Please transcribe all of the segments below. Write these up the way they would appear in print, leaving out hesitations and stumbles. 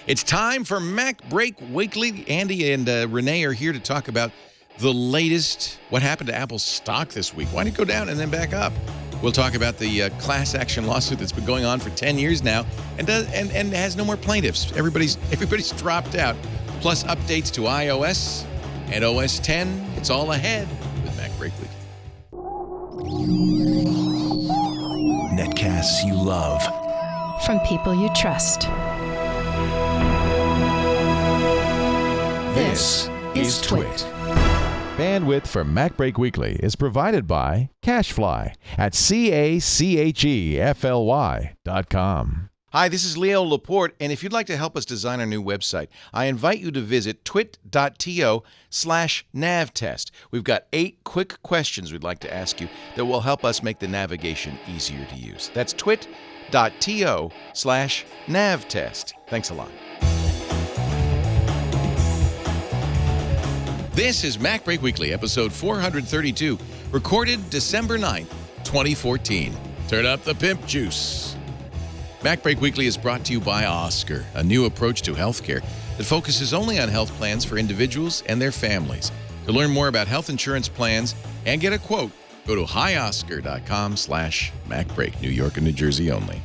It's time for MacBreak Weekly. Andy and Rene are here to talk about the latest, what happened to Apple's stock this week. Why did it go down and then back up? We'll talk about the class action lawsuit that's been going on for 10 years now and has no more plaintiffs. Everybody's dropped out. Plus updates to iOS and OS 10. It's all ahead with MacBreak Weekly. Netcasts you love. From people you trust. This is Twit. Bandwidth for MacBreak Weekly is provided by CacheFly at CacheFly.com. Hi, this is Leo Laporte, and if you'd like to help us design our new website, I invite you to visit twit.to/navtest. We've got 8 quick questions we'd like to ask you that will help us make the navigation easier to use. That's twit.to/navtest. Thanks a lot. This is MacBreak Weekly, episode 432, recorded December 9th, 2014. Turn up the pimp juice. MacBreak Weekly is brought to you by Oscar, a new approach to healthcare that focuses only on health plans for individuals and their families. To learn more about health insurance plans and get a quote, go to hioscar.com/MacBreak, New York and New Jersey only.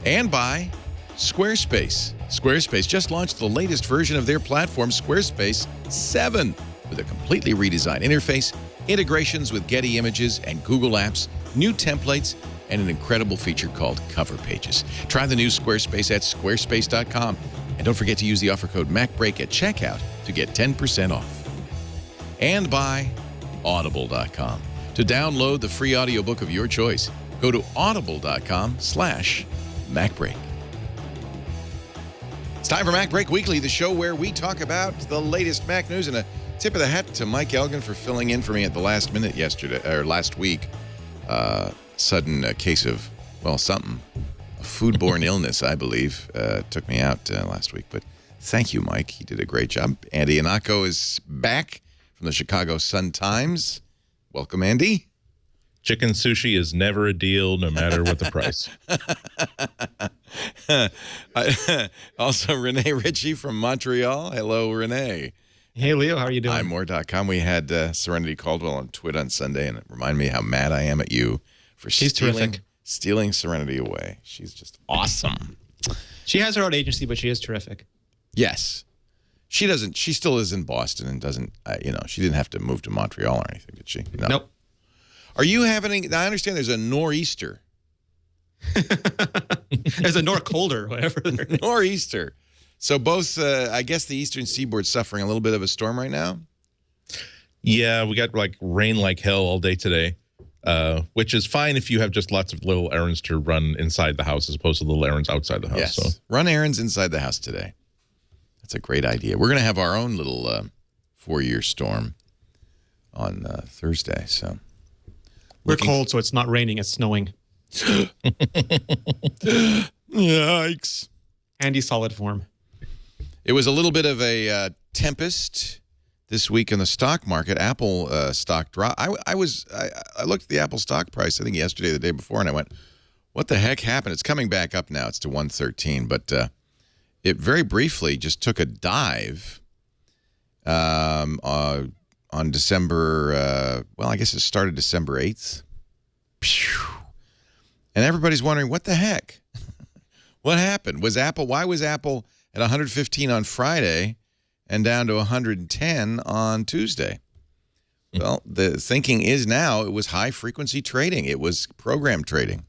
And by Squarespace. Squarespace just launched the latest version of their platform, Squarespace 7, with a completely redesigned interface, integrations with Getty Images and Google Apps, new templates, and an incredible feature called Cover Pages. Try the new Squarespace at squarespace.com. And don't forget to use the offer code MacBreak at checkout to get 10% off. And by Audible.com. To download the free audiobook of your choice, go to audible.com/MacBreak. It's time for MacBreak Weekly, the show where we talk about the latest Mac news, and a tip of the hat to Mike Elgin for filling in for me at the last minute last week. Sudden case of, something. A foodborne illness, I believe, took me out last week. But thank you, Mike. He did a great job. Andy Ihnatko is back from the Chicago Sun-Times. Welcome, Andy. Chicken sushi is never a deal, no matter what the price. Also, Ritchie from Montreal. Hello, Rene. Hey, Leo. How are you doing? I'm more.com. We had Serenity Caldwell on Twitter on Sunday, and it reminded me how mad I am at you for stealing Serenity away. She's just awesome. She has her own agency, but she is terrific. Yes. She doesn't. She still is in Boston and doesn't, she didn't have to move to Montreal or anything, did she? No. Nope. Are you having, I understand there's a nor'easter. There's a colder, whatever. Nor'easter. So both, I guess the eastern seaboard's suffering a little bit of a storm right now? Yeah, we got rain like hell all day today, which is fine if you have just lots of little errands to run inside the house as opposed to little errands outside the house. Yes, so. Run errands inside the house today. That's a great idea. We're going to have our own little 4-year storm on Thursday, so... We're cold, so it's not raining, it's snowing. Yikes. Andy solid form. It was a little bit of a tempest this week in the stock market. Apple stock dropped. I looked at the Apple stock price, I think yesterday or the day before, and I went, what the heck happened? It's coming back up now. It's to 113, but it very briefly just took a dive on December, I guess it started December 8th. And everybody's wondering, what the heck? What happened? Why was Apple at 115 on Friday and down to 110 on Tuesday? Well, the thinking is now it was high-frequency trading. It was program trading.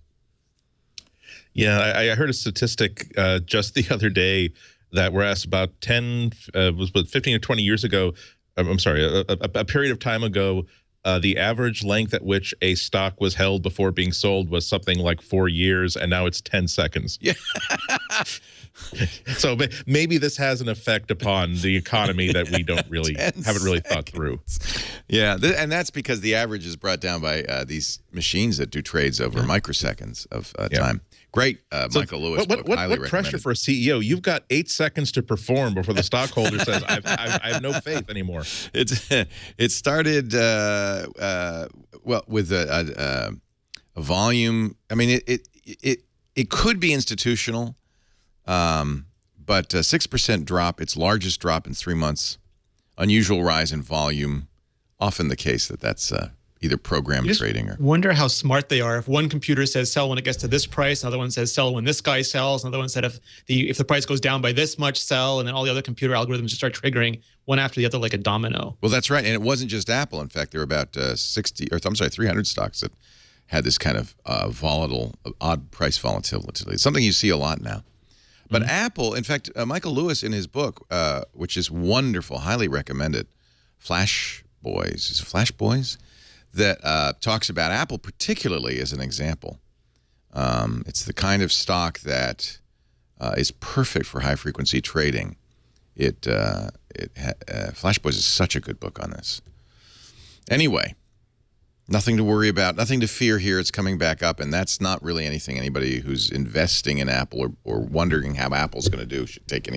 Yeah, I heard a statistic just the other day that whereas about 15 or 20 years ago, I'm sorry, a period of time ago, the average length at which a stock was held before being sold was something like 4 years, and now it's 10 seconds. Yeah. So maybe this has an effect upon the economy that we haven't really thought through. Yeah, and that's because the average is brought down by these machines that do trades over microseconds of time. Great, Michael Lewis book. What pressure for a CEO? You've got 8 seconds to perform before the stockholder says, I have no faith anymore. It started, with a volume. I mean, it could be institutional, but 6% drop, its largest drop in 3 months. Unusual rise in volume. Often the case that's either program trading or. Wonder how smart they are. If one computer says sell when it gets to this price, another one says sell when this guy sells, another one said if the price goes down by this much, sell, and then all the other computer algorithms just start triggering one after the other like a domino. Well, that's right, and it wasn't just Apple. In fact, there were about 300 stocks that had this kind of volatile, odd price volatility. It's something you see a lot now. But Apple, in fact, Michael Lewis in his book, which is wonderful, highly recommended, Flash Boys, that talks about Apple particularly as an example. It's the kind of stock that is perfect for high-frequency trading. Flash Boys is such a good book on this. Anyway, nothing to worry about, nothing to fear here. It's coming back up, and that's not really anything anybody who's investing in Apple or wondering how Apple's going to do should take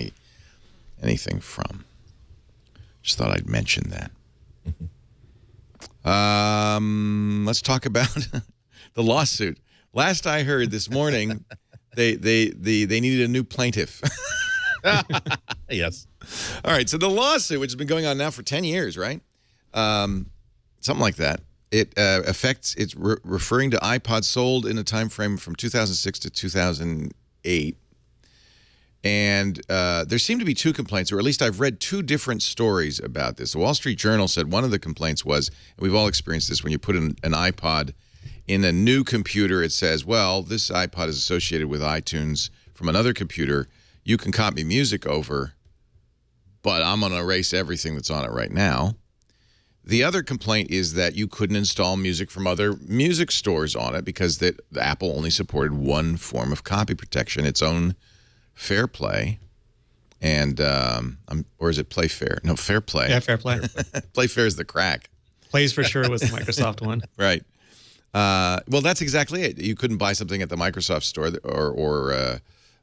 anything from. Just thought I'd mention that. Let's talk about the lawsuit. Last I heard this morning, they needed a new plaintiff. Yes. All right. So the lawsuit, which has been going on now for 10 years, right? Something like that. It it's referring to iPods sold in a time frame from 2006 to 2008. And there seem to be two complaints, or at least I've read two different stories about this. The Wall Street Journal said one of the complaints was, and we've all experienced this, when you put an iPod in a new computer, it says, well, this iPod is associated with iTunes from another computer. You can copy music over, but I'm going to erase everything that's on it right now. The other complaint is that you couldn't install music from other music stores on it because the Apple only supported one form of copy protection, its own Fair Play, and or is it Play Fair? No, Fair Play. Yeah, Fair Play. Play Fair is the crack. Plays for sure was the Microsoft one. Right. Well, that's exactly it. You couldn't buy something at the Microsoft store or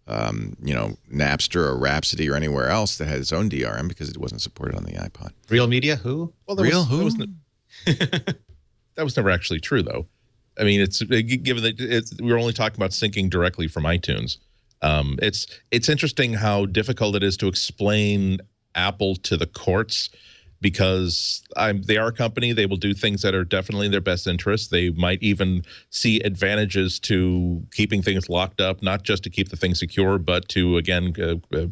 Napster or Rhapsody or anywhere else that had its own DRM because it wasn't supported on the iPod. Real Media, who? Well, That was never actually true, though. I mean, it's given that we're only talking about syncing directly from iTunes. It's interesting how difficult it is to explain Apple to the courts because they are a company. They will do things that are definitely in their best interest. They might even see advantages to keeping things locked up, not just to keep the thing secure, but to, again,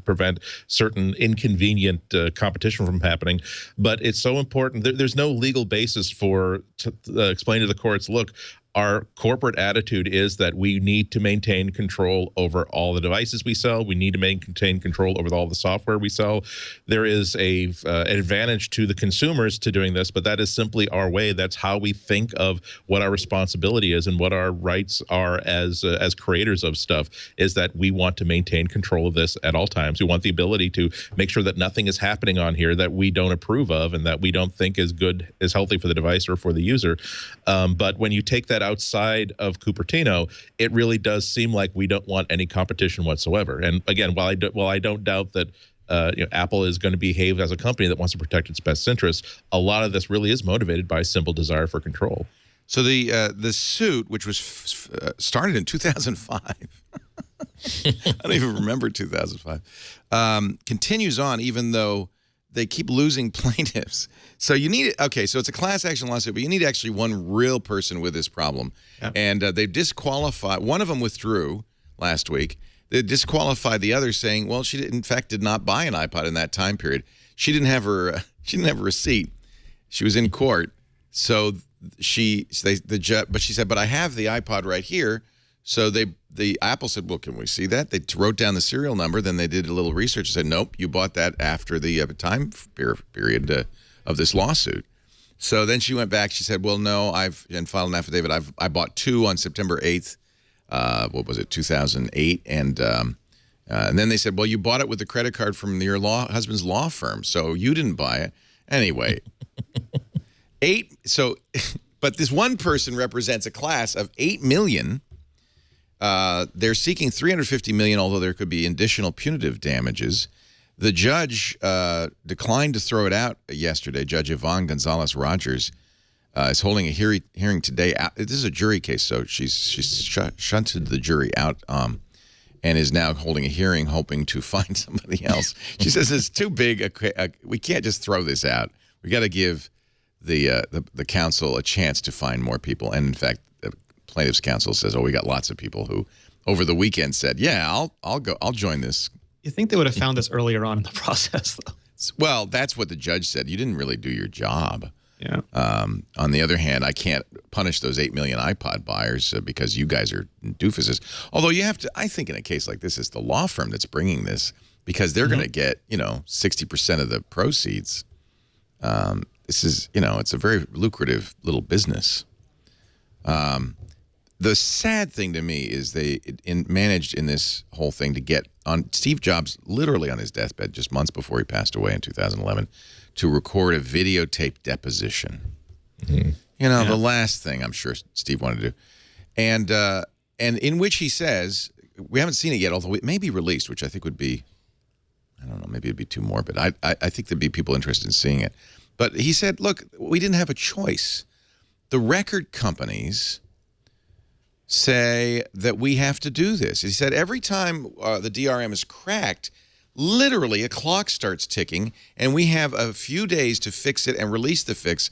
prevent certain inconvenient competition from happening. But it's so important. There's no legal basis to explain to the courts, look, our corporate attitude is that we need to maintain control over all the devices we sell. We need to maintain control over all the software we sell. There is an advantage to the consumers to doing this, but that is simply our way. That's how we think of what our responsibility is and what our rights are as creators of stuff, is that we want to maintain control of this at all times. We want the ability to make sure that nothing is happening on here that we don't approve of and that we don't think is good, is healthy for the device or for the user. But when you take that outside of Cupertino, it really does seem like we don't want any competition whatsoever. And again, while I don't doubt that Apple is going to behave as a company that wants to protect its best interests, a lot of this really is motivated by a simple desire for control. So the suit, which was started in 2005, I don't even remember 2005, continues on even though they keep losing plaintiffs. So you need, okay, so it's a class action lawsuit, but you need actually one real person with this problem. Yep. And they've disqualified, one of them withdrew last week. They disqualified the other saying, well, she in fact did not buy an iPod in that time period. She didn't have her receipt. She was in court. So but she said, but I have the iPod right here. So the Apple said, well, can we see that? They wrote down the serial number. Then they did a little research and said, nope, you bought that after the time period of this lawsuit. So then she went back. She said, well, no, and filed an affidavit. I bought two on September 8th. What was it, 2008? And then they said, well, you bought it with the credit card from your husband's law firm, so you didn't buy it. Anyway, but this one person represents a class of 8 million. They're seeking $350 million, although there could be additional punitive damages. The judge declined to throw it out yesterday. Judge Yvonne Gonzalez-Rogers is holding a hearing today. This is a jury case, so she's shunted the jury out. and is now holding a hearing hoping to find somebody else. She says it's too big. We can't just throw this out. We got to give the council a chance to find more people. And in fact, the plaintiff's counsel says, we got lots of people who over the weekend said, yeah, I'll join this. You think they would have found this earlier on in the process, though? Well, that's what the judge said. You didn't really do your job. Yeah. On the other hand, I can't punish those 8 million iPod buyers because you guys are doofuses. Although you have to, I think in a case like this, it's the law firm that's bringing this because they're going to get, 60% of the proceeds. This is, it's a very lucrative little business. The sad thing to me is they managed in this whole thing to get on Steve Jobs literally on his deathbed just months before he passed away in 2011 to record a videotape deposition. Mm-hmm. The last thing I'm sure Steve wanted to do. And in which he says, we haven't seen it yet, although it may be released, which I think would be, I don't know, maybe it'd be too morbid. I think there'd be people interested in seeing it. But he said, look, we didn't have a choice. The record companies say that we have to do this. He said every time the DRM is cracked, literally a clock starts ticking, and we have a few days to fix it and release the fix.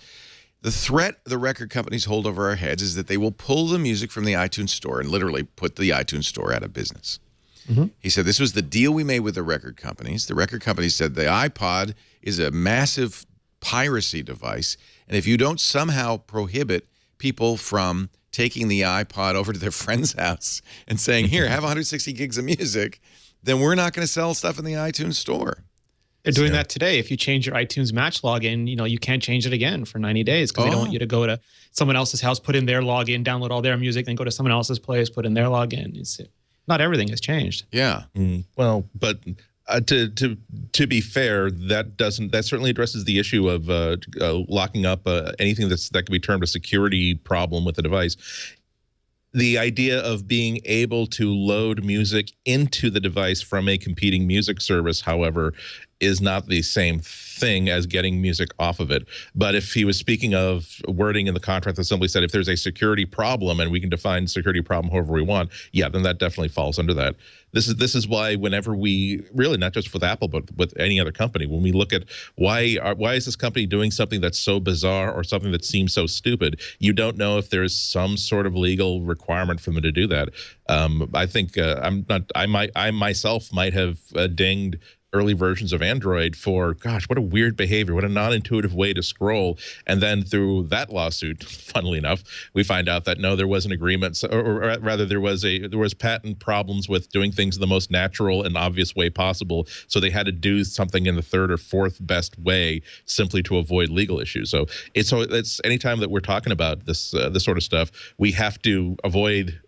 The threat the record companies hold over our heads is that they will pull the music from the iTunes store and literally put the iTunes store out of business. Mm-hmm. He said this was the deal we made with the record companies. The record companies said the iPod is a massive piracy device, and if you don't somehow prohibit people from taking the iPod over to their friend's house and saying, here, have 160 gigs of music, then we're not going to sell stuff in the iTunes store. They're doing that today. If you change your iTunes Match login, you can't change it again for 90 days because they don't want you to go to someone else's house, put in their login, download all their music, then go to someone else's place, put in their login. Not everything has changed. Yeah. Well, but to be fair, that certainly addresses the issue of locking up anything that could be termed a security problem with the device. The idea of being able to load music into the device from a competing music service, however, is not the same thing as getting music off of it. But if he was speaking of wording in the contract that simply said if there's a security problem and we can define security problem however we want, yeah, then that definitely falls under that. This is why whenever we really, not just with Apple but with any other company, when we look at why is this company doing something that's so bizarre or something that seems so stupid, you don't know if there's some sort of legal requirement for them to do that. I think I myself might have dinged early versions of Android for, gosh, what a weird behavior, what a non-intuitive way to scroll. And then through that lawsuit, funnily enough, we find out that no, there was an agreement, or rather there was patent problems with doing things in the most natural and obvious way possible. So they had to do something in the third or fourth best way simply to avoid legal issues. So it's anytime that we're talking about this sort of stuff, we have to avoid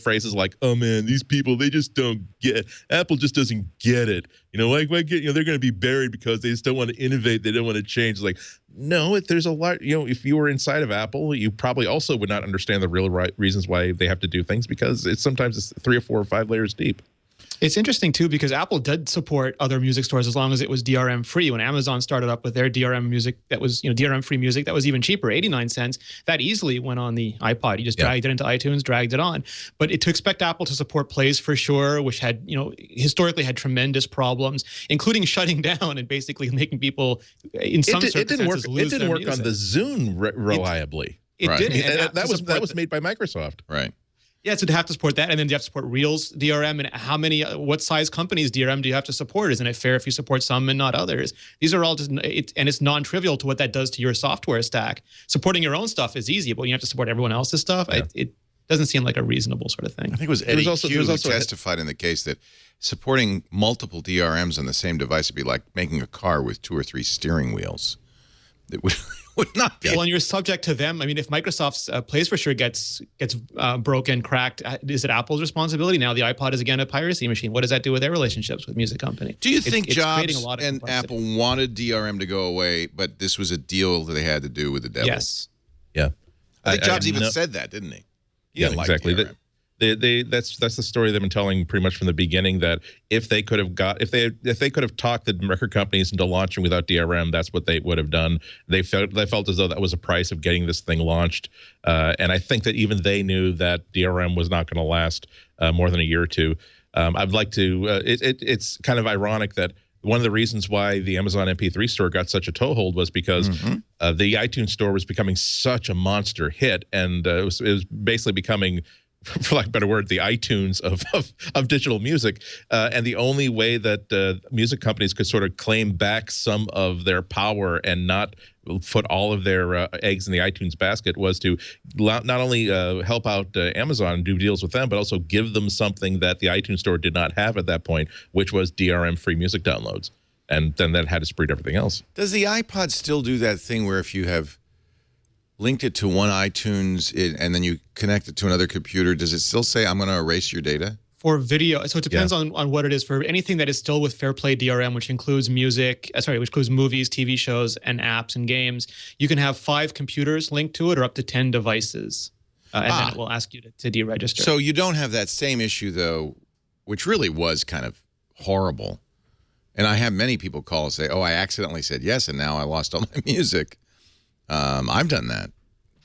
phrases like, oh man, these people, they just don't get, Apple just doesn't get it. Why get, they're going to be buried because they just don't want to innovate. They don't want to change. Like, no, there's a lot, if you were inside of Apple, you probably also would not understand the real reasons why they have to do things because sometimes it's 3 or 4 or 5 layers deep. It's interesting, too, because Apple did support other music stores as long as it was DRM free. When Amazon started up with their DRM music that was, DRM free music that was even cheaper, 89 cents, that easily went on the iPod. You just dragged it into iTunes, dragged it on. But to expect Apple to support Plays for Sure, which had, historically had tremendous problems, including shutting down and basically making people, in some circumstances, lose their music. It didn't work on the Zune reliably. It didn't. That was made by Microsoft. Right. Yeah, so to have to support that, and then you have to support Reels DRM, and what size companies DRM do you have to support? Isn't it fair if you support some and not others? These are all just, and it's non-trivial to what that does to your software stack. Supporting your own stuff is easy, but when you have to support everyone else's stuff, it doesn't seem like a reasonable sort of thing. I think it was Eddie Q who testified in the case that supporting multiple DRMs on the same device would be like making a car with 2 or 3 steering wheels. It would not be. Well, and you're subject to them. I mean, if Microsoft's Plays for Sure gets broken, cracked, is it Apple's responsibility? Now the iPod is again a piracy machine. What does that do with their relationships with music company? Do you think Jobs and Apple wanted DRM to go away, but this was a deal that they had to do with the devil? Yes. Yeah. I think Jobs even said that, didn't he? Yeah, exactly. That's the story they've been telling pretty much from the beginning, that if they could have talked the record companies into launching without DRM, that's what they would have done. They felt as though that was a price of getting this thing launched, and I think that even they knew that DRM was not going to last more than a year or two. I'd like to. It's kind of ironic that one of the reasons why the Amazon MP3 store got such a toehold was because the iTunes store was becoming such a monster hit, and it was basically becoming, for lack of a better word, the iTunes of digital music. And the only way that music companies could sort of claim back some of their power and not put all of their eggs in the iTunes basket was to not only help out Amazon and do deals with them, but also give them something that the iTunes store did not have at that point, which was DRM-free music downloads. And then that had to spread everything else. Does the iPod still do that thing where if you have linked it to one iTunes and then you connect it to another computer, does it still say, I'm going to erase your data? For video, so it depends on what it is. For anything that is still with Fair Play DRM, which includes music, which includes movies, TV shows, and apps and games, you can have 5 computers linked to it or up to 10 devices. And then it will ask you to deregister. So you don't have that same issue, though, which really was kind of horrible. And I have many people call and say, oh, I accidentally said yes, and now I lost all my music. I've done that.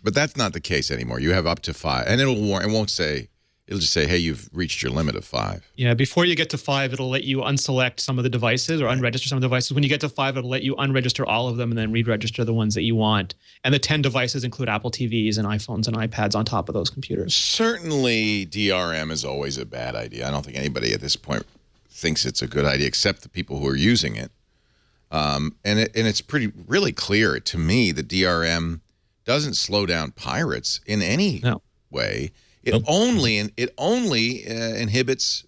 But that's not the case anymore. You have up to 5. And it won't say, it'll just say, hey, you've reached your limit of 5. Yeah, before you get to 5, it'll let you unselect some of the devices or unregister some of the devices. When you get to 5, it'll let you unregister all of them and then re-register the ones that you want. And the 10 devices include Apple TVs and iPhones and iPads on top of those computers. Certainly, DRM is always a bad idea. I don't think anybody at this point thinks it's a good idea, except the people who are using it. And it's really clear to me that DRM doesn't slow down pirates in any way. It only inhibits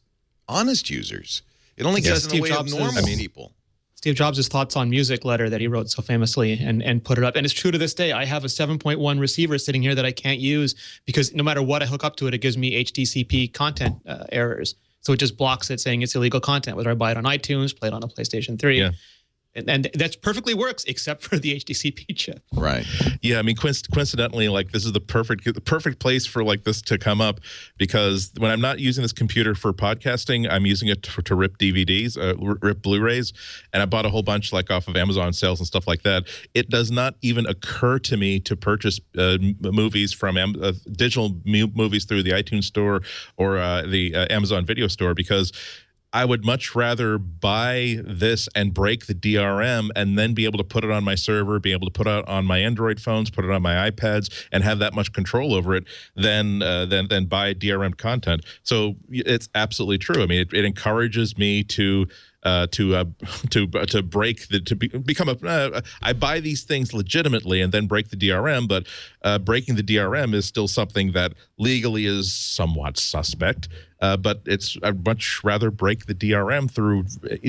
honest users. It only gets in the way of normal people. Steve Jobs' thoughts on music letter that he wrote so famously and put it up. And it's true to this day. I have a 7.1 receiver sitting here that I can't use because no matter what I hook up to it, it gives me HTTP content errors. So it just blocks it, saying it's illegal content, whether I buy it on iTunes, play it on a PlayStation 3. Yeah. And that perfectly works, except for the HTTP chip. Right. Yeah, I mean, coincidentally, like this is the perfect place for like this to come up, because when I'm not using this computer for podcasting, I'm using it to rip DVDs, rip Blu-rays, and I bought a whole bunch like off of Amazon sales and stuff like that. It does not even occur to me to purchase movies from digital movies through the iTunes store or the Amazon Video Store, because I would much rather buy this and break the DRM and then be able to put it on my server, be able to put it on my Android phones, put it on my iPads, and have that much control over it than buy DRM content. So it's absolutely true. I mean, it encourages me to become a. I buy these things legitimately and then break the DRM, but breaking the DRM is still something that legally is somewhat suspect. But I'd much rather break the DRM through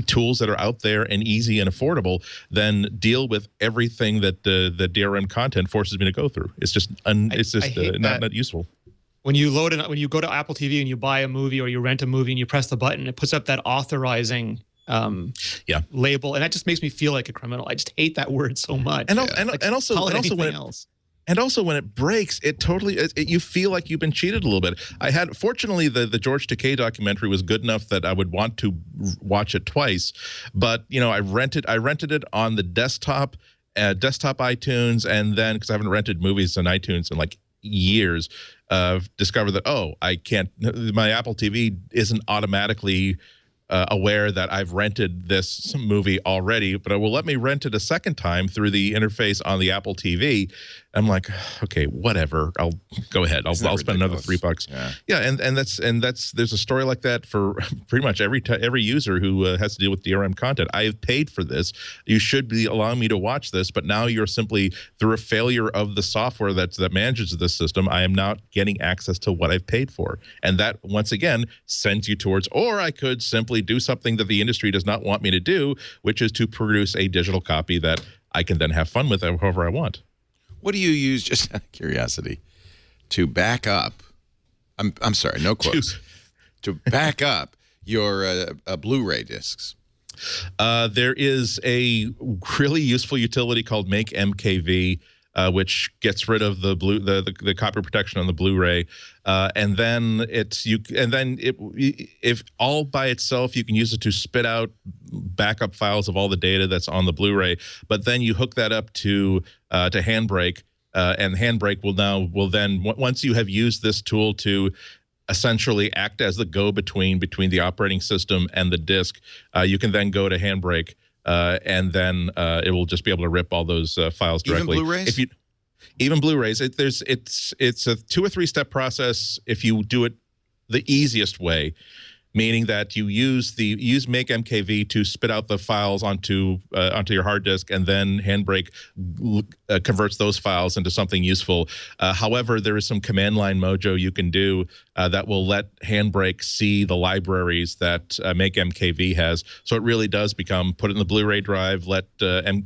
tools that are out there and easy and affordable than deal with everything that the DRM content forces me to go through. It's just not useful. When you when you go to Apple TV and you buy a movie or you rent a movie and you press the button, it puts up that authorizing label, and that just makes me feel like a criminal. I just hate that word so much. And also when it breaks, it totally you feel like you've been cheated a little bit. Fortunately the George Takei documentary was good enough that I would want to watch it twice, but I rented it on the desktop iTunes, and then because I haven't rented movies on iTunes in like years, discovered that I can't. My Apple TV isn't automatically aware that I've rented this movie already, but it will let me rent it a second time through the interface on the Apple TV. I'm like, okay, whatever. I'll go ahead. I'll spend another $3. Yeah, and that's there's a story like that for pretty much every user who has to deal with DRM content. I have paid for this. You should be allowing me to watch this, but now you're simply through a failure of the software that manages this system. I am not getting access to what I've paid for, and that once again sends you towards. Or I could simply do something that the industry does not want me to do, which is to produce a digital copy that I can then have fun with however I want. What do you use, just out of curiosity, to back up? I'm sorry, no quotes. To back up your Blu-ray discs? There is a really useful utility called Make MKV, which gets rid of the copy protection on the Blu-ray, and then if all by itself you can use it to spit out backup files of all the data that's on the Blu-ray, but then you hook that up to Handbrake, and Handbrake will then once you have used this tool to essentially act as the go-between between the operating system and the disk. You can then go to Handbrake, and then it will just be able to rip all those files directly. Even Blu-rays? Even Blu-rays, it's a 2 or 3 step process if you do it the easiest way, meaning that you use Make MKV to spit out the files onto your hard disk, and then Handbrake converts those files into something useful. However, there is some command line mojo you can do that will let Handbrake see the libraries that Make MKV has. So it really does become put it in the Blu-ray drive, let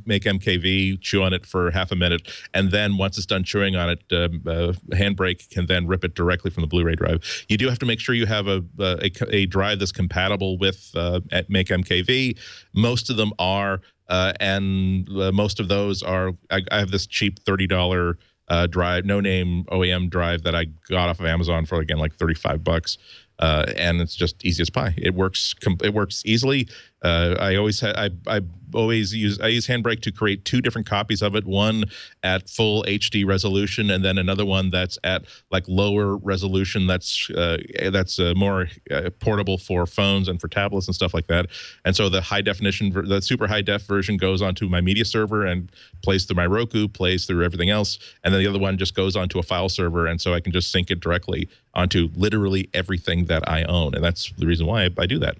Make MKV chew on it for half a minute, and then once it's done chewing on it, Handbrake can then rip it directly from the Blu-ray drive. You do have to make sure you have a drive that's compatible with Make MKV. Most of them are, and most of those are. I have this cheap $30 drive, no-name OEM drive that I got off of Amazon for, again, like $35, and it's just easy as pie. It works. It works easily. I always use Handbrake to create 2 different copies of it. One at full HD resolution, and then another one that's at like lower resolution. That's more portable for phones and for tablets and stuff like that. And so the high definition, the super high def version goes onto my media server and plays through my Roku, plays through everything else, and then the other one just goes onto a file server, and so I can just sync it directly onto literally everything that I own, and that's the reason why I do that.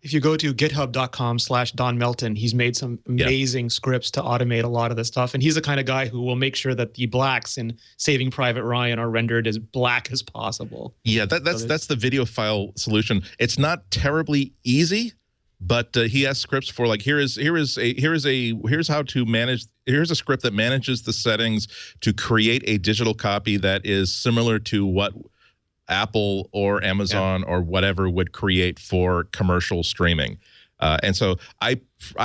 If you go to github.com/Don Melton, he's made some amazing scripts to automate a lot of this stuff. And he's the kind of guy who will make sure that the blacks in Saving Private Ryan are rendered as black as possible. Yeah, that's the video file solution. It's not terribly easy, but he has scripts for like here's how to manage. Here's a script that manages the settings to create a digital copy that is similar to what Apple or Amazon or whatever would create for commercial streaming. And so I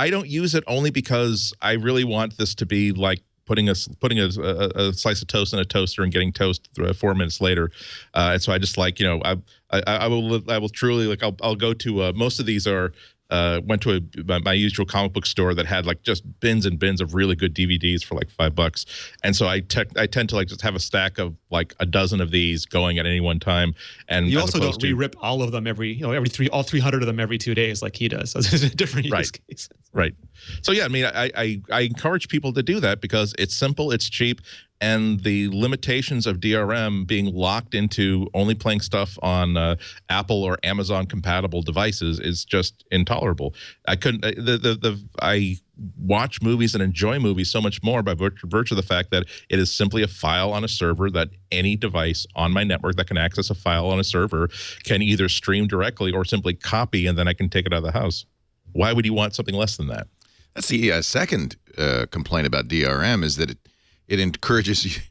don't use it only because I really want this to be like putting a slice of toast in a toaster and getting toast 4 minutes later. And so I just like, I will truly like, I'll go to most of these are went to my usual comic book store that had like just bins and bins of really good DVDs for like $5, and so I tend to like just have a stack of like a dozen of these going at any one time. And you also don't re-rip all of them all 300 of them every 2 days like he does. So it's a different use case. Right. So yeah, I mean, I encourage people to do that because it's simple, it's cheap, and the limitations of DRM being locked into only playing stuff on Apple or Amazon compatible devices is just intolerable. I couldn't. I watch movies and enjoy movies so much more by virtue of the fact that it is simply a file on a server that any device on my network that can access a file on a server can either stream directly or simply copy, and then I can take it out of the house. Why would you want something less than that? That's the second complaint about DRM is that it encourages you,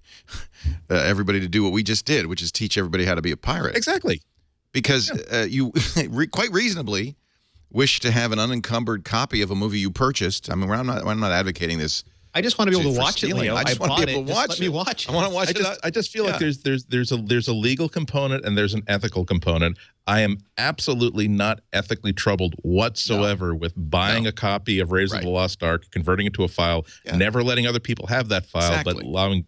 everybody to do what we just did, which is teach everybody how to be a pirate. Exactly. Because you quite reasonably wish to have an unencumbered copy of a movie you purchased. I mean, I'm not advocating this. I just want to be able to watch it, Leo. I just want to be able to watch it. Let me watch it. I want to watch it. I just feel like there's a legal component and there's an ethical component. I am absolutely not ethically troubled whatsoever with buying a copy of Raiders of the Lost Ark, converting it to a file, never letting other people have that file, but allowing,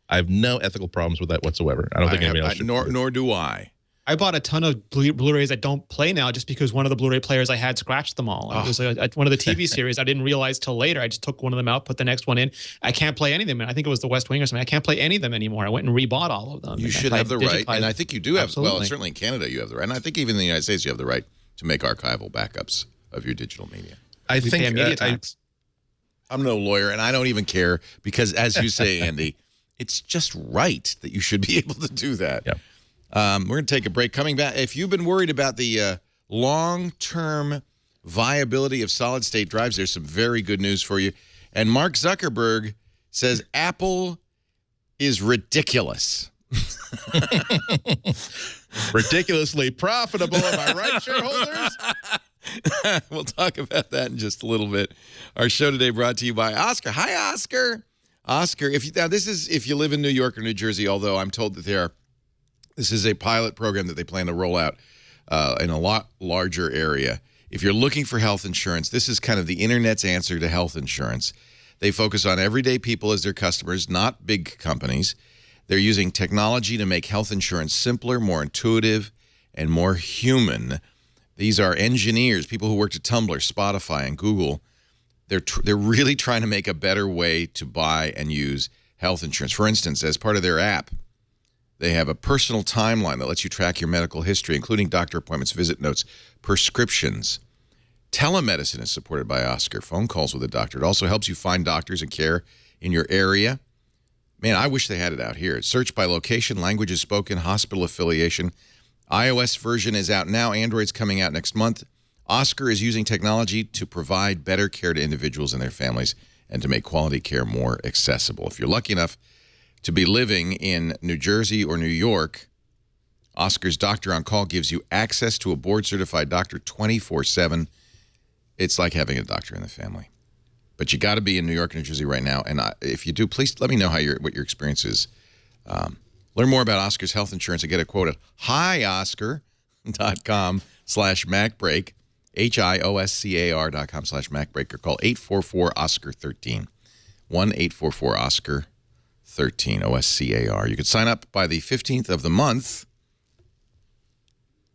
I have no ethical problems with that whatsoever. I don't think anybody else should. Nor do I. I bought a ton of Blu-rays that don't play now just because one of the Blu-ray players I had scratched them all. It was one of the TV series. I didn't realize till later. I just took one of them out, put the next one in. I can't play any of them. I think it was The West Wing or something. I can't play any of them anymore. I went and rebought all of them. You should have the right, and I think you do have. Absolutely. Well, certainly in Canada you have the right, and I think even in the United States you have the right to make archival backups of your digital media. I think media tax. I'm no lawyer, and I don't even care because, as you say, Andy, it's just right that you should be able to do that. Yeah. We're going to take a break. Coming back, if you've been worried about the long-term viability of solid-state drives, there's some very good news for you. And Mark Zuckerberg says Apple is ridiculous. Ridiculously profitable, am I right, shareholders? We'll talk about that in just a little bit. Our show today brought to you by Oscar. Hi, Oscar. Oscar, this is if you live in New York or New Jersey, although I'm told that this is a pilot program that they plan to roll out in a lot larger area. If you're looking for health insurance, this is kind of the internet's answer to health insurance. They focus on everyday people as their customers, not big companies. They're using technology to make health insurance simpler, more intuitive, and more human. These are engineers, people who worked at Tumblr, Spotify, and Google. They're really trying to make a better way to buy and use health insurance. For instance, as part of their app, they have a personal timeline that lets you track your medical history, including doctor appointments, visit notes, prescriptions. Telemedicine is supported by Oscar, phone calls with a doctor. It also helps you find doctors and care in your area. Man, I wish they had it out here. Search by location, languages spoken, hospital affiliation. iOS version is out now. Android's coming out next month. Oscar is using technology to provide better care to individuals and their families and to make quality care more accessible. If you're lucky enough to be living in New Jersey or New York, Oscar's Doctor on Call gives you access to a board-certified doctor 24/7. It's like having a doctor in the family. But you got to be in New York and New Jersey right now. And if you do, please let me know what your experience is. Learn more about Oscar's health insurance and get a quote at hioscar.com/MacBreak, HIOSCAR.com/MacBreak, or call 844-OSCAR-13, 1-844-OSCAR-13, OSCAR. You could sign up by the 15th of the month.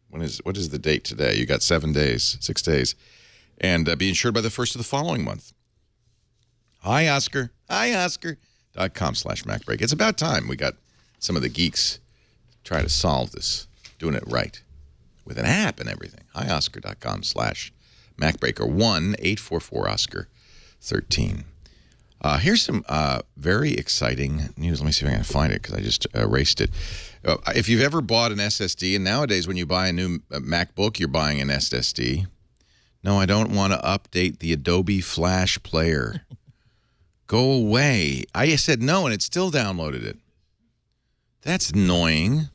What is the date today? You got 6 days, and be insured by the first of the following month. hioscar.com/MacBreak. It's about time we got some of the geeks try to solve this, doing it right with an app and everything. hioscar.com/MacBreak or 1-844-OSCAR-13. Here's some very exciting news. Let me see if I can find it because I just erased it. If you've ever bought an SSD, and nowadays when you buy a new MacBook, you're buying an SSD. No, I don't want to update the Adobe Flash Player. Go away. I said no, and it still downloaded it. That's annoying.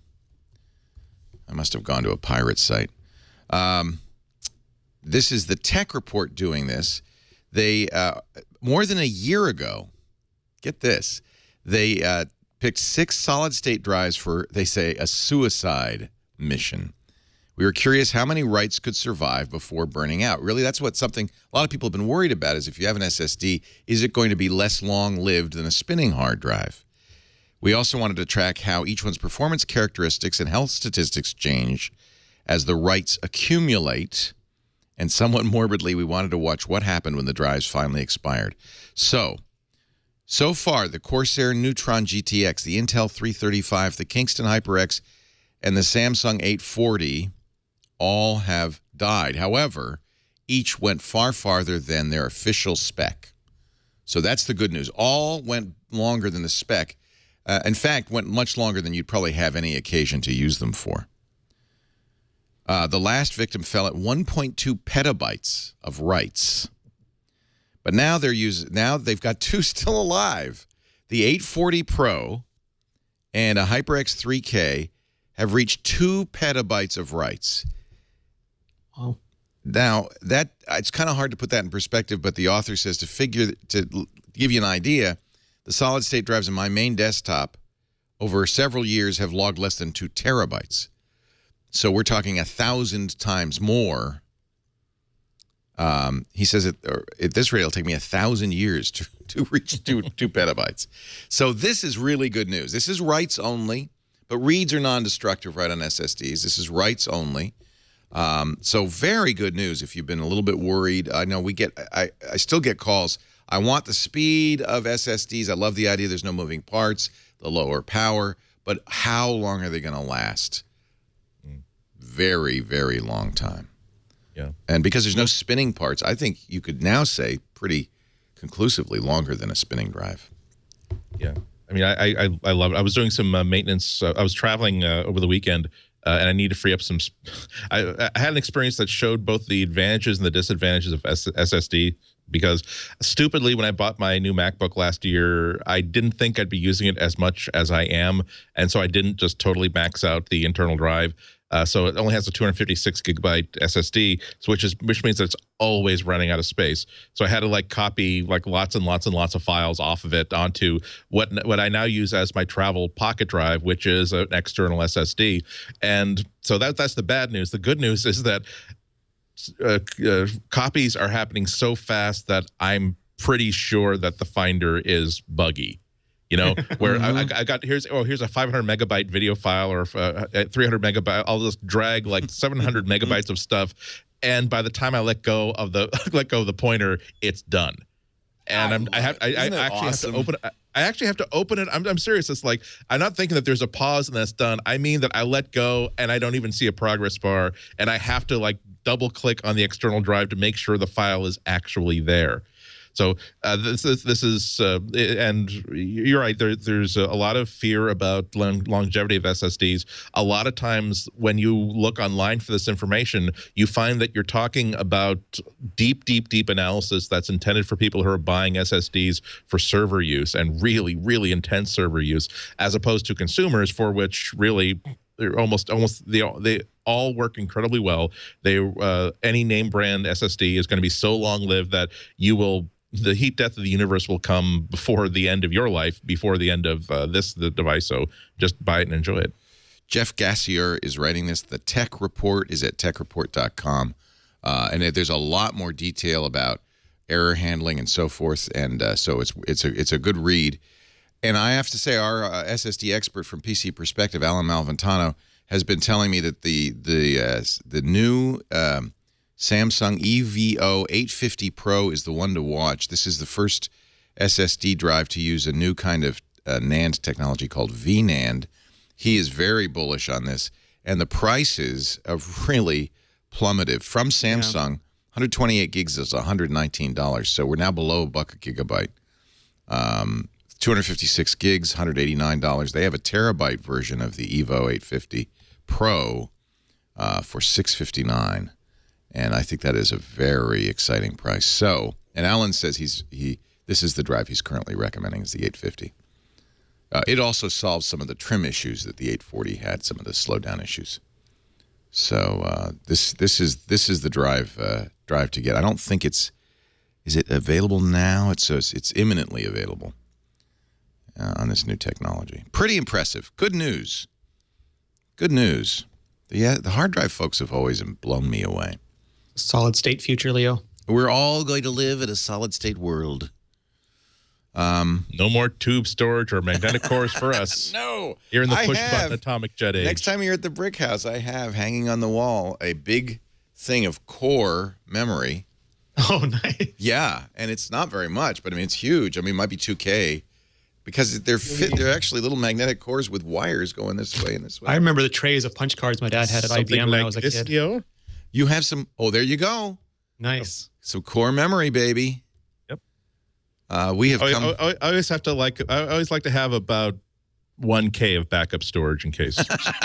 I must have gone to a pirate site. This is the Tech Report doing this. They, more than a year ago, get this, they picked 6 solid-state drives for, they say, a suicide mission. We were curious how many writes could survive before burning out. Really, that's something a lot of people have been worried about is if you have an SSD, is it going to be less long-lived than a spinning hard drive? We also wanted to track how each one's performance characteristics and health statistics change as the writes accumulate. And somewhat morbidly, we wanted to watch what happened when the drives finally expired. So far, the Corsair Neutron GTX, the Intel 335, the Kingston HyperX, and the Samsung 840 all have died. However, each went far farther than their official spec. So that's the good news. All went longer than the spec. In fact, went much longer than you'd probably have any occasion to use them for. The last victim fell at 1.2 petabytes of writes. But now they've got 2 still alive. The 840 Pro and a HyperX 3K have reached 2 petabytes of writes. Wow. Now, it's kind of hard to put that in perspective, but the author says to give you an idea, the solid-state drives in my main desktop over several years have logged less than 2 terabytes. So we're talking 1,000 times more. He says at this rate, it'll take me 1,000 years to reach 2 petabytes. So this is really good news. This is writes only, but reads are non-destructive right on SSDs. This is writes only. So very good news if you've been a little bit worried. I know I still get calls. I want the speed of SSDs. I love the idea there's no moving parts, the lower power, but how long are they going to last? Very, very long time. Yeah. And because there's no spinning parts, I think you could now say pretty conclusively longer than a spinning drive. Yeah. I mean, I love it. I was doing some maintenance. I was traveling over the weekend, and I need to free up some. I had an experience that showed both the advantages and the disadvantages of SSD. Because stupidly, when I bought my new MacBook last year, I didn't think I'd be using it as much as I am, and so I didn't just totally max out the internal drive. So it only has a 256 gigabyte SSD, which means that it's always running out of space. So I had to copy lots and lots and lots of files off of it onto what I now use as my travel pocket drive, which is an external SSD. And so that's the bad news. The good news is that copies are happening so fast that I'm pretty sure that the Finder is buggy. You know, where I got here's a 500 megabyte video file or 300 megabyte. I'll just drag like 700 megabytes of stuff, and by the time I let go of the pointer, it's done. And I actually have to open it. I'm serious. It's like, I'm not thinking that there's a pause and that's done. I mean that I let go and I don't even see a progress bar, and I have to like double click on the external drive to make sure the file is actually there. So this is and you're right. There's a lot of fear about longevity of SSDs. A lot of times when you look online for this information, you find that you're talking about deep analysis that's intended for people who are buying SSDs for server use and really, really intense server use, as opposed to consumers for which really they're almost they all work incredibly well. Any name brand SSD is going to be so long lived that the heat death of the universe will come before the end of your life, before the end of the device. So just buy it and enjoy it. Jeff Gassier is writing this. The Tech Report is at techreport.com. And there's a lot more detail about error handling and so forth. And so it's a good read. And I have to say, our SSD expert from PC Perspective, Alan Malventano, has been telling me that the new Samsung EVO 850 Pro is the one to watch. This is the first SSD drive to use a new kind of NAND technology called VNAND. He is very bullish on this, and the prices have really plummeted. From Samsung, 128 gigs is $119, so we're now below $1 a gigabyte. 256 gigs, $189. They have a terabyte version of the EVO 850 Pro for $659. And I think that is a very exciting price. So, and Alan says this is the drive he's currently recommending, is the 850. It also solves some of the trim issues that the 840 had, some of the slowdown issues. So this is the drive to get. I don't think is it available now? It's imminently available on this new technology. Pretty impressive. Good news. Good news. The hard drive folks have always blown me away. Solid state future, Leo. We're all going to live in a solid state world. No more tube storage or magnetic cores for us. No. You're in the push-button atomic jet age. Next time you're at the Brick House, I have hanging on the wall a big thing of core memory. Oh, nice. Yeah, and it's not very much, but I mean, it's huge. I mean, it might be 2K. Because they're actually little magnetic cores with wires going this way and this way. I remember the trays of punch cards my dad had at IBM when I was a kid. Istio? You have some. Oh, there you go. Nice. Some core memory, baby. Yep. We have come. I always have to I always like to have about 1K of backup storage in case.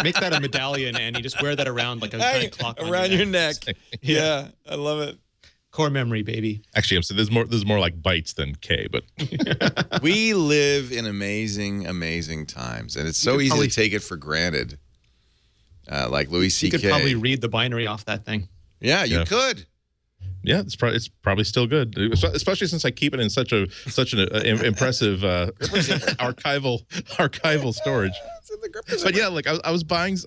Make that a medallion, and you just wear that around like a giant clock around your neck. Yeah, I love it. Core memory, baby. Actually, so there's more like bytes than K, but we live in amazing times, and it's so easy to take it for granted. Like Louis C.K. You could probably read the binary off that thing. Yeah, you could. Yeah, it's probably still good, especially since I keep it in such an impressive archival storage. But yeah, like I was buying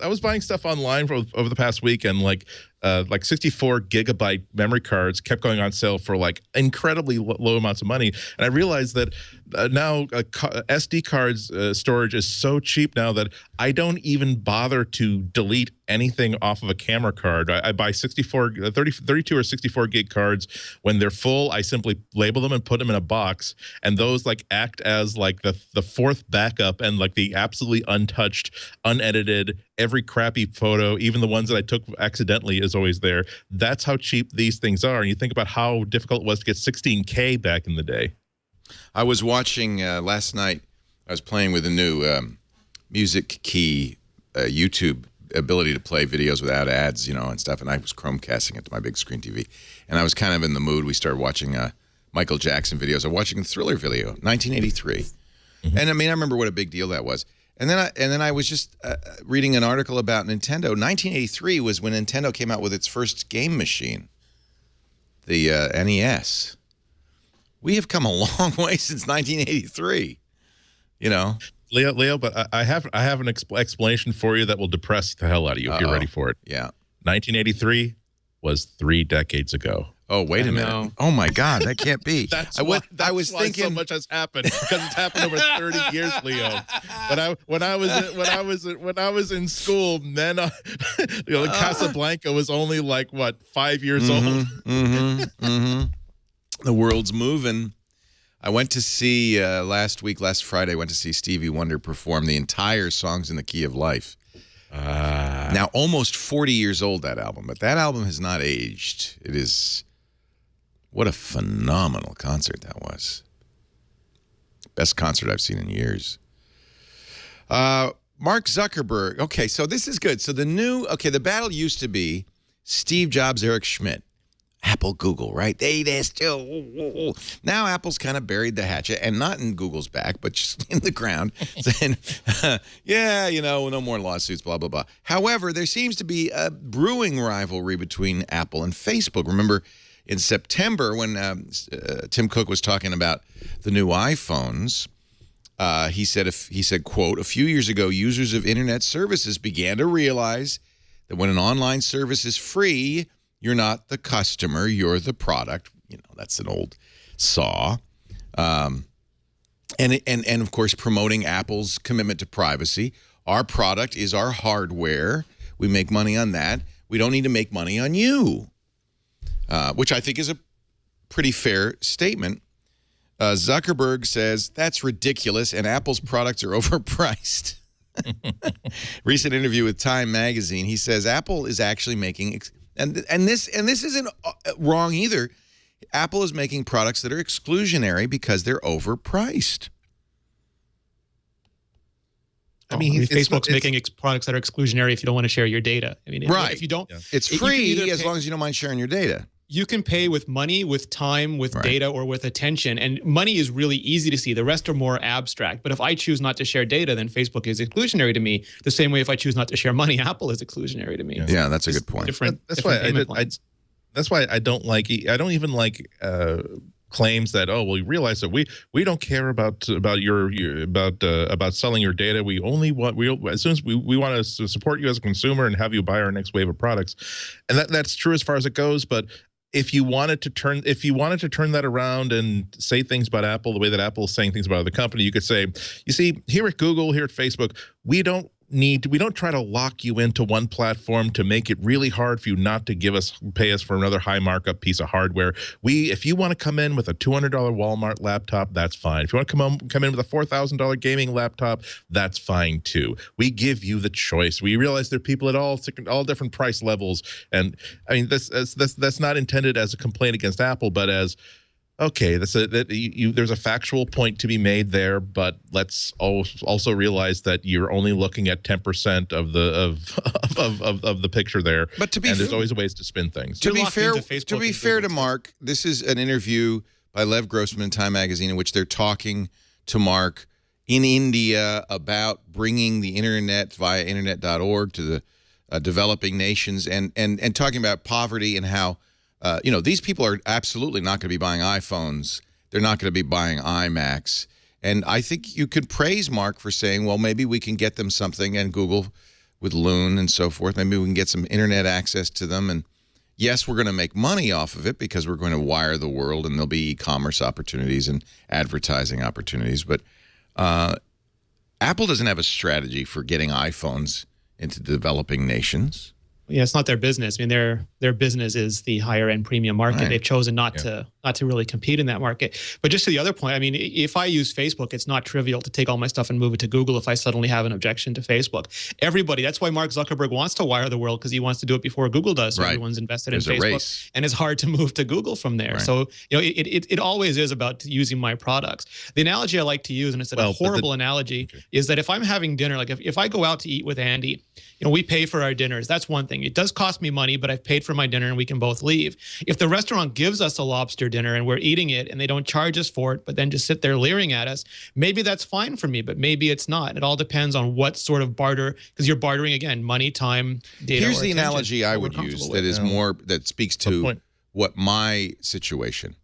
stuff online over the past week, and like 64 gigabyte memory cards kept going on sale for like incredibly low amounts of money, and I realized that now SD cards storage is so cheap now that I don't even bother to delete anything off of a camera card. I buy 32 or 64 gig cards. When they're full, I simply label them and put them in a box, and those like act as like the fourth backup, and like the absolutely untouched, unedited, every crappy photo, even the ones that I took accidentally, is always there. That's how cheap these things are. And you think about how difficult it was to get 16K back in the day. I was watching last night. I was playing with a new Music Key YouTube ability to play videos without ads, and stuff. And I was Chromecasting it to my big screen TV. And I was kind of in the mood. We started watching Michael Jackson videos. I was watching a Thriller video, 1983. Mm-hmm. And I mean, I remember what a big deal that was. And then I was just reading an article about Nintendo. 1983 was when Nintendo came out with its first game machine, the NES. We have come a long way since 1983. Leo, but I have an explanation for you that will depress the hell out of you if you're ready for it. Yeah. 1983 was 3 decades ago. Oh, wait a minute. know. Oh my God, that can't be. That's I why was so thinking much has happened because it's happened over 30 years, Leo. When I was in school, then Casablanca was only like what 5 years old. The world's moving. I went to see last Friday. I went to see Stevie Wonder perform the entire Songs in the Key of Life. Now, almost 40 years old, that album, but that album has not aged. It is. What a phenomenal concert that was. Best concert I've seen in years. Mark Zuckerberg. Okay, so this is good. So the battle used to be Steve Jobs, Eric Schmidt. Apple, Google, right? They're still. Now Apple's kind of buried the hatchet, and not in Google's back, but just in the ground, saying, yeah, no more lawsuits, blah, blah, blah. However, there seems to be a brewing rivalry between Apple and Facebook. Remember, in September, when Tim Cook was talking about the new iPhones, he said, quote, "A few years ago, users of internet services began to realize that when an online service is free, you're not the customer, you're the product." That's an old saw. And of course, promoting Apple's commitment to privacy. Our product is our hardware. We make money on that. We don't need to make money on you. Which I think is a pretty fair statement. Zuckerberg says that's ridiculous and Apple's products are overpriced. Recent interview with Time magazine, he says Apple is actually making and this isn't wrong either. Apple is making products that are exclusionary because they're overpriced. I mean, Facebook's making products that are exclusionary if you don't want to share your data. I mean, if you don't, it's free as long as you don't mind sharing your data. You can pay with money, with time, with data, or with attention. And money is really easy to see. The rest are more abstract. But if I choose not to share data, then Facebook is exclusionary to me. The same way if I choose not to share money, Apple is exclusionary to me. Yeah, that's a good point. That's why I don't even like claims that, oh, well, you realize that we don't care about selling your data. We only want as soon as we want to support you as a consumer and have you buy our next wave of products. And that's true as far as it goes, but if you wanted to turn that around and say things about Apple the way that Apple is saying things about other company, you could say, you see, here at Google, here at Facebook, we don't try to lock you into one platform to make it really hard for you not to pay us for another high markup piece of hardware. If you want to come in with a $200 Walmart laptop, that's fine. If you want to come in with a $4,000 gaming laptop, that's fine too. We give you the choice. We realize there are people at all different price levels, and I mean that's not intended as a complaint against Apple, but as okay, there's a factual point to be made there, but let's also realize that you're only looking at 10% of the picture there. But there's always ways to spin things. To be fair to Mark, this is an interview by Lev Grossman in Time magazine in which they're talking to Mark in India about bringing the internet via internet.org to the developing nations and talking about poverty and how these people are absolutely not going to be buying iPhones. They're not going to be buying iMacs. And I think you could praise Mark for saying, well, maybe we can get them something, and Google with Loon and so forth. Maybe we can get some internet access to them. And yes, we're going to make money off of it because we're going to wire the world and there'll be e-commerce opportunities and advertising opportunities. But Apple doesn't have a strategy for getting iPhones into developing nations. Yeah, it's not their business. I mean, their business is the higher end premium market. Right. They've chosen not to really compete in that market. But just to the other point, I mean, if I use Facebook, it's not trivial to take all my stuff and move it to Google if I suddenly have an objection to Facebook. Everybody, that's why Mark Zuckerberg wants to wire the world, because he wants to do it before Google does. So everyone's invested in Facebook, and it's hard to move to Google from there. Right. So it always is about using my products. The analogy I like to use, and it's a horrible analogy, is that if I'm having dinner, like if I go out to eat with Andy, we pay for our dinners. That's one thing. It does cost me money, but I've paid for my dinner and we can both leave. If the restaurant gives us a lobster dinner and we're eating it and they don't charge us for it, but then just sit there leering at us, maybe that's fine for me, but maybe it's not. It all depends on what sort of barter, because you're bartering, again, money, time, data. Here's the analogy I would use that speaks to what my situation.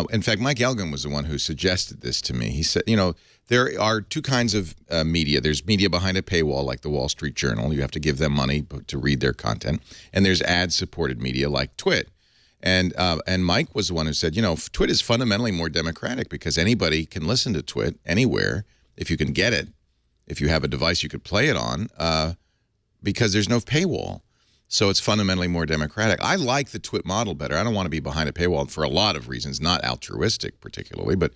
In fact, Mike Elgin was the one who suggested this to me. He said, there are two kinds of media. There's media behind a paywall, like the Wall Street Journal. You have to give them money to read their content. And there's ad-supported media like Twit. And Mike was the one who said, Twit is fundamentally more democratic because anybody can listen to Twit anywhere if you can get it. If you have a device you could play it on, because there's no paywall. So it's fundamentally more democratic. I like the Twit model better. I don't want to be behind a paywall for a lot of reasons, not altruistic particularly, but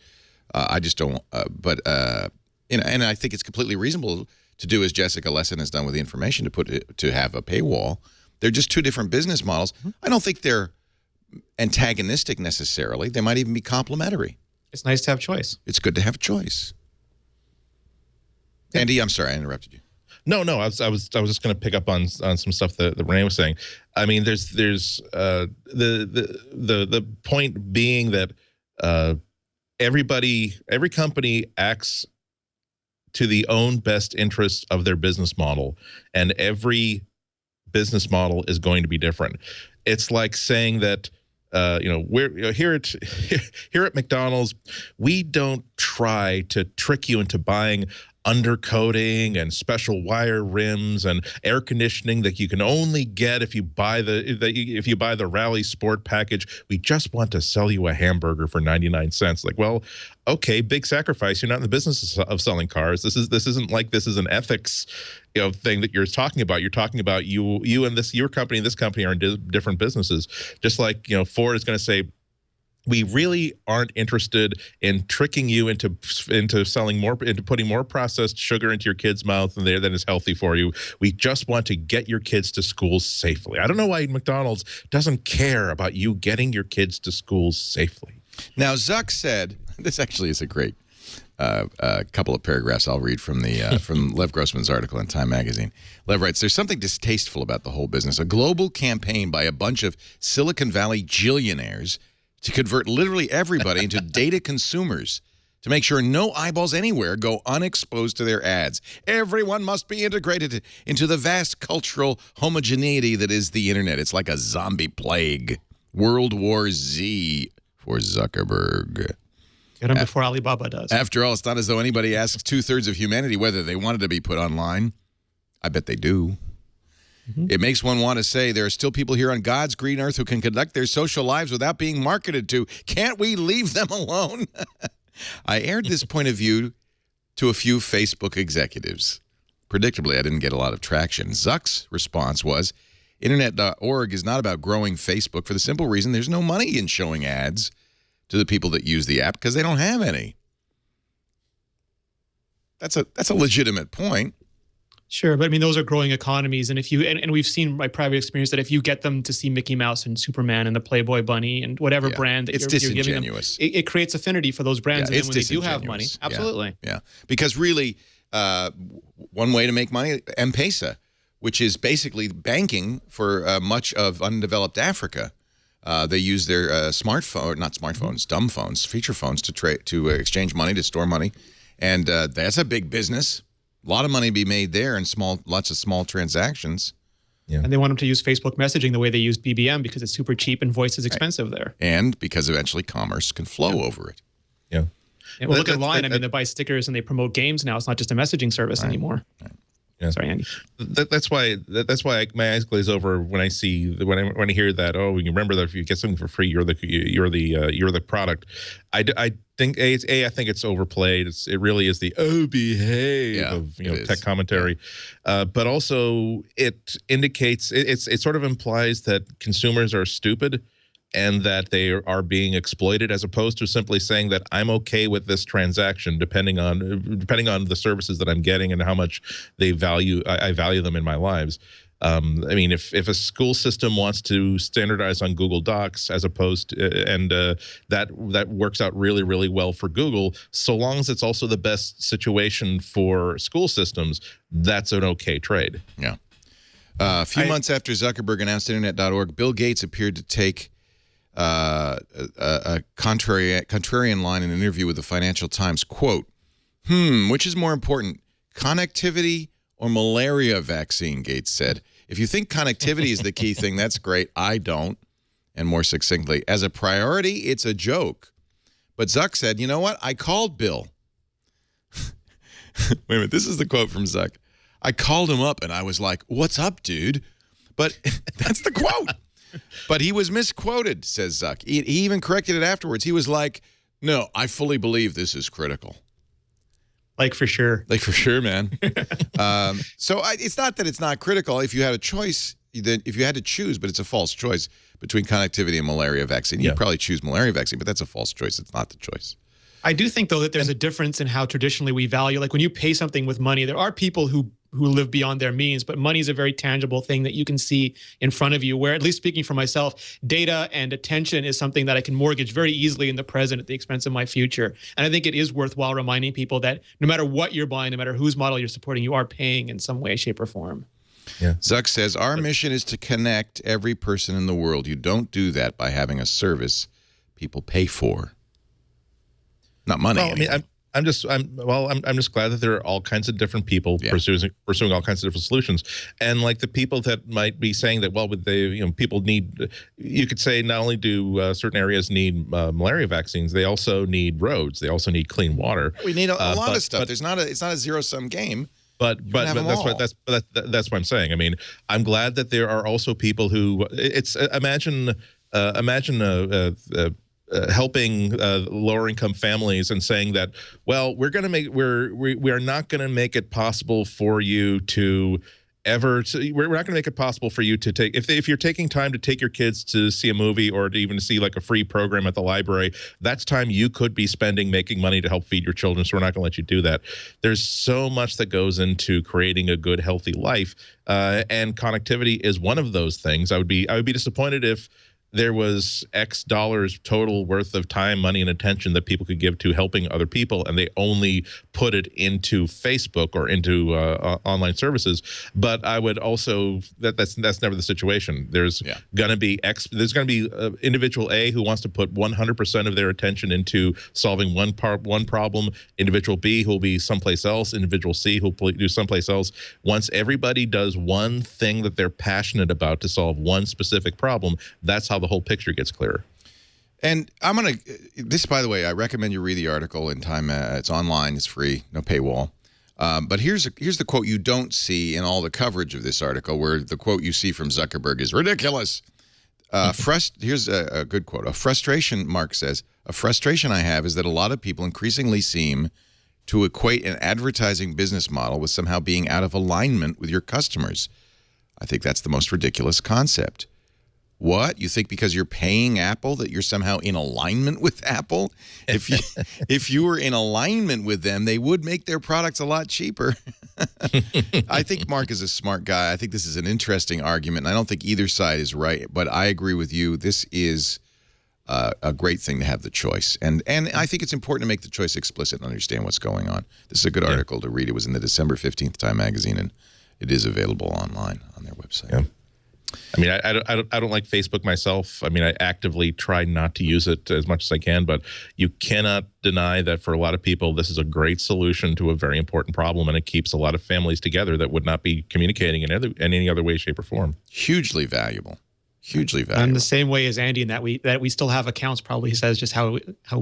I just don't. And I think it's completely reasonable to do as Jessica Lesson has done with the information to have a paywall. They're just two different business models. I don't think they're antagonistic necessarily. They might even be complementary. It's nice to have choice. It's good to have choice. Andy, I'm sorry I interrupted you. No, I was just going to pick up on some stuff that Rene was saying. I mean, there's the point being that every company acts to the own best interest of their business model, and every business model is going to be different. It's like saying that we're here at McDonald's, we don't try to trick you into buying undercoating and special wire rims and air conditioning that you can only get if you buy the Rally Sport package. We just want to sell you a hamburger for 99 cents. Like, well, okay, big sacrifice. You're not in the business of selling cars. This isn't like this is an ethics thing that you're talking about. You're talking about you and your company and this company are in different businesses. Just like Ford is going to say, we really aren't interested in tricking you into putting more processed sugar into your kid's mouth than is healthy for you. We just want to get your kids to school safely. I don't know why McDonald's doesn't care about you getting your kids to school safely. Now, Zuck said, this actually is a great couple of paragraphs I'll read from the from Lev Grossman's article in Time magazine. Lev writes, there's something distasteful about the whole business. A global campaign by a bunch of Silicon Valley gillionaires to convert literally everybody into data consumers, to make sure no eyeballs anywhere go unexposed to their ads. Everyone must be integrated into the vast cultural homogeneity that is the internet. It's like a zombie plague. World War Z for Zuckerberg. Get him before Alibaba does. After all, it's not as though anybody asks 2/3 of humanity whether they wanted to be put online. I bet they do. It makes one want to say there are still people here on God's green earth who can conduct their social lives without being marketed to. Can't we leave them alone? I aired this point of view to a few Facebook executives. Predictably, I didn't get a lot of traction. Zuck's response was, Internet.org is not about growing Facebook for the simple reason there's no money in showing ads to the people that use the app because they don't have any. That's a legitimate point. Sure, but I mean, those are growing economies, and if you and we've seen by private experience that if you get them to see Mickey Mouse and Superman and the Playboy Bunny and whatever brand that you're giving them, it creates affinity for those brands. And then when they do have money, absolutely, yeah. Because really, one way to make money, M-Pesa, which is basically banking for much of undeveloped Africa. They use their dumb phones, feature phones to exchange money, to store money, and that's a big business. A lot of money to be made there, and lots of small transactions. Yeah. And they want them to use Facebook messaging the way they use BBM because it's super cheap and voice is expensive there. And because eventually commerce can flow over it. Yeah. And well, look at Line. I mean, they buy stickers and they promote games now. It's not just a messaging service anymore. Right. Yeah. Sorry, Andy. That's why my eyes glaze over when I hear that. Oh, you remember that if you get something for free, you're the product. I think I think it's overplayed. It really is the behave of tech commentary, but also it indicates it sort of implies that consumers are stupid and that they are being exploited, as opposed to simply saying that I'm okay with this transaction depending on the services that I'm getting and how much I value them in my lives. I mean, if a school system wants to standardize on Google Docs as opposed to, and that works out really, really well for Google, so long as it's also the best situation for school systems, that's an okay trade. Yeah. A few months after Zuckerberg announced Internet.org, Bill Gates appeared to take a contrarian line in an interview with the Financial Times. Quote, which is more important, connectivity or malaria vaccine, Gates said. If you think connectivity is the key thing, that's great. I don't. And more succinctly, as a priority, it's a joke. But Zuck said, you know what? I called Bill. Wait a minute. This is the quote from Zuck. I called him up and I was like, what's up, dude? But that's the quote. But he was misquoted, says Zuck. He even corrected it afterwards. He was like, no, I fully believe this is critical. Like for sure. Like for sure, man. So it's not that it's not critical. If you had a choice, if you had to choose, but it's a false choice between connectivity and malaria vaccine, you'd probably choose malaria vaccine, but that's a false choice. It's not the choice. I do think, though, that there's a difference in how traditionally we value. Like when you pay something with money, there are people who live beyond their means, but money is a very tangible thing that you can see in front of you, where, at least speaking for myself, data and attention is something that I can mortgage very easily in the present at the expense of my future. And I think it is worthwhile reminding people that no matter what you're buying, no matter whose model you're supporting, you are paying in some way, shape, or form. Yeah. Zuck says, our mission is to connect every person in the world. You don't do that by having a service people pay for. Not money. Well, I mean, I'm just glad that there are all kinds of different people pursuing all kinds of different solutions, and like the people that might be saying that, well, people need. You could say not only do certain areas need malaria vaccines, they also need roads, they also need clean water. We need a lot of stuff. It's not a zero-sum game. But that's what I'm saying. I mean, I'm glad that there are also people who imagine helping lower income families and saying that, well, we are not going to make it possible for you to we're not going to make it possible for you to take, if you're taking time to take your kids to see a movie or to even see like a free program at the library, that's time you could be spending making money to help feed your children. So we're not going to let you do that. There's so much that goes into creating a good, healthy life. And connectivity is one of those things. I would be disappointed if there was X dollars total worth of time, money, and attention that people could give to helping other people, and they only put it into Facebook or into online services. But I would also that's never the situation. There's going to be individual A who wants to put 100% of their attention into solving one problem. Individual B who will be someplace else. Individual C who will do someplace else. Once everybody does one thing that they're passionate about to solve one specific problem, that's how the whole picture gets clearer. And this, by the way, I recommend you read the article in Time. It's online, it's free, no paywall. But here's the quote you don't see in all the coverage of this article, where the quote you see from Zuckerberg is ridiculous. Here's a good quote. A frustration, Mark says, a frustration I have is that a lot of people increasingly seem to equate an advertising business model with somehow being out of alignment with your customers. I think that's the most ridiculous concept. What? You think because you're paying Apple that you're somehow in alignment with Apple? If you were in alignment with them, they would make their products a lot cheaper. I think Mark is a smart guy. I think this is an interesting argument, and I don't think either side is right. But I agree with you. This is a great thing to have the choice. And I think it's important to make the choice explicit and understand what's going on. This is a good article to read. It was in the December 15th Time magazine, and it is available online on their website. Yeah. I mean, I don't like Facebook myself. I mean, I actively try not to use it as much as I can, but you cannot deny that for a lot of people, this is a great solution to a very important problem, and it keeps a lot of families together that would not be communicating in any other way, shape, or form. Hugely valuable. Hugely valuable. I'm the same way as Andy in that we still have accounts. Probably says just how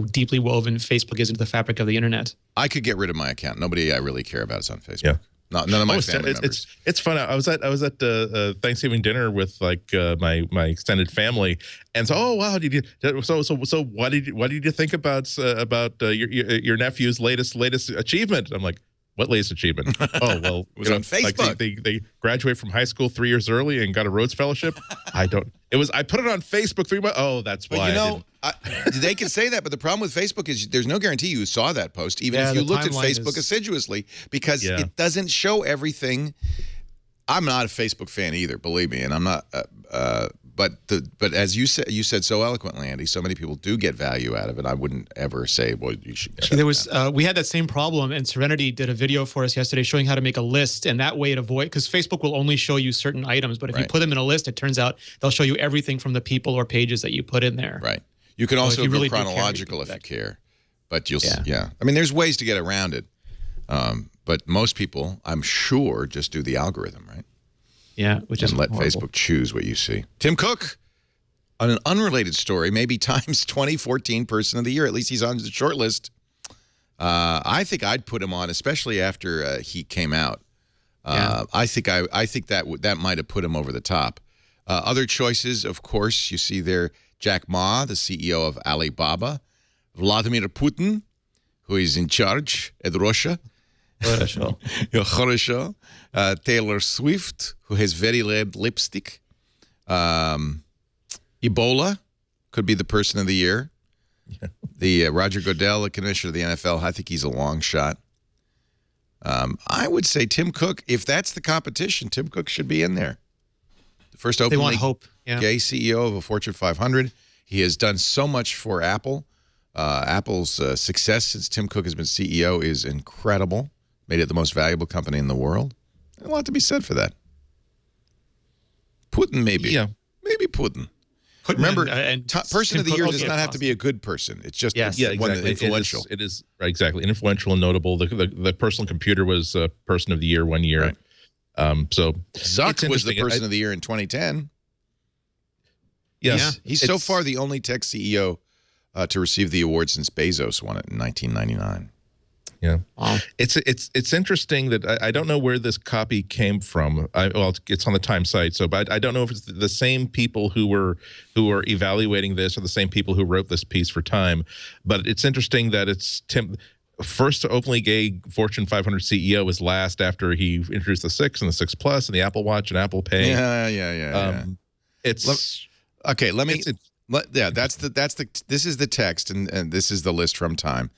deeply woven Facebook is into the fabric of the internet. I could get rid of my account. Nobody I really care about is on Facebook. Yeah. None of my family members. It's fun. I was at Thanksgiving dinner with like my extended family, and so what did you think about your nephew's latest achievement? I'm like, what latest achievement? Oh, well, it was on Facebook. Like they graduate from high school 3 years early and got a Rhodes Fellowship. I put it on Facebook 3 months. Oh, that's why. They can say that, but the problem with Facebook is there's no guarantee you saw that post, even if you looked at Facebook assiduously, because it doesn't show everything. I'm not a Facebook fan either, believe me, and I'm not. But as you said so eloquently, Andy, so many people do get value out of it. I wouldn't ever say, well, you should. We had that same problem, and Serenity did a video for us yesterday showing how to make a list, and that way it because Facebook will only show you certain items, but if you put them in a list, it turns out they'll show you everything from the people or pages that you put in there. Right. You can also go chronological if you care, but you'll I mean, there's ways to get around it, but most people, I'm sure, just do the algorithm, right? Yeah, which is let Facebook choose what you see. Tim Cook, on an unrelated story, maybe Time's 2014 Person of the Year. At least he's on the short list. I think I'd put him on, especially after he came out. I think that might have put him over the top. Other choices, of course, you see there Jack Ma, the CEO of Alibaba, Vladimir Putin, who is in charge at Russia. Хорошо. Taylor Swift, who has very red lipstick. Ebola could be the person of the year. Yeah. The Roger Goodell, the commissioner of the NFL, I think he's a long shot. I would say Tim Cook, if that's the competition, Tim Cook should be in there. The first openly gay CEO of a Fortune 500. He has done so much for Apple. Apple's success since Tim Cook has been CEO is incredible. Made it the most valuable company in the world. A lot to be said for that. Putin, maybe. Yeah. Maybe Putin. Remember, person of the year does not have to be a good person. It's just one that's influential. It is right, exactly. Influential and notable. The personal computer was person of the year one year. Right. So Zuck was the person of the year in 2010. Yes. Yeah. He's so far the only tech CEO to receive the award since Bezos won it in 1999. Yeah, it's interesting that I don't know where this copy came from. Well, it's on the Time site, but I don't know if it's the same people who were evaluating this or the same people who wrote this piece for Time. But it's interesting that it's Tim, first openly gay Fortune 500 CEO, was last after he introduced the 6 and the 6 Plus and the Apple Watch and Apple Pay. Yeah. It's okay. This is the text, and this is the list from Time.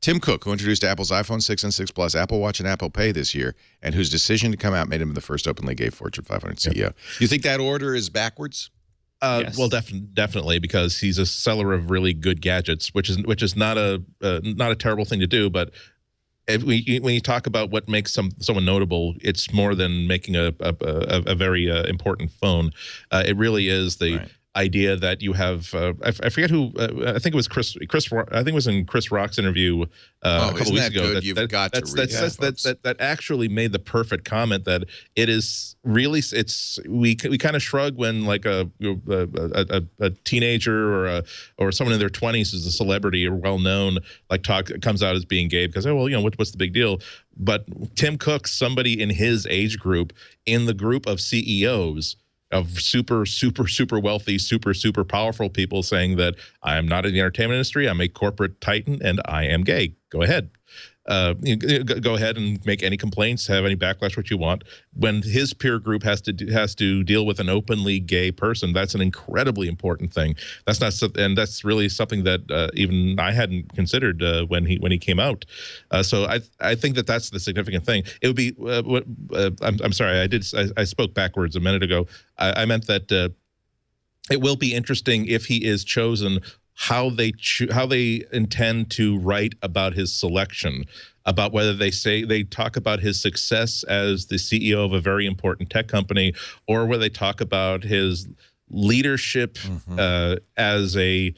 Tim Cook, who introduced Apple's iPhone 6 and 6 Plus, Apple Watch, and Apple Pay this year, and whose decision to come out made him the first openly gay Fortune 500 CEO. Yep. You think that order is backwards? Yes. Well, definitely, because he's a seller of really good gadgets, which is not a terrible thing to do. But when you talk about what makes someone notable, it's more than making a very important phone. It really is the idea that you have I forget who I think it was Chris I think it was in Chris Rock's interview a couple weeks ago that actually made the perfect comment that it is really we kind of shrug when like a teenager or someone in their 20s is a celebrity or well known comes out as being gay because what's the big deal. But Tim Cook, somebody in his age group, in the group of CEOs of super wealthy, super powerful people, saying that I am not in the entertainment industry, I'm a corporate titan, and I am gay. Go ahead. Go ahead and make any complaints, have any backlash, what you want. When his peer group has to deal with an openly gay person, that's an incredibly important thing. That's really something that even I hadn't considered when he came out. So I think that's the significant thing. It would be I'm sorry, I spoke backwards a minute ago. I meant that it will be interesting if he is chosen, how they intend to write about his selection, about whether they talk about his success as the CEO of a very important tech company, or whether they talk about his leadership as a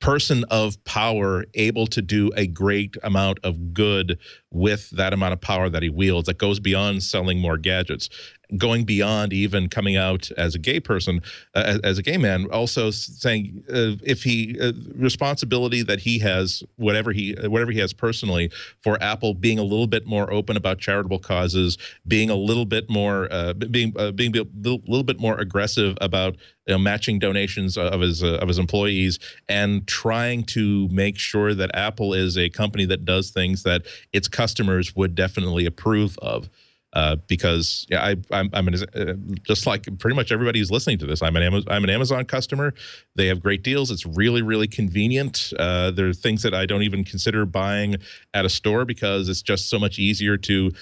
person of power, able to do a great amount of good with that amount of power that he wields, that goes beyond selling more gadgets, going beyond even coming out as a gay person, as a gay man, also saying if he responsibility that he has, whatever he has personally, for Apple being a little bit more open about charitable causes, being a little bit more being a little bit more aggressive about matching donations of his employees, and trying to make sure that Apple is a company that does things that its customers would definitely approve of. Because I'm just like pretty much everybody who's listening to this, I'm an Amazon customer. They have great deals. It's really convenient. There are things that I don't even consider buying at a store because it's just so much easier to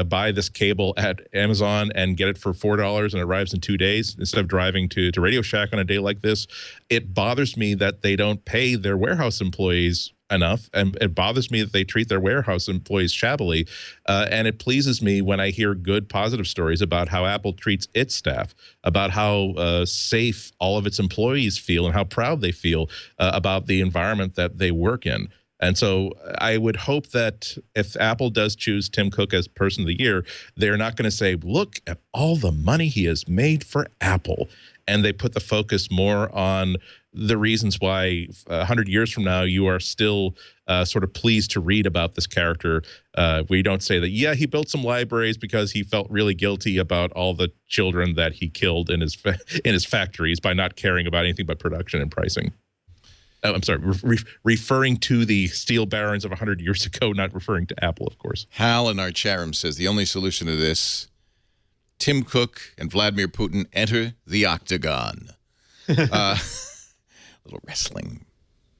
buy this cable at Amazon and get it for $4 and it arrives in 2 days instead of driving to Radio Shack on a day like this. It bothers me that they don't pay their warehouse employees enough, and it bothers me that they treat their warehouse employees shabbily, and it pleases me when I hear good positive stories about how Apple treats its staff, about how safe all of its employees feel and how proud they feel about the environment that they work in. And so I would hope that if Apple does choose Tim Cook as Person of the Year, they're not going to say, look at all the money he has made for Apple. And they put the focus more on the reasons why 100 years from now you are still sort of pleased to read about this character. We don't say that, yeah, he built some libraries because he felt really guilty about all the children that he killed in his factories by not caring about anything but production and pricing. I'm sorry, referring to the steel barons of 100 years ago, not referring to Apple, of course. Hal in our chat room says the only solution to this, Tim Cook and Vladimir Putin enter the octagon. Little wrestling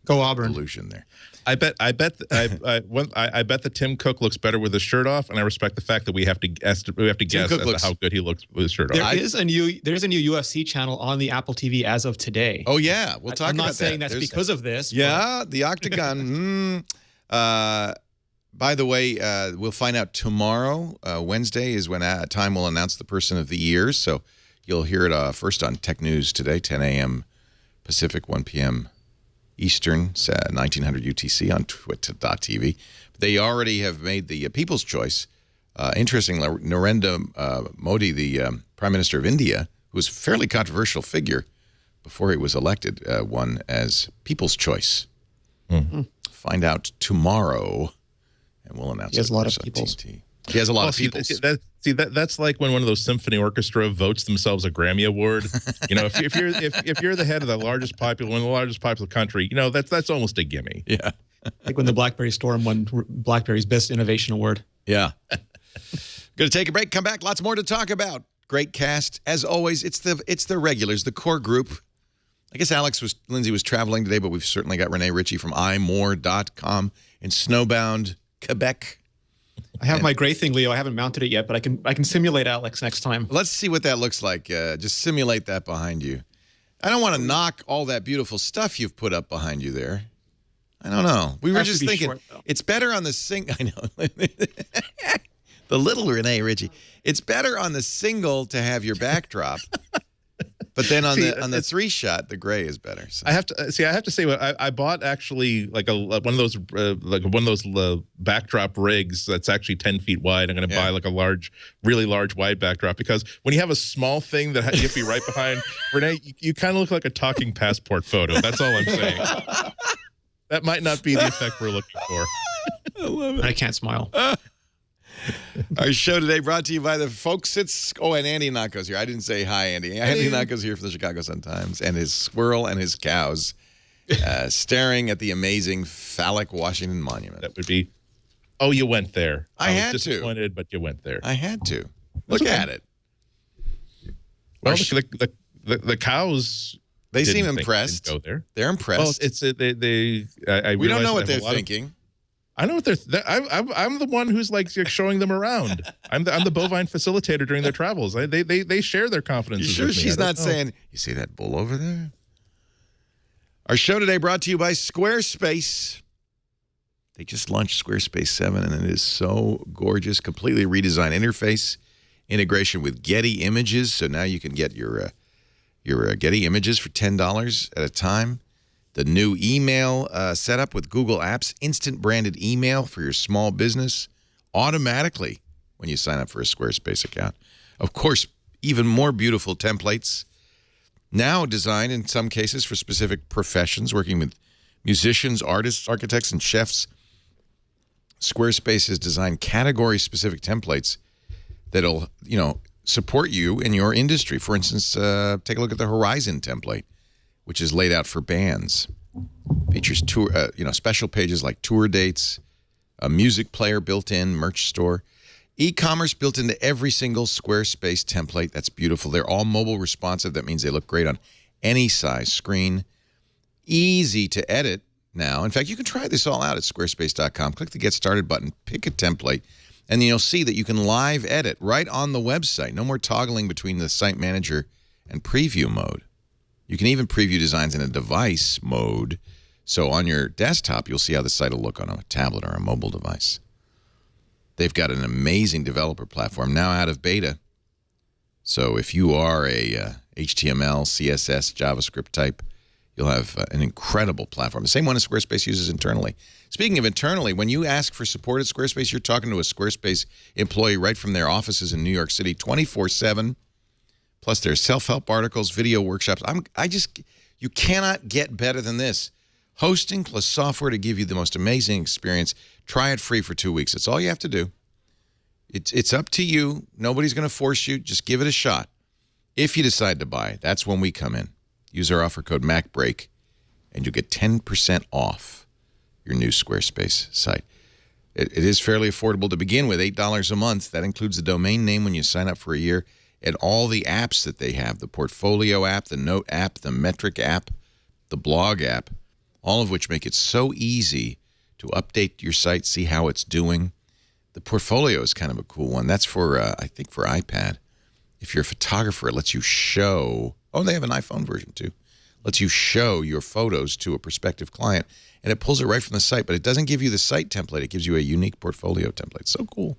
Go Auburn. illusion there. I bet that Tim Cook looks better with his shirt off, and I respect the fact that we have to guess as to how good he looks with his shirt off. There's a new UFC channel on the Apple TV as of today. Oh yeah, we'll talk about that. I'm not saying that's because of this. Yeah, the octagon. By the way, we'll find out tomorrow. Wednesday is when Time will announce the person of the year, so you'll hear it first on Tech News today, 10 a.m. Pacific, 1 p.m. Eastern, 1900 UTC on twit.tv. They already have made the People's Choice. Interestingly, Narendra Modi, the Prime Minister of India, who was a fairly controversial figure before he was elected, won as People's Choice. Find out tomorrow, and we'll announce it. He has a lot of people. He has a lot of people. That's like when one of those symphony orchestra votes themselves a Grammy Award. You know, if you're the head of the largest popular country, you know that's almost a gimme. Yeah, like when the BlackBerry Storm won BlackBerry's Best Innovation Award. Yeah. Going to take a break. Come back. Lots more to talk about. Great cast as always. It's the regulars, the core group. I guess Lindsay was traveling today, but we've certainly got Rene Ritchie from imore.com in snowbound Quebec. I have my gray thing, Leo. I haven't mounted it yet, but I can simulate Alex next time. Let's see what that looks like. Just simulate that behind you. I don't want to knock all that beautiful stuff you've put up behind you there. I don't know. We were just thinking it's better on the I know. The little Rene Ritchie. It's better on the single to have your backdrop. But then on the three shot, the gray is better. So. I have to say, I bought actually like one of those backdrop rigs that's actually 10 feet wide. I'm going to buy like a really large wide backdrop, because when you have a small thing that you have to be right behind, Rene, you kind of look like a talking passport photo. That's all I'm saying. That might not be the effect we're looking for. I love it. I can't smile. Our show today brought to you by the folks and Andy Ihnatko's here. I didn't say hi, Andy. Andy Ihnatko's here from the Chicago Sun-Times, and his squirrel and his cows staring at the amazing phallic Washington Monument. That would be, oh, you went there. I had was disappointed, but you went there. I had to. Look at it. Well, the cows. They seem impressed. Go there. They're impressed. Well, we don't know what they're thinking. I know what they're. I'm the one who's like showing them around. I'm the bovine facilitator during their travels. They share their confidence. You sure she's not saying, you see that bull over there? Our show today brought to you by Squarespace. They just launched Squarespace 7, and it is so gorgeous. Completely redesigned interface, integration with Getty Images, so now you can get your Getty Images for $10 at a time. The new email setup with Google Apps, instant branded email for your small business automatically when you sign up for a Squarespace account. Of course, even more beautiful templates, now designed in some cases for specific professions, working with musicians, artists, architects, and chefs. Squarespace has designed category-specific templates that'll, support you in your industry. For instance, take a look at the Horizon template, which is laid out for bands. Features tour, special pages like tour dates, a music player built in, merch store, e-commerce built into every single Squarespace template. That's beautiful. They're all mobile responsive. That means they look great on any size screen. Easy to edit now. In fact, you can try this all out at squarespace.com. Click the Get Started button, pick a template, and then you'll see that you can live edit right on the website. No more toggling between the site manager and preview mode. You can even preview designs in a device mode. So on your desktop, you'll see how the site will look on a tablet or a mobile device. They've got an amazing developer platform now out of beta. So if you are a HTML, CSS, JavaScript type, you'll have an incredible platform. The same one as Squarespace uses internally. Speaking of internally, when you ask for support at Squarespace, you're talking to a Squarespace employee right from their offices in New York City, 24/7. Plus, there's self-help articles, video workshops. You cannot get better than this. Hosting plus software to give you the most amazing experience. Try it free for 2 weeks. That's all you have to do. It's up to you. Nobody's going to force you. Just give it a shot. If you decide to buy, that's when we come in. Use our offer code MacBreak, and you'll get 10% off your new Squarespace site. It is fairly affordable to begin with, $8 a month. That includes the domain name when you sign up for a year and all the apps that they have, the Portfolio app, the Note app, the Metric app, the Blog app, all of which make it so easy to update your site, see how it's doing. The Portfolio is kind of a cool one. That's for, I think, for iPad. If you're a photographer, it lets you show. Oh, they have an iPhone version, too. Lets you show your photos to a prospective client, and it pulls it right from the site, but it doesn't give you the site template. It gives you a unique Portfolio template. So cool.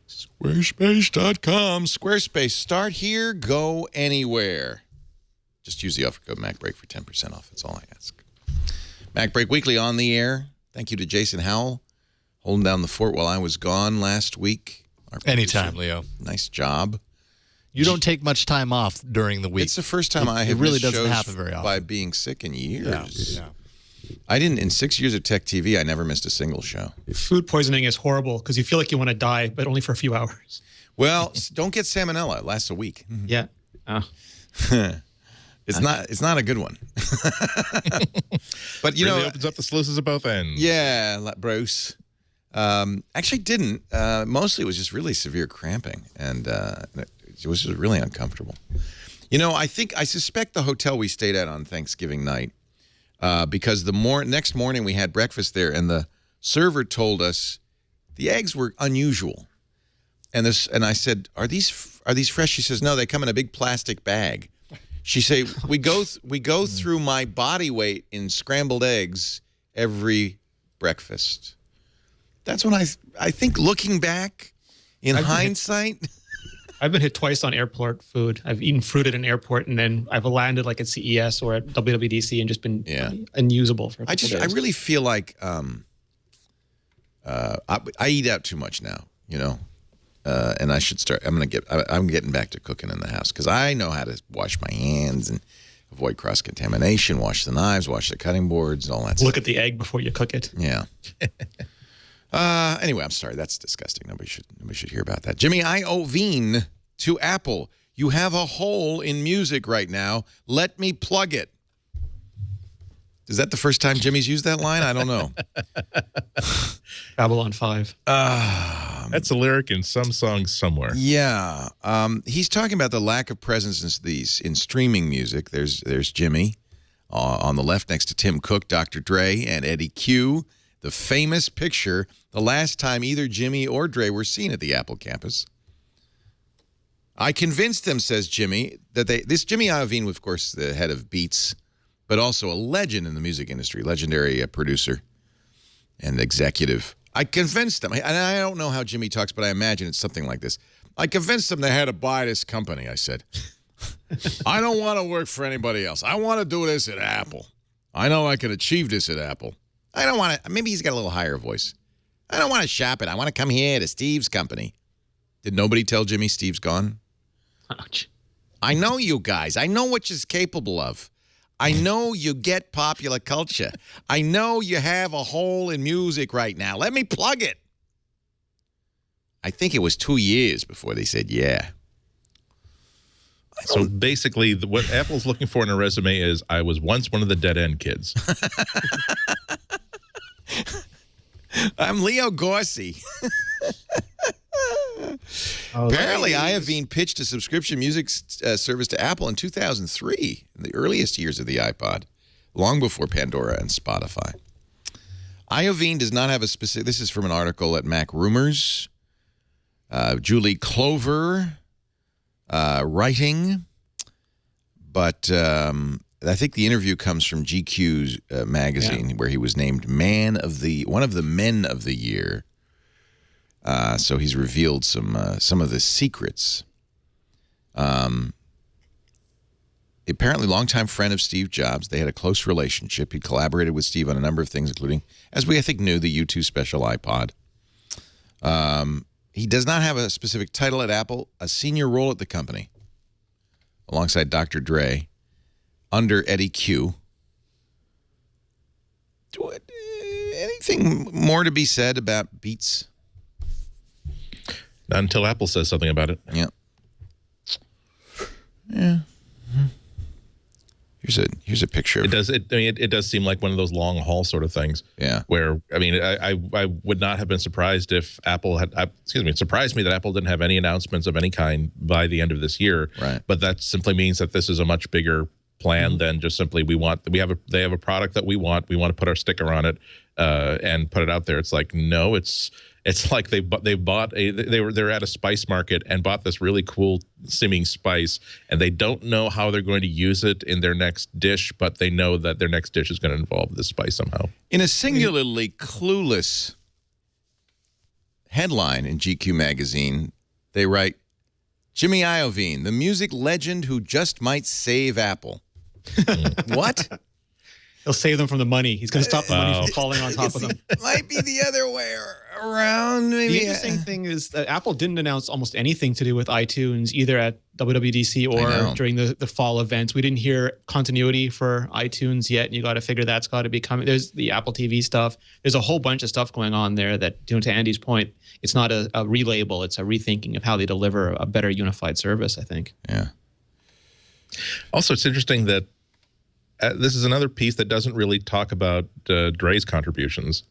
Squarespace.com. Squarespace. Start here, go anywhere. Just use the offer code MacBreak for 10% off. That's all I ask. MacBreak Weekly on the air. Thank you to Jason Howell, holding down the fort while I was gone last week. Anytime, Leo. Nice job. You don't take much time off during the week. It's the first time I have it really missed doesn't shows happen very often. by being sick in years. Yeah. I didn't, in 6 years of tech TV, I never missed a single show. Food poisoning is horrible because you feel like you want to die, but only for a few hours. Well, don't get salmonella. It lasts a week. Yeah. It's not a good one. But you really know, opens up the sluices at both ends. yeah, Bruce. Actually didn't. Mostly it was just really severe cramping, and it was just really uncomfortable. You know, I suspect the hotel we stayed at on Thanksgiving night, because the next morning we had breakfast there, and the server told us the eggs were unusual. And I said, "Are these fresh?" She says, "No, they come in a big plastic bag." She said, "We go through my body weight in scrambled eggs every breakfast." That's when I think, looking back in hindsight. I've been hit twice on airport food. I've eaten fruit at an airport, and then I've landed like at CES or at WWDC and just been unusable for a couple days. I really feel like I eat out too much now, you know, and I should start. I'm getting back to cooking in the house because I know how to wash my hands and avoid cross contamination, wash the knives, wash the cutting boards, all that stuff. Look at the egg before you cook it. Yeah. Anyway, I'm sorry. That's disgusting. Nobody should hear about that. Jimmy Iovine to Apple. You have a hole in music right now. Let me plug it. Is that the first time Jimmy's used that line? I don't know. Babylon 5. That's a lyric in some song somewhere. Yeah. He's talking about the lack of presence in streaming music. There's Jimmy on the left next to Tim Cook, Dr. Dre, and Eddie Q. The famous picture, the last time either Jimmy or Dre were seen at the Apple campus. I convinced them, says Jimmy, that this Jimmy Iovine, of course, the head of Beats, but also a legend in the music industry, legendary producer and executive. I convinced them, and I don't know how Jimmy talks, but I imagine it's something like this. I convinced them they had to buy this company, I said. I don't want to work for anybody else. I want to do this at Apple. I know I can achieve this at Apple. I don't want to, maybe he's got a little higher voice. I don't want to shop it. I want to come here to Steve's company. Did nobody tell Jimmy Steve's gone? Ouch. I know you guys. I know what you're capable of. I know you get popular culture. I know you have a hole in music right now. Let me plug it. I think it was 2 years before they said, yeah. So basically, what Apple's looking for in a resume is, I was once one of the dead-end kids. I'm Leo Gorsi. Apparently, Iovine pitched a subscription music service to Apple in 2003, in the earliest years of the iPod, long before Pandora and Spotify. Iovine does not have a specific... This is from an article at Mac Rumors. Julie Clover writing, but I think the interview comes from GQ's magazine, where he was named one of the men of the year. So he's revealed some of the secrets. Apparently, longtime friend of Steve Jobs. They had a close relationship. He collaborated with Steve on a number of things, including, as we I think knew, the U2 special iPod. He does not have a specific title at Apple, a senior role at the company, alongside Dr. Dre. under Eddie Q. Anything more to be said about Beats? Not until Apple says something about it. Yeah. Yeah. Here's a picture. It does. It does seem like one of those long haul sort of things. Yeah. Where I would not have been surprised if Apple had. It surprised me that Apple didn't have any announcements of any kind by the end of this year. Right. But that simply means that this is a much bigger plan than just simply they have a product that we want. We want to put our sticker on it and put it out there. It's like no, it's like they were at a spice market and bought this really cool seeming spice, and they don't know how they're going to use it in their next dish, but they know that their next dish is going to involve this spice somehow. In a singularly clueless headline in GQ magazine, they write, Jimmy Iovine, the music legend who just might save Apple. What? He'll save them from the money. He's going to stop the money from falling on top of them. Might be the other way around. Maybe. The interesting thing is that Apple didn't announce almost anything to do with iTunes, either at WWDC or during the fall events. We didn't hear continuity for iTunes yet, and you got to figure that's got to be coming. There's the Apple TV stuff. There's a whole bunch of stuff going on there that, to Andy's point, it's not a relabel. It's a rethinking of how they deliver a better unified service, I think. Yeah. Also, it's interesting that this is another piece that doesn't really talk about Dre's contributions,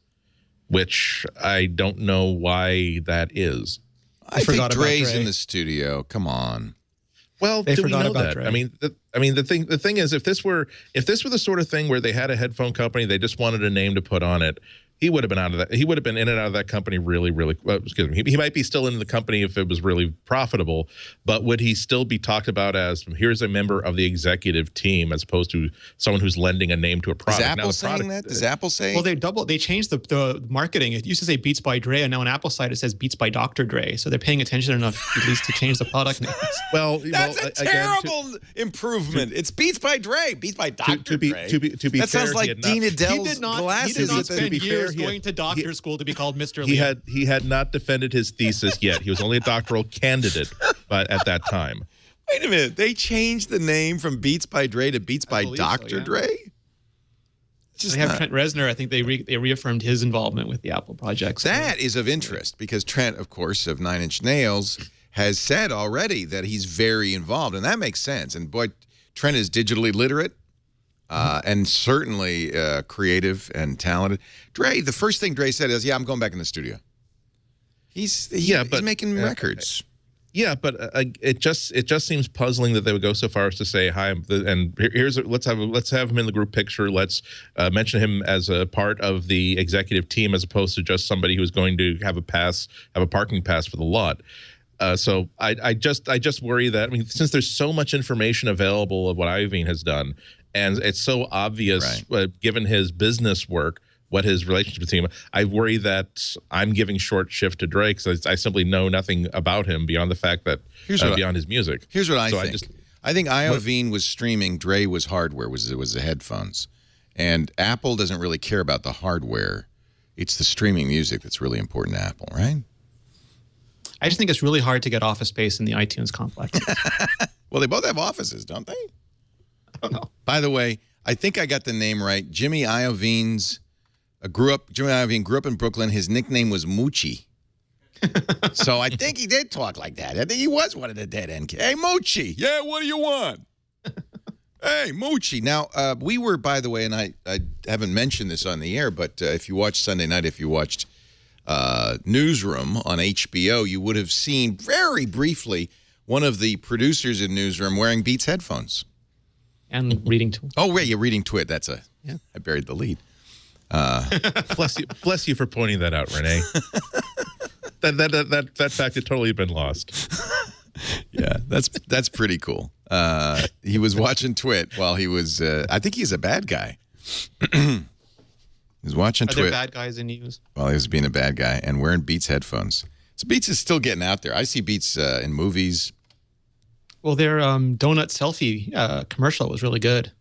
which I don't know why that is. I think Dre's in the studio. Come on. Well, they do we forgot know about that? Dre. I mean, the thing is, if this were the sort of thing where they had a headphone company, they just wanted a name to put on it, he would have been out of that. He would have been in and out of that company really, really. Excuse me. He might be still in the company if it was really profitable, but would he still be talked about as here's a member of the executive team as opposed to someone who's lending a name to a product? Is Apple saying that? Does Apple say? Well, they changed the marketing. It used to say Beats by Dre, and now on Apple's side it says Beats by Dr. Dre. So they're paying attention enough at least to change the product names. That's a terrible improvement. It's Beats by Dre, Beats by Dr. Dre. To be that fair, sounds like Dean Adele's glasses. He did not spend years fair, going to doctor school to be called Mr. Lee. He had not defended his thesis yet. He was only a doctoral candidate, but at that time. Wait a minute. They changed the name from Beats by Dre to Beats by Dr. Dre? They have Trent Reznor. I think they reaffirmed his involvement with the Apple project. So that is of interest because Trent, of course, of Nine Inch Nails, has said already that he's very involved, and that makes sense. And boy, Trent is digitally literate. And certainly creative and talented. Dre, the first thing Dre said is, "Yeah, I'm going back in the studio." He's making records. Yeah, but it just seems puzzling that they would go so far as to say hi. And let's have him in the group picture. Let's mention him as a part of the executive team as opposed to just somebody who's going to have a parking pass for the lot. So I just worry that since there's so much information available of what Iovine has done. And it's so obvious, given his business work, what his relationship with him. I worry that I'm giving short shift to Drake because I simply know nothing about him beyond the fact that beyond his music. Here's what I think. I think Iovine was streaming. Dre was hardware. Was the headphones, and Apple doesn't really care about the hardware. It's the streaming music that's really important to Apple, right? I just think it's really hard to get office space in the iTunes complex. Well, they both have offices, don't they? I don't know. By the way, I think I got the name right. Jimmy Iovine grew up in Brooklyn. His nickname was Moochie. So I think he did talk like that. I think he was one of the dead end kids. Hey, Moochie. Yeah, what do you want? Hey, Moochie. Now, we were, by the way, and I haven't mentioned this on the air, but if you watched Sunday night, if you watched Newsroom on HBO, you would have seen very briefly one of the producers in Newsroom wearing Beats headphones. And reading Twit. Oh, wait, you're reading Twit. I buried the lead. Bless you for pointing that out, Rene. that fact had totally been lost. Yeah, that's pretty cool. He was watching Twit while he was. I think he's a bad guy. He was watching Twit. Are there bad guys in news? While he was being a bad guy and wearing Beats headphones. So Beats is still getting out there. I see Beats in movies. Well, their donut selfie commercial was really good.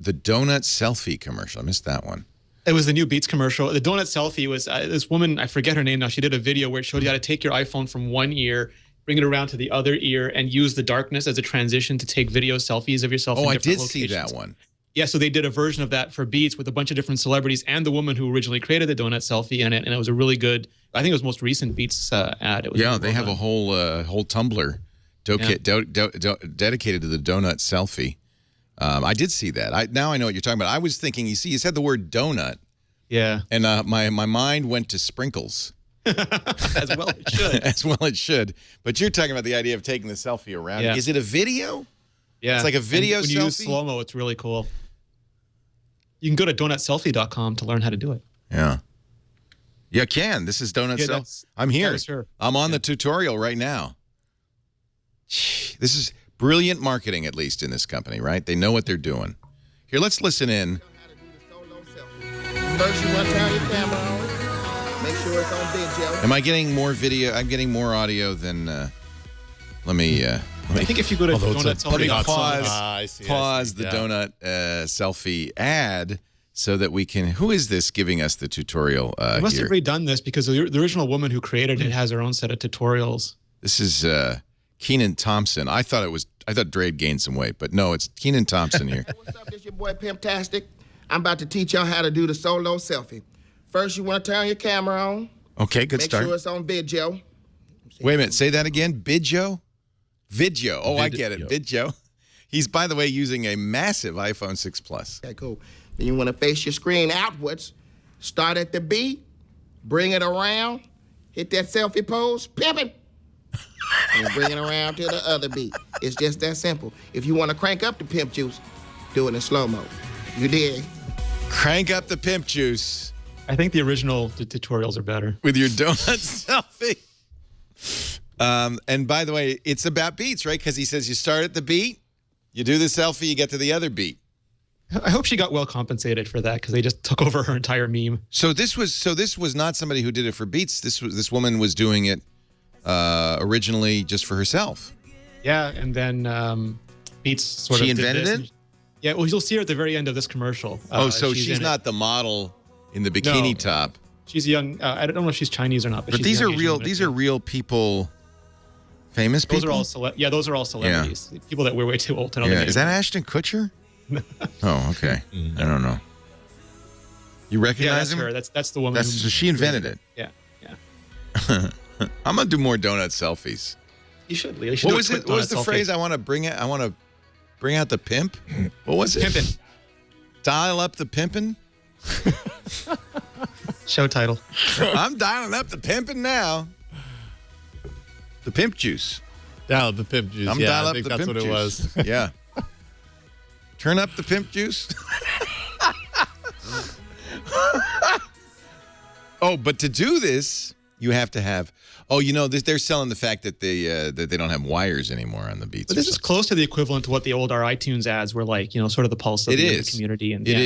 The donut selfie commercial. I missed that one. It was the new Beats commercial. The donut selfie was this woman, I forget her name now. She did a video where it showed you how to take your iPhone from one ear bring it around to the other ear, and use the darkness as a transition to take video selfies of yourself. Oh, in I different did see locations. that one. Yeah, so they did a version of that for Beats with a bunch of different celebrities and the woman who originally created the donut selfie in it, and it was a really good. I think it was most recent Beats ad. It was Yeah, really they well have done. a whole Tumblr dedicated to the donut selfie. I did see that. Now I know what you're talking about. I was thinking, you said the word donut, Yeah, and my mind went to sprinkles. as well it should. As well it should. But you're talking about the idea of taking the selfie around. Yeah. Is it a video? Yeah, It's like a video and when you use selfie? slow mo, it's really cool. You can go to donutselfie.com to learn how to do it. Yeah. You can. This is donut Yeah, selfie. that's- I'm here. that was her. I'm on the tutorial right now. This is brilliant marketing, at least in this company, right? They know what they're doing. Here, let's listen in. First, you want to turn your camera on. Make sure it's on video. Am I getting more video? I'm getting more audio than. Let me. I think if you go to Although it's a donut Let me pretty hot pause. song. I see, Pause the yeah. donut selfie ad so that we can. Who is this giving us the tutorial They must here? have redone this because the original woman who created it has her own set of tutorials. This is Keenan Thompson. I thought Dre had gained some weight, but no, it's Keenan Thompson here. What's up? This your boy Pimptastic. I'm about to teach y'all how to do the solo selfie. First, you want to turn your camera on. Okay, good Make start. sure it's on video. Wait a minute. Say that again. Vidjo? Vidjo. Oh, I get it. Vidjo. He's, by the way, using a massive iPhone 6 Plus. Okay, cool. Then you want to face your screen outwards. Start at the B. Bring it around. Hit that selfie pose. Pimp it. And bring it around to the other beat. It's just that simple. If you want to crank up the pimp juice, do it in slow-mo. You dig? Crank up the pimp juice I think the original tutorials are better. with your donut selfie. And by the way, it's about beats, right? Because he says you start at the beat, you do the selfie, you get to the other beat. I hope she got well compensated for that because they just took over her entire meme. So this was not somebody who did it for beats. This woman was doing it originally just for herself. Yeah, and then Beats sort of She did invented this. it? Yeah, well, you'll see her at the very end of this commercial. So she's in it. not the model in the bikini No. top. She's a young. I don't know if she's Chinese or not, but But she's these a are young Asian real. woman. These are real people. Famous people. Those are all those are all celebrities. People that we're way too old to know. the Yeah. name. Is that Ashton Kutcher? Oh, okay. I don't know. You Yeah, recognize that's him? her. That's the woman. So she invented it. Yeah, yeah. I'm gonna do more donut selfies. You should, Leo. You should What do a was quick it? What was donut the selfie. phrase? I want to bring out the pimp. What was it? Pimpin'. Dial up the pimpin'. Show title. I'm dialing up the pimpin' now. The pimp juice. Yeah, the pimp juice. I'm Yeah, dialing I up think the that's pimp what it juice. was. Yeah. Turn up the pimp juice. Oh, but to do this, you have to have. Oh, they're selling the fact that they don't have wires anymore on the Beats. But this is close to the equivalent to what the old iTunes ads were like. Sort of the pulse of It the is. music community. And It yeah.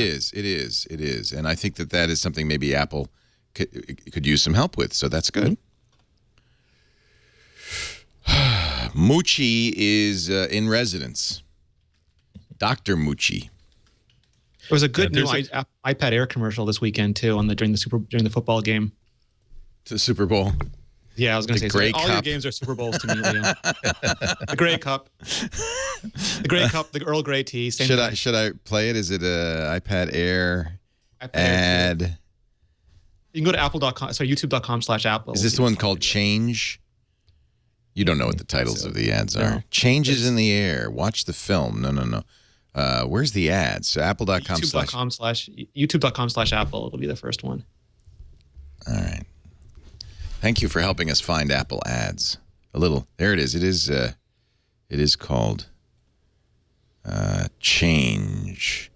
is, and I think that is something maybe Apple could use some help with. So that's good. Moochie is in residence. Dr. Moochie. There was a good new there's iPad Air commercial this weekend too during the football game. To Super Bowl. Yeah, I was going to say Grey all your Cup. games are Super Bowls to me, Leo. The Grey Cup, the Earl Grey tea. Same thing. Should I play it? Is it a iPad Air iPad Air tea. ad? You can go to apple.com. Sorry, youtube.com/apple. Is this the one called Change? You don't know what the titles of the ads are. No. Changes in the air. Watch the film. No. Where's the ads? So apple.com/. youtube.com/apple. It'll be the first one. All right. Thank you for helping us find Apple ads. There it is. It is called Change.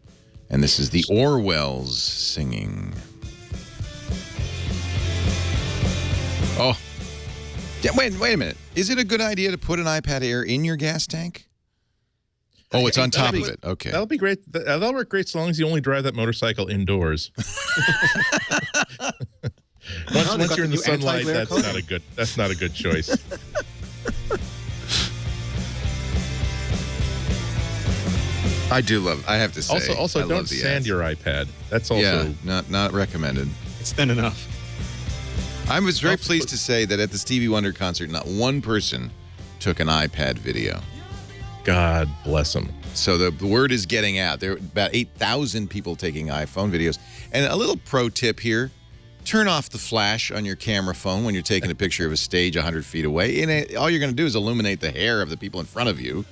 And this is the Orwells singing. Oh. Yeah, wait a minute. Is it a good idea to put an iPad Air in your gas tank? Oh, it's on top of it. Okay. That'll be great. That'll work great so long as you only drive that motorcycle indoors. Once they've got you're in the the new sunlight, anti-glare coating. that's not a good choice. I do love. I have to say. Also, I don't love the sand ads. your iPad. That's also Yeah, not recommended. It's thin enough. I was very pleased to say that at the Stevie Wonder concert, not one person took an iPad video. God bless him. So the word is getting out. There are about 8,000 people taking iPhone videos. And a little pro tip here, turn off the flash on your camera phone when you're taking a picture of a stage 100 feet away. And all you're going to do is illuminate the hair of the people in front of you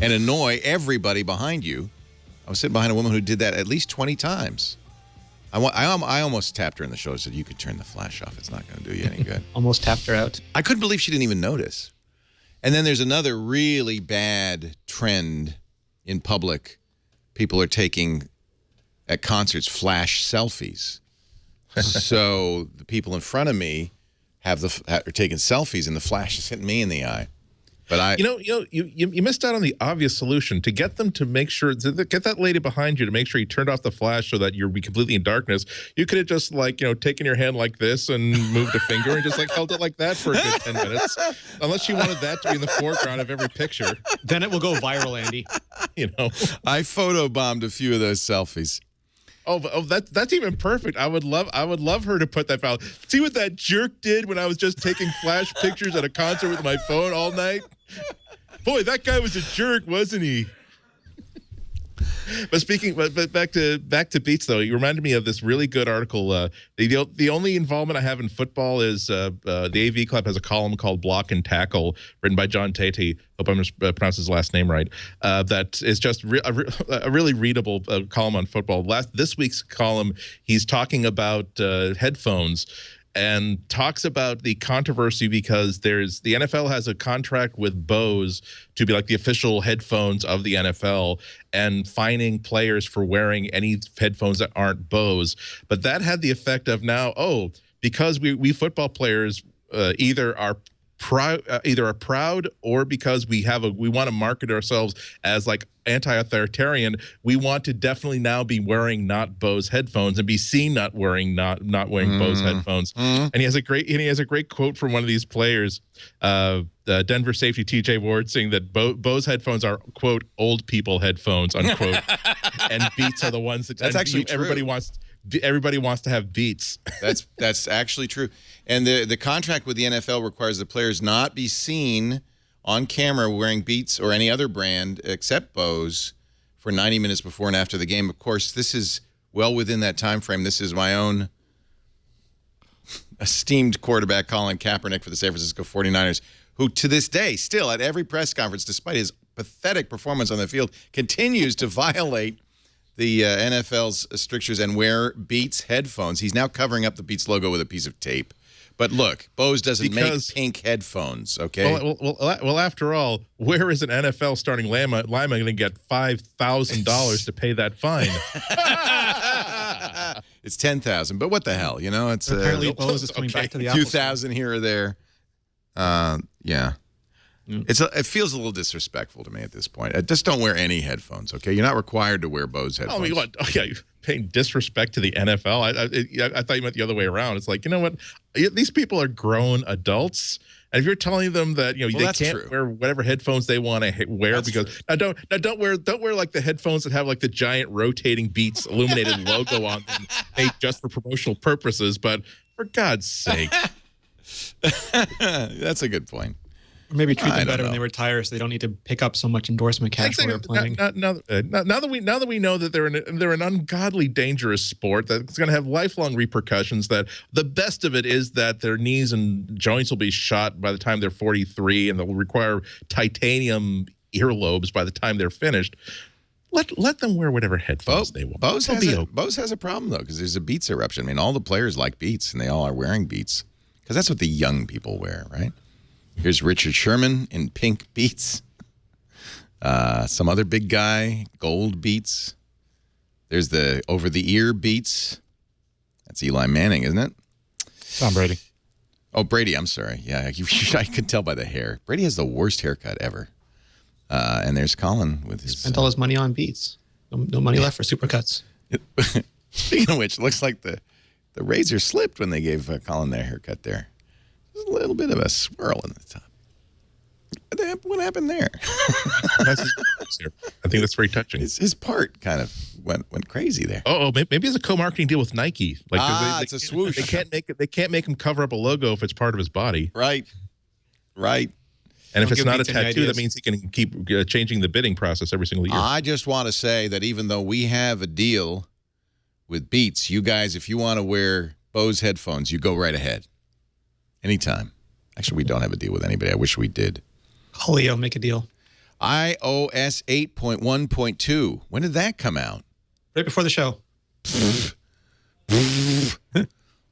and annoy everybody behind you. I was sitting behind a woman who did that at least 20 times. I almost tapped her in the shoulder and said, you could turn the flash off. It's not going to do you any good. Almost tapped her out. I couldn't believe she didn't even notice. And then there's another really bad trend in public. People are taking, at concerts, flash selfies. So the people in front of me are taking selfies, and the flash is hitting me in the eye. But you missed out on the obvious solution to get them to make sure get that lady behind you to make sure you turned off the flash so that you'll be completely in darkness. You could have just taken your hand like this and moved a finger and just held it like that for a good 10 minutes. Unless you wanted that to be in the foreground of every picture. Then it will go viral, Andy. I photobombed a few of those selfies. Oh, that's even perfect. I would love her to put that file. See what that jerk did when I was just taking flash pictures at a concert with my phone all night? Boy, that guy was a jerk, wasn't he? But back to Beats though. You reminded me of this really good article. The only involvement I have in football is the AV Club has a column called Block and Tackle, written by John Tate. Hope I'm pronouncing his last name right. That is just a really readable column on football. This week's column, he's talking about headphones. And talks about the controversy because the NFL has a contract with Bose to be like the official headphones of the NFL and fining players for wearing any headphones that aren't Bose. But that had the effect of now, because we football players either are proud or because we want to market ourselves as like anti-authoritarian, we want to definitely now be wearing not Bose headphones and be seen not wearing Bose headphones. And he has a great quote from one of these players, Denver safety TJ Ward, saying that Bose headphones are quote old people headphones unquote, and Beats are the ones that that's actually true. Everybody wants to have Beats. That's actually true. And the contract with the NFL requires the players not be seen on camera wearing Beats or any other brand except Bose for 90 minutes before and after the game. Of course, this is well within that time frame. This is my own esteemed quarterback, Colin Kaepernick, for the San Francisco 49ers, who to this day, still at every press conference, despite his pathetic performance on the field, continues to violate the NFL's strictures and wear Beats headphones. He's now covering up the Beats logo with a piece of tape. But look, Bose doesn't make pink headphones, okay? Well, after all, where is an NFL starting lineman going to get $5,000 to pay that fine? It's $10,000, but what the hell, It's apparently Bose is coming back to the Apple $2,000 here or there. Yeah. It feels a little disrespectful to me at this point. Just don't wear any headphones, okay? You're not required to wear Bose headphones. I mean, what? Okay, paying disrespect to the NFL. I thought you meant the other way around. It's like, you know what? These people are grown adults, and if you're telling them that they can't wear whatever headphones they want to wear, that's because don't wear like the headphones that have like the giant rotating Beats illuminated logo on them, made just for promotional purposes. But for God's sake, that's a good point. Or maybe treat them better when they retire, so they don't need to pick up so much endorsement cash while they're playing. Now that we know that they're an ungodly dangerous sport that's going to have lifelong repercussions. That the best of it is that their knees and joints will be shot by the time they're 43, and they'll require titanium earlobes by the time they're finished. Let them wear whatever headphones they want. Bose has a problem though, because there's a Beats eruption. I mean, all the players like Beats, and they all are wearing Beats because that's what the young people wear, right? Here's Richard Sherman in pink Beats. Some other big guy, gold Beats. There's the over-the-ear Beats. That's Eli Manning, isn't it? Tom Brady. Oh, Brady, I'm sorry. Yeah, I could tell by the hair. Brady has the worst haircut ever. And there's Colin with his... Spent all his money on Beats. No money left for supercuts. Speaking of which, it looks like the razor slipped when they gave Colin their haircut there. There's a little bit of a swirl in the top. What happened there? I think that's very touching. His part kind of went crazy there. Oh, maybe it's a co-marketing deal with Nike. Like it's a swoosh. They can't make him cover up a logo if it's part of his body. Right. And if Don't it's give not a Beats any tattoo, that ideas. means he can keep changing the bidding process every single year. I just want to say that even though we have a deal with Beats, you guys, if you want to wear Bose headphones, you go right ahead. Anytime. Actually, we don't have a deal with anybody. I wish we did. Call Leo, make a deal. iOS 8.1.2. When did that come out? Right before the show.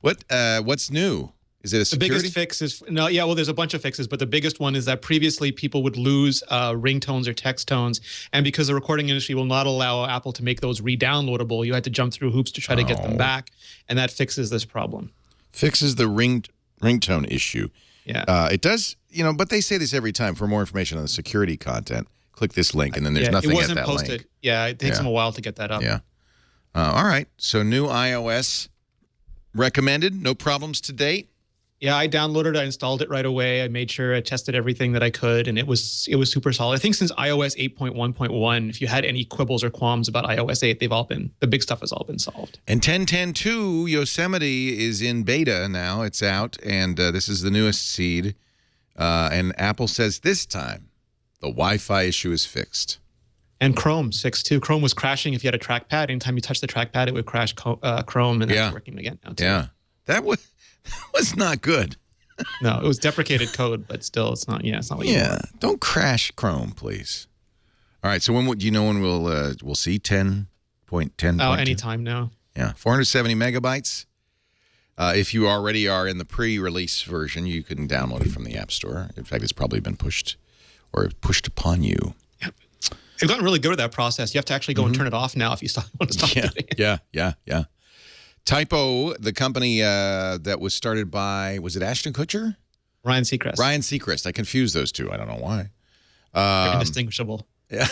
What's new? Is it a The security? biggest fix is well, there's a bunch of fixes, but the biggest one is that previously people would lose ringtones or text tones, and because the recording industry will not allow Apple to make those re-downloadable, you had to jump through hoops to try to get them back, and that fixes this problem. Fixes the ringtone issue. Yeah, It does, but they say this every time. For more information on the security content, click this link, and then there's nothing it wasn't at that posted. link. Yeah, it takes them a while to get that up. Yeah. All right. So new iOS recommended. No problems to date. Yeah, I downloaded it, I installed it right away. I made sure I tested everything that I could, and it was super solid. I think since iOS 8.1.1, if you had any quibbles or qualms about iOS 8, the big stuff has all been solved. And 10.10.2 Yosemite is in beta now. It's out, and this is the newest seed. And Apple says this time the Wi-Fi issue is fixed. And Chrome 6.2. Chrome was crashing if you had a trackpad. Anytime you touch the trackpad, it would crash Chrome, and that's working again now too. Yeah, that was not good. No, it was deprecated code, but still, it's not. Yeah, it's not what you want. Don't crash Chrome, please. All right. So when do you know when we'll see 10.10? Oh, anytime now. Yeah, 470 megabytes. If you already are in the pre-release version, you can download it from the App Store. In fact, it's probably been pushed upon you. They've gotten really good at that process. You have to actually go and turn it off now if you want to stop doing it. Yeah. Typo, the company that was started by, was it Ashton Kutcher? Ryan Seacrest. Ryan Seacrest. I confused those two. I don't know why. Indistinguishable. Is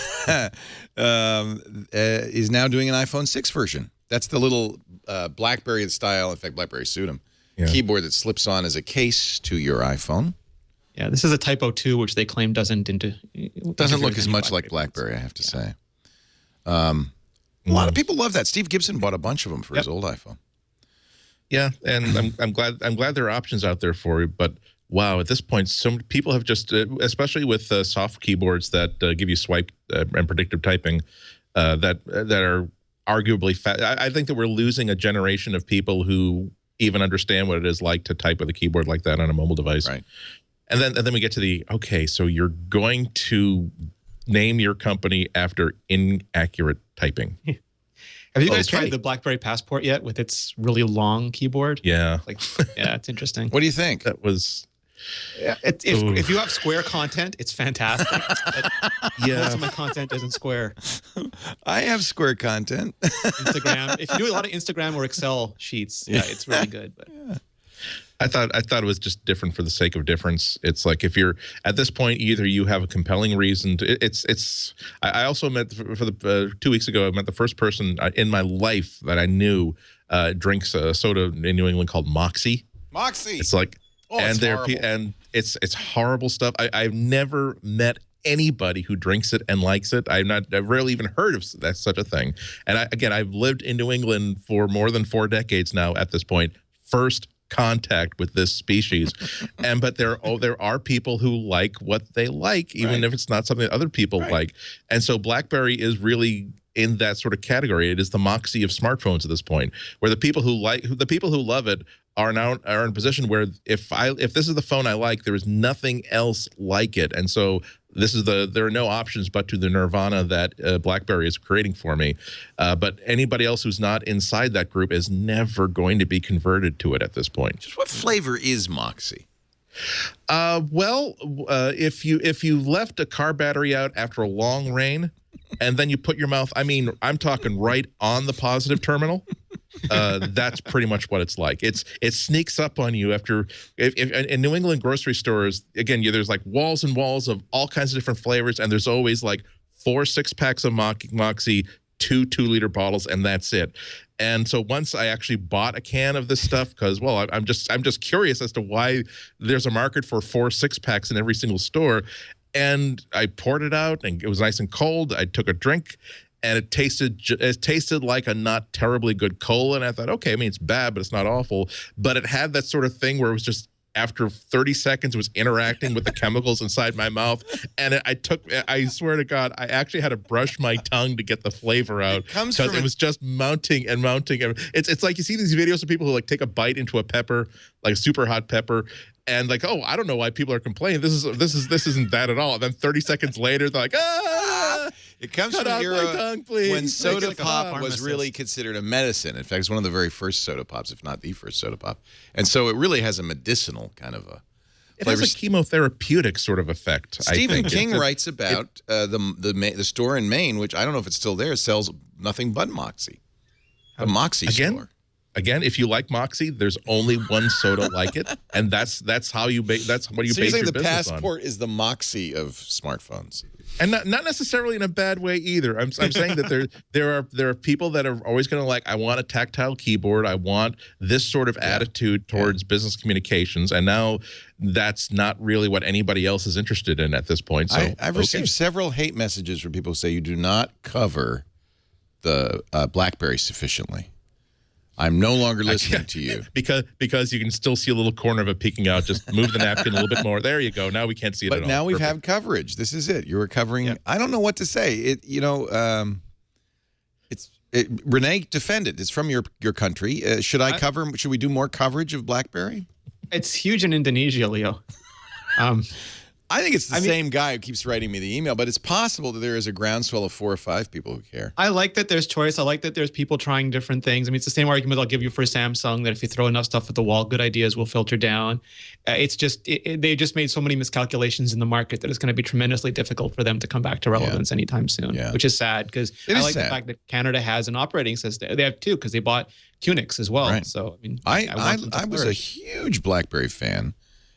now doing an iPhone 6 version. That's the little BlackBerry style. In fact, BlackBerry sued him. Yeah. Keyboard that slips on as a case to your iPhone. Yeah, this is a Typo 2, which they claim doesn't look as much like BlackBerry, I have to say. A lot of people love that. Steve Gibson bought a bunch of them for his old iPhone. Yeah, and I'm glad there are options out there for you. But wow, at this point, so many people have just, especially with soft keyboards that give you swipe and predictive typing, that are arguably I think that we're losing a generation of people who even understand what it is like to type with a keyboard like that on a mobile device. Right. And then we get to so you're going to name your company after inaccurate typing. Have you guys tried the BlackBerry Passport yet with its really long keyboard? Yeah. It's interesting. What do you think? That was... If you have square content, it's fantastic. Most of my content isn't square. I have square content. Instagram. If you do a lot of Instagram or Excel sheets, it's really good. But I thought it was just different for the sake of difference. It's like if you're at this point, either you have a compelling reason to. I also met for the 2 weeks ago. I met the first person in my life that I knew drinks a soda in New England called Moxie. Moxie. It's like. It's horrible stuff. I've never met anybody who drinks it and likes it. I've rarely even heard of such a thing. And I've lived in New England for more than 4 decades now at this point. First contact with this species. But there are people who like what they like, even if it's not something that other people like. And so BlackBerry is really in that sort of category. It is the Moxie of smartphones at this point, where the people who love it are in a position where if this is the phone I like, there is nothing else like it. And so there are no options but to the nirvana that BlackBerry is creating for me. But anybody else who's not inside that group is never going to be converted to it at this point. Just what flavor is Moxie? If you left a car battery out after a long rain and then you put your mouth, I'm talking right on the positive terminal. That's pretty much what it's like. It sneaks up on you after. If in New England grocery stores, again, there's like walls and walls of all kinds of different flavors, and there's always like 4 6-packs of Moxie, 2 2-liter bottles, and that's it. And so once I actually bought a can of this stuff, because I'm just curious as to why there's a market for 4 6-packs in every single store, and I poured it out, and it was nice and cold. I took a drink. And it tasted like a not terribly good cola. And I thought, okay, it's bad, but it's not awful. But it had that sort of thing where it was just after 30 seconds was interacting with the chemicals inside my mouth, and I swear to God, I actually had to brush my tongue to get the flavor out because it was just mounting and mounting. And it's like you see these videos of people who like take a bite into a pepper, like a super hot pepper, and like, oh, I don't know why people are complaining. This isn't that at all. And then 30 seconds later, they're like, ah. It comes Cut from out an my era tongue, please. when soda like a pop was pharmacist. really considered a medicine. In fact, it's one of the very first soda pops, if not the first soda pop. And so it really has a medicinal kind of a It flavor. has a chemotherapeutic sort of effect. Stephen I think. King writes about the store in Maine, which I don't know if it's still there, sells nothing but Moxie. The Moxie store. Again, if you like Moxie, there's only one soda like it, and that's how you base. That's what you So you're base saying your the business on. Passport is the Moxie of smartphones. And not necessarily in a bad way either. I'm saying that there are people that are always going to like, I want a tactile keyboard. I want this sort of attitude towards business communications. And now that's not really what anybody else is interested in at this point. So I've received several hate messages from people who say you do not cover the BlackBerry sufficiently. I'm no longer listening to you. Because you can still see a little corner of it peeking out. Just move the napkin a little bit more. There you go. Now we can't see it at all. But now we've Perfect. had coverage. This is it. You were covering. I don't know what to say. Rene, defend it. It's from your country. Should Should we do more coverage of BlackBerry? It's huge in Indonesia, Leo. I think it's the same guy who keeps writing me the email, but it's possible that there is a groundswell of 4 or 5 people who care. I like that there's choice. I like that there's people trying different things. I mean, it's the same argument I'll give you for Samsung, that if you throw enough stuff at the wall, good ideas will filter down. It's just, they just made so many miscalculations in the market that it's going to be tremendously difficult for them to come back to relevance anytime soon, which is sad because I like the fact that Canada has an operating system. They have two because they bought QNX as well. Right. So, I mean, I was a huge BlackBerry fan.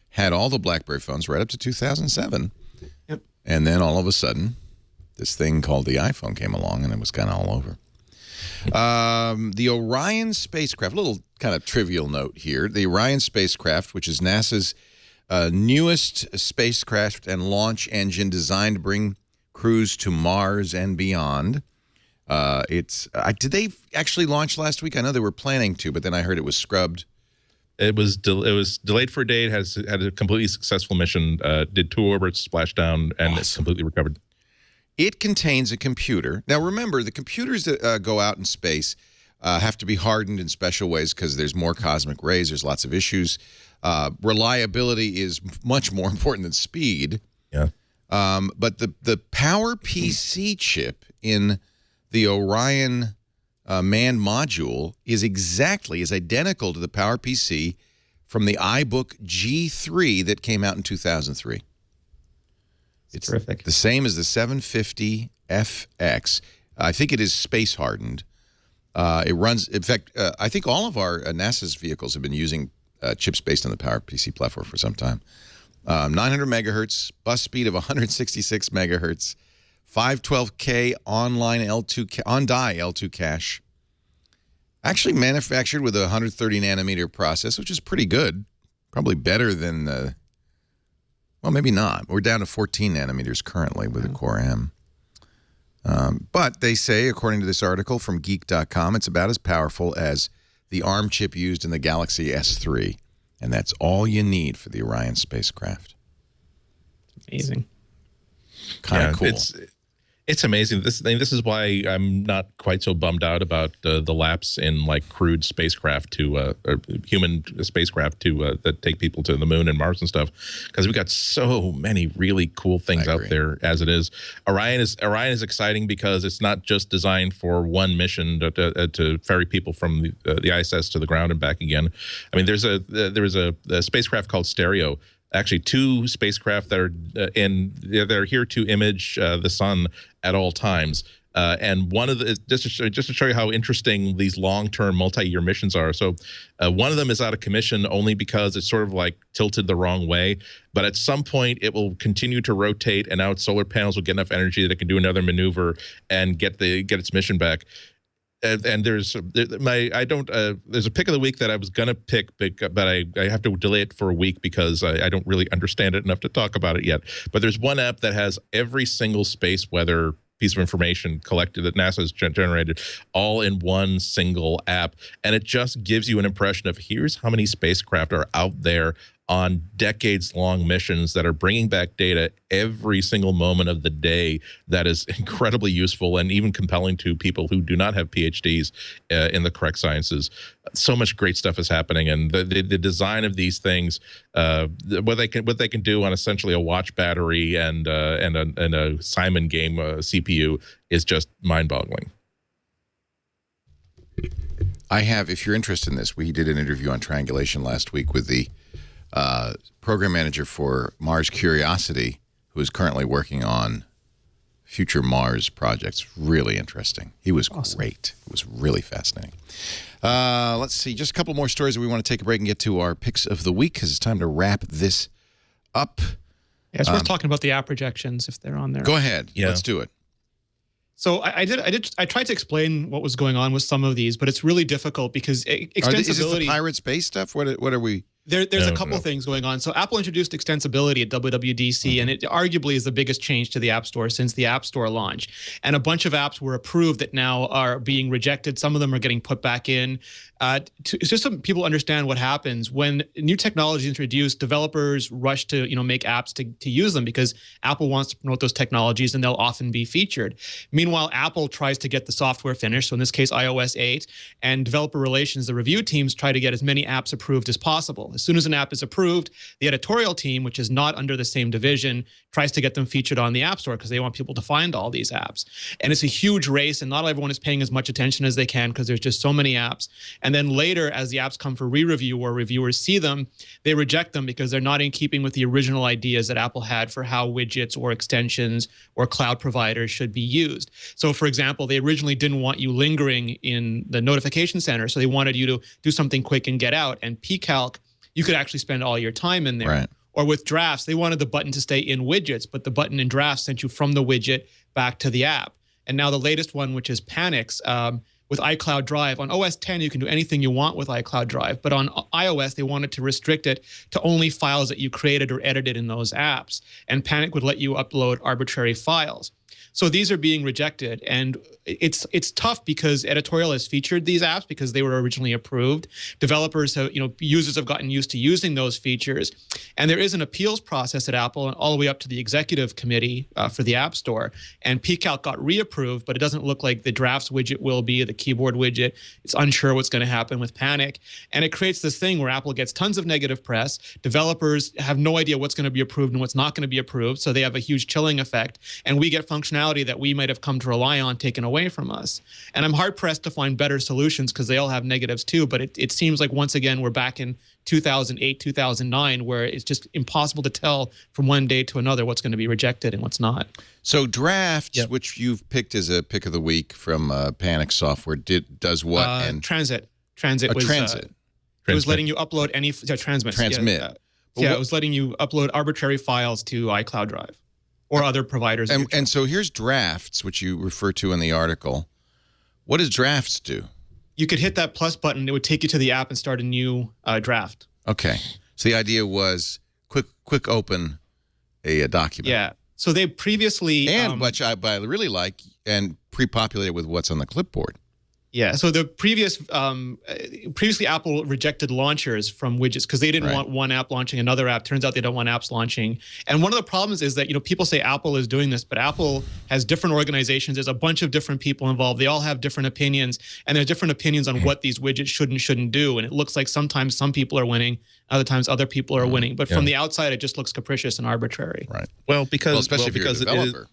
Had all the BlackBerry phones right up to 2007. Yep. And then all of a sudden, this thing called the iPhone came along, and it was kind of all over. The Orion spacecraft, a little kind of trivial note here. The Orion spacecraft, which is NASA's newest spacecraft and launch engine designed to bring crews to Mars and beyond. Did they actually launch last week? I know they were planning to, but then I heard it was scrubbed. It was delayed for a day. It had a completely successful mission. Did 2 orbits, splashed down, and it's completely recovered. It contains a computer. Now, remember, the computers that go out in space have to be hardened in special ways because there's more cosmic rays. There's lots of issues. Reliability is much more important than speed. Yeah. But the PowerPC chip in the Orion manned module is identical to the PowerPC from the iBook G3 that came out in 2003. It's terrific. The same as the 750FX. I think it is space hardened. It runs, in fact, I think all of our NASA's vehicles have been using chips based on the PowerPC platform for some time. 900 megahertz, bus speed of 166 megahertz. 512K online L2 on-die L2 cache. Actually manufactured with a 130 nanometer process, which is pretty good. Probably better than well, maybe not. We're down to 14 nanometers currently with the Core M. But they say, according to this article from Geek.com, it's about as powerful as the ARM chip used in the Galaxy S3. And that's all you need for the Orion spacecraft. Amazing. Kind of cool. It's amazing. This is why I'm not quite so bummed out about the lapse in like crude spacecraft to or human spacecraft to that take people to the moon and Mars and stuff, because we've got so many really cool things out there as it is. Orion is exciting because it's not just designed for one mission to ferry people from the ISS to the ground and back again. I mean, there is a spacecraft called Stereo. Actually, 2 spacecraft that are here to image the sun at all times, and one of the just to show you how interesting these long-term, multi-year missions are. So, one of them is out of commission only because it's sort of like tilted the wrong way. But at some point, it will continue to rotate, and now its solar panels will get enough energy that it can do another maneuver and get its mission back. And there's a pick of the week that I was gonna pick, but I have to delay it for a week because I don't really understand it enough to talk about it yet. But there's one app that has every single space weather piece of information collected that NASA's generated all in one single app, and it just gives you an impression of here's how many spacecraft are out there on decades-long missions that are bringing back data every single moment of the day that is incredibly useful and even compelling to people who do not have PhDs in the correct sciences. So much great stuff is happening, and the design of these things, what they can do on essentially a watch battery and a Simon game CPU is just mind-boggling. I have, if you're interested in this, we did an interview on triangulation last week with the program manager for Mars Curiosity, who is currently working on future Mars projects. Really interesting. He was great. It was really fascinating. Let's see, just a couple more stories that we want to take a break and get to our picks of the week, because it's time to wrap this up. Yeah, it's worth talking about the app rejections if they're on there. Go ahead. Yeah. Let's do it. So I tried to explain what was going on with some of these, but it's really difficult because extensibility. Is this the pirate space stuff? What are we? There's a couple things going on. So Apple introduced extensibility at WWDC, and it arguably is the biggest change to the App Store since the App Store launch. And a bunch of apps were approved that now are being rejected. Some of them are getting put back in. It's just so people understand what happens when new technology is introduced. Developers rush to make apps to use them because Apple wants to promote those technologies, and they'll often be featured. Meanwhile, Apple tries to get the software finished. So in this case, iOS 8, and developer relations, the review teams try to get as many apps approved as possible. As soon as an app is approved, the editorial team, which is not under the same division, tries to get them featured on the App Store because they want people to find all these apps. And it's a huge race, and not everyone is paying as much attention as they can because there's just so many apps. And then later, as the apps come for re-review or reviewers see them, they reject them because they're not in keeping with the original ideas that Apple had for how widgets or extensions or cloud providers should be used. So, for example, they originally didn't want you lingering in the notification center, so they wanted you to do something quick and get out. And pCalc, you could actually spend all your time in there. Right. Or with drafts, they wanted the button to stay in widgets, but the button in drafts sent you from the widget back to the app. And now the latest one, which is Panic's, with iCloud Drive. On OS X, you can do anything you want with iCloud Drive, but on iOS, they wanted to restrict it to only files that you created or edited in those apps. And Panic would let you upload arbitrary files. So these are being rejected, and it's tough because editorial has featured these apps because they were originally approved. Developers have, users have gotten used to using those features, and there is an appeals process at Apple and all the way up to the executive committee for the App Store. And pCalc got reapproved, but it doesn't look like the drafts widget will be the keyboard widget. It's unsure what's going to happen with Panic, and it creates this thing where Apple gets tons of negative press. Developers have no idea what's going to be approved and what's not going to be approved, so they have a huge chilling effect, and we get functionality that we might have come to rely on taken away from us. And I'm hard-pressed to find better solutions because they all have negatives too, but it seems like once again we're back in 2008, 2009, where it's just impossible to tell from one day to another what's going to be rejected and what's not. So drafts, which you've picked as a pick of the week from Panic Software, does what? And Transit. Transit. It was letting you upload any transmit. Yeah, it was letting you upload arbitrary files to iCloud Drive or other providers. And so here's drafts, which you refer to in the article. What does drafts do? You could hit that plus button. It would take you to the app and start a new draft. Okay. So the idea was quick open a document. Yeah. So they previously... And which I really like, and pre-populated with what's on the clipboard. Yeah, so the previously Apple rejected launchers from widgets because they didn't want one app launching another app. Turns out they don't want apps launching. And one of the problems is that, people say Apple is doing this, but Apple has different organizations. There's a bunch of different people involved. They all have different opinions, and there's different opinions on what these widgets should and shouldn't do. And it looks like sometimes some people are winning, other times other people are winning. But from the outside, it just looks capricious and arbitrary. Right. Well, because if you're a developer.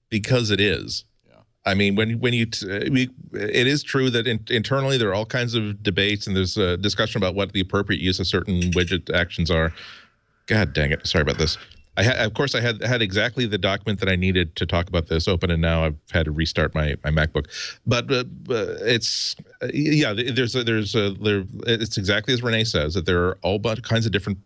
Because it is. I mean, it is true that internally there are all kinds of debates, and there's a discussion about what the appropriate use of certain widget actions are. God dang it! Sorry about this. Of course, I had exactly the document that I needed to talk about this open, and now I've had to restart my MacBook. But it's it's exactly as Rene says, that there are all kinds of different,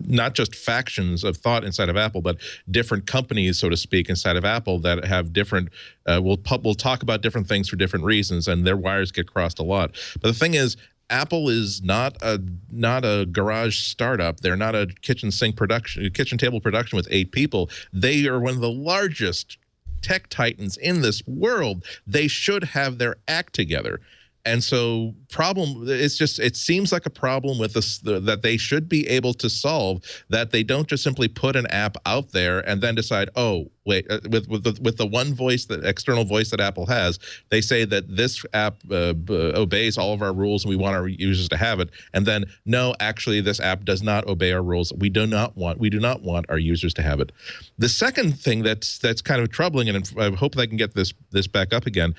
not just factions of thought inside of Apple, but different companies, so to speak, inside of Apple that have different. Will talk about different things for different reasons, and their wires get crossed a lot. But the thing is, Apple is not a garage startup. They're not a kitchen table production with 8 people. They are one of the largest tech titans in this world. They should have their act together. And so it seems like a problem with this that they should be able to solve, that they don't just simply put an app out there and then decide, oh, wait, with the one voice, the external voice that Apple has, they say that this app obeys all of our rules and we want our users to have it. And then, no, actually, this app does not obey our rules. We do not want our users to have it. The second thing that's kind of troubling, and I hope that I can get this back up again,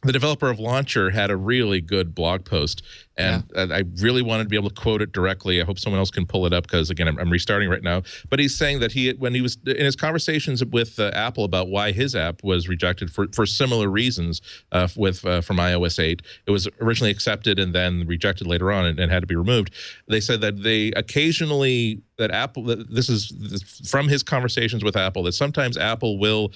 the developer of Launcher had a really good blog post, and I really wanted to be able to quote it directly. I hope someone else can pull it up because, again, I'm restarting right now. But he's saying that when he was in his conversations with Apple about why his app was rejected for similar reasons from iOS 8, it was originally accepted and then rejected later on and had to be removed. They said that they occasionally, this is from his conversations with Apple, that sometimes Apple will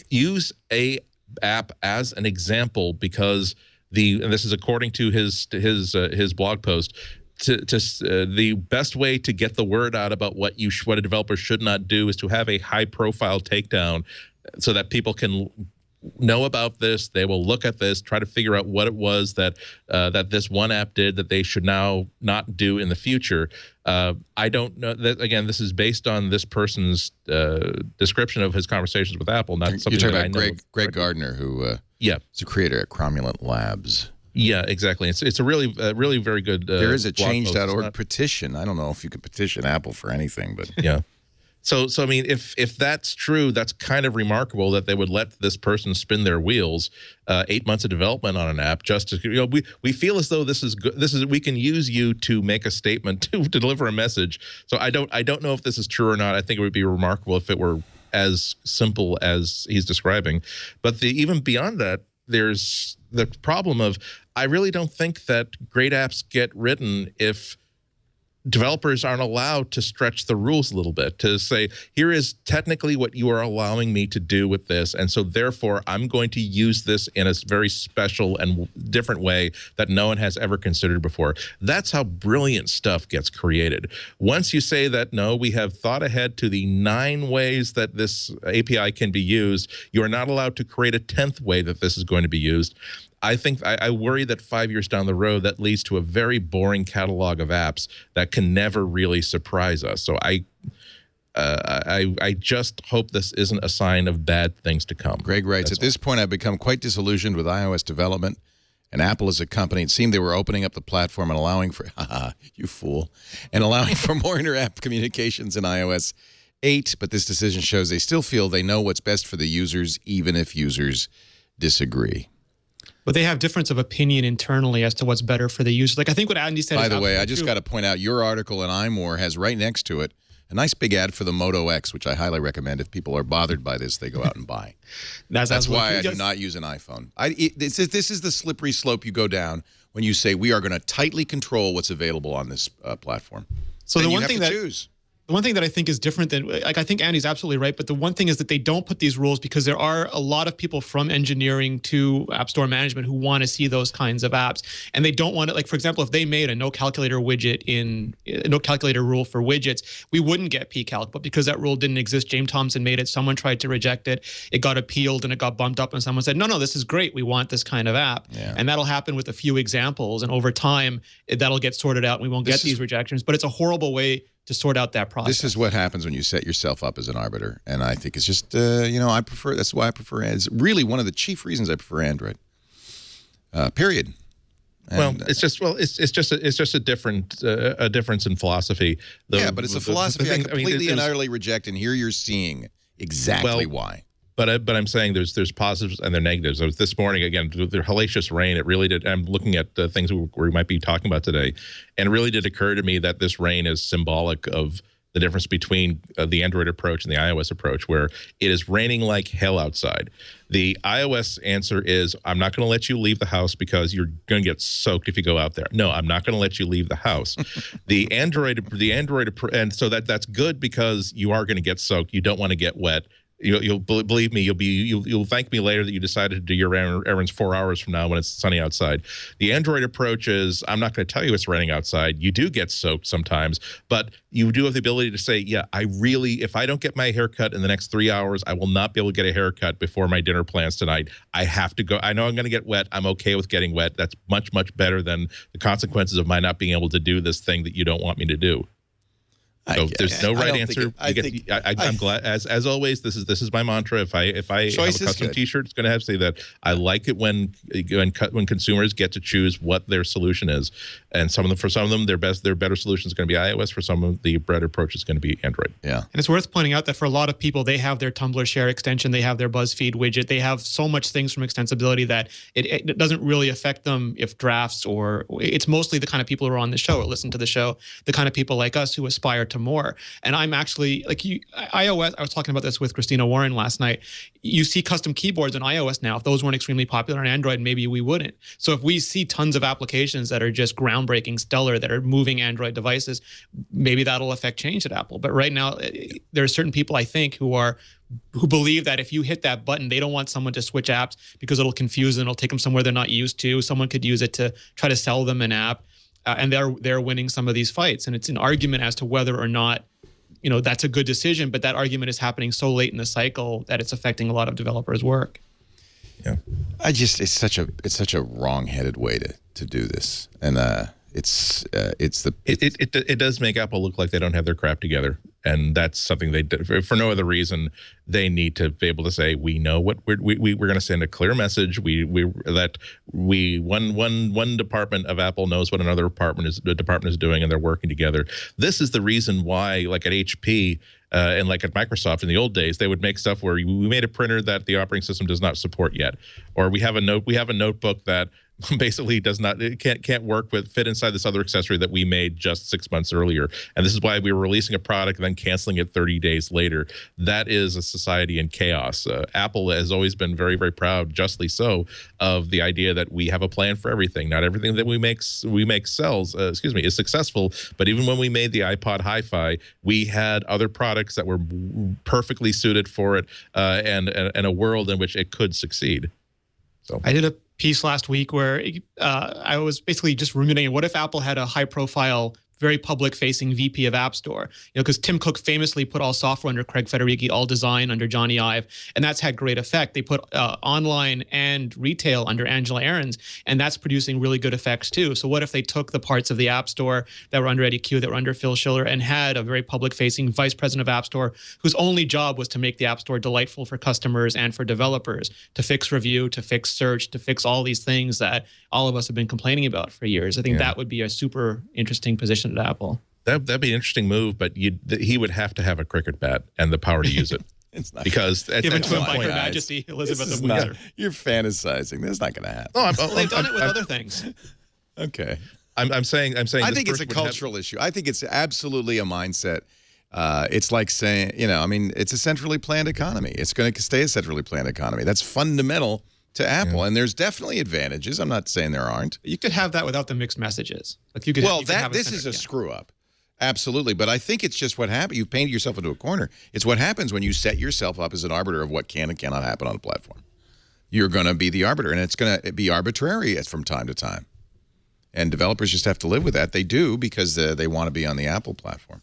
use a app as an example because and this is according to his blog post, the best way to get the word out about what a developer should not do is to have a high profile takedown so that people can know about this. They will look at this, try to figure out what it was that this one app did that they should now not do in the future. I don't know. That, again, this is based on this person's description of his conversations with Apple, not something You're talking that about I know. Greg Gardner, who is a creator at Cromulent Labs. Yeah, exactly. It's a really very good. There is a blog post. change.org petition. I don't know if you could petition Apple for anything, but yeah. So I mean, if that's true, that's kind of remarkable that they would let this person spin their wheels. 8 months of development on an app just to, we feel as though this is good. We can use you to make a statement, to deliver a message. So I don't know if this is true or not. I think it would be remarkable if it were as simple as he's describing. But even beyond that, there's the problem of, I really don't think that great apps get written if developers aren't allowed to stretch the rules a little bit, to say, here is technically what you are allowing me to do with this, and so therefore I'm going to use this in a very special and different way that no one has ever considered before. That's how brilliant stuff gets created. Once you say that, no, we have thought ahead to the 9 ways that this API can be used, you are not allowed to create a 10th way that this is going to be used. I think I worry that 5 years down the road, that leads to a very boring catalog of apps that can never really surprise us. So I just hope this isn't a sign of bad things to come. Greg writes, at this point, I've become quite disillusioned with iOS development and Apple as a company. It seemed they were opening up the platform and allowing for, you fool, and allowing for more inter-app communications in iOS 8. But this decision shows they still feel they know what's best for the users, even if users disagree. But they have difference of opinion internally as to what's better for the user. Like, I think what Andy said. By the way, I just got to point out, your article in iMore has right next to it a nice big ad for the Moto X, which I highly recommend. If people are bothered by this, they go out and buy. That's why I do not use an iPhone. This is the slippery slope you go down when you say we are going to tightly control what's available on this platform. So then the you one have thing to that choose. The one thing that I think is different than, like, I think Andy's absolutely right, but the one thing is that they don't put these rules because there are a lot of people from engineering to App Store management who want to see those kinds of apps, and they don't want it. Like, for example, if they made a no calculator widget no calculator rule for widgets, we wouldn't get pCalc, but because that rule didn't exist, James Thompson made it, someone tried to reject it, it got appealed and it got bumped up, and someone said, no, this is great, we want this kind of app. Yeah. And that'll happen with a few examples, and over time, that'll get sorted out and we won't get these rejections, but it's a horrible way to sort out that process. This is what happens when you set yourself up as an arbiter, and I think it's just I prefer. That's why I prefer. It's really one of the chief reasons I prefer Android. Period. And, it's just a difference in philosophy. But it's a philosophy I completely and utterly reject, and here you're seeing exactly why. But I'm saying there's positives and there are negatives. I was this morning, again, the hellacious rain, it really did. I'm looking at things we might be talking about today, and it really did occur to me that this rain is symbolic of the difference between the Android approach and the iOS approach, where it is raining like hell outside. The iOS answer is, I'm not going to let you leave the house because you're going to get soaked if you go out there. No, I'm not going to let you leave the house. the Android, and so that's good because you are going to get soaked. You don't want to get wet. You'll believe me. You'll thank me later that you decided to do your errands 4 hours from now when it's sunny outside. The Android approach is, I'm not going to tell you it's raining outside. You do get soaked sometimes, but you do have the ability to say, yeah, if I don't get my haircut in the next 3 hours, I will not be able to get a haircut before my dinner plans tonight. I have to go. I know I'm going to get wet. I'm okay with getting wet. That's much, much better than the consequences of my not being able to do this thing that you don't want me to do. So there's no right answer. I'm glad, as always. This is my mantra. If I have a custom T-shirt, it's going to have to say that I like it when consumers get to choose what their solution is. And for some of them, their better solution is going to be iOS. For some of them, the better approach is going to be Android. Yeah. And it's worth pointing out that for a lot of people, they have their Tumblr share extension, they have their BuzzFeed widget, they have so much things from extensibility that it doesn't really affect them if drafts, or it's mostly the kind of people who are on the show or listen to the show, the kind of people like us who aspire to more. And I'm actually iOS. I was talking about this with Christina Warren last night. You see custom keyboards on iOS now. If those weren't extremely popular on Android, maybe we wouldn't. So if we see tons of applications that are just groundbreaking, stellar, that are moving Android devices, maybe that'll affect change at Apple. But right now, there are certain people, I think, who believe that if you hit that button, they don't want someone to switch apps because it'll confuse them. It'll take them somewhere they're not used to. Someone could use it to try to sell them an app. And they're winning some of these fights, and it's an argument as to whether or not that's a good decision. But that argument is happening so late in the cycle that it's affecting a lot of developers' work. Yeah, it's such a wrong-headed way to do this, and it does make Apple look like they don't have their crap together, and that's something they did for no other reason. They need to be able to say, we know what we're going to send a clear message. One department of Apple knows what another department is doing, and they're working together. This is the reason why, like at HP and like at Microsoft in the old days, they would make stuff where we made a printer that the operating system does not support yet, or we have a notebook that basically can't fit inside this other accessory that we made just 6 months earlier. And this is why we were releasing a product and then canceling it 30 days later. That is a society in chaos. Apple has always been very, very proud, justly so, of the idea that we have a plan for everything. Not everything that we make is successful. But even when we made the iPod Hi-Fi, we had other products that were perfectly suited for it, and a world in which it could succeed. So I did a piece last week where I was basically just ruminating, what if Apple had a high-profile, very public-facing VP of App Store? Because Tim Cook famously put all software under Craig Federighi, all design under Johnny Ive, and that's had great effect. They put online and retail under Angela Ahrens, and that's producing really good effects too. So what if they took the parts of the App Store that were under Eddie Q, that were under Phil Schiller, and had a very public-facing vice president of App Store whose only job was to make the App Store delightful for customers and for developers, to fix review, to fix search, to fix all these things that all of us have been complaining about for years. I think that would be a super interesting position at Apple. That'd be an interesting move, but he would have to have a cricket bat and the power to use it. It's not given to him by Her Majesty Elizabeth of Windsor. You're fantasizing. That's not going to happen. No, they've done it with other things. Okay. I'm saying. I think it's a cultural issue. I think it's absolutely a mindset. It's like saying, it's a centrally planned economy. It's going to stay a centrally planned economy. That's fundamental to Apple, and there's definitely advantages. I'm not saying there aren't. You could have that without the mixed messages. Like you could. This is a screw up, absolutely. But I think it's just what happened. You painted yourself into a corner. It's what happens when you set yourself up as an arbiter of what can and cannot happen on a platform. You're going to be the arbiter, and it's going to be arbitrary from time to time. And developers just have to live with that. They do because they want to be on the Apple platform.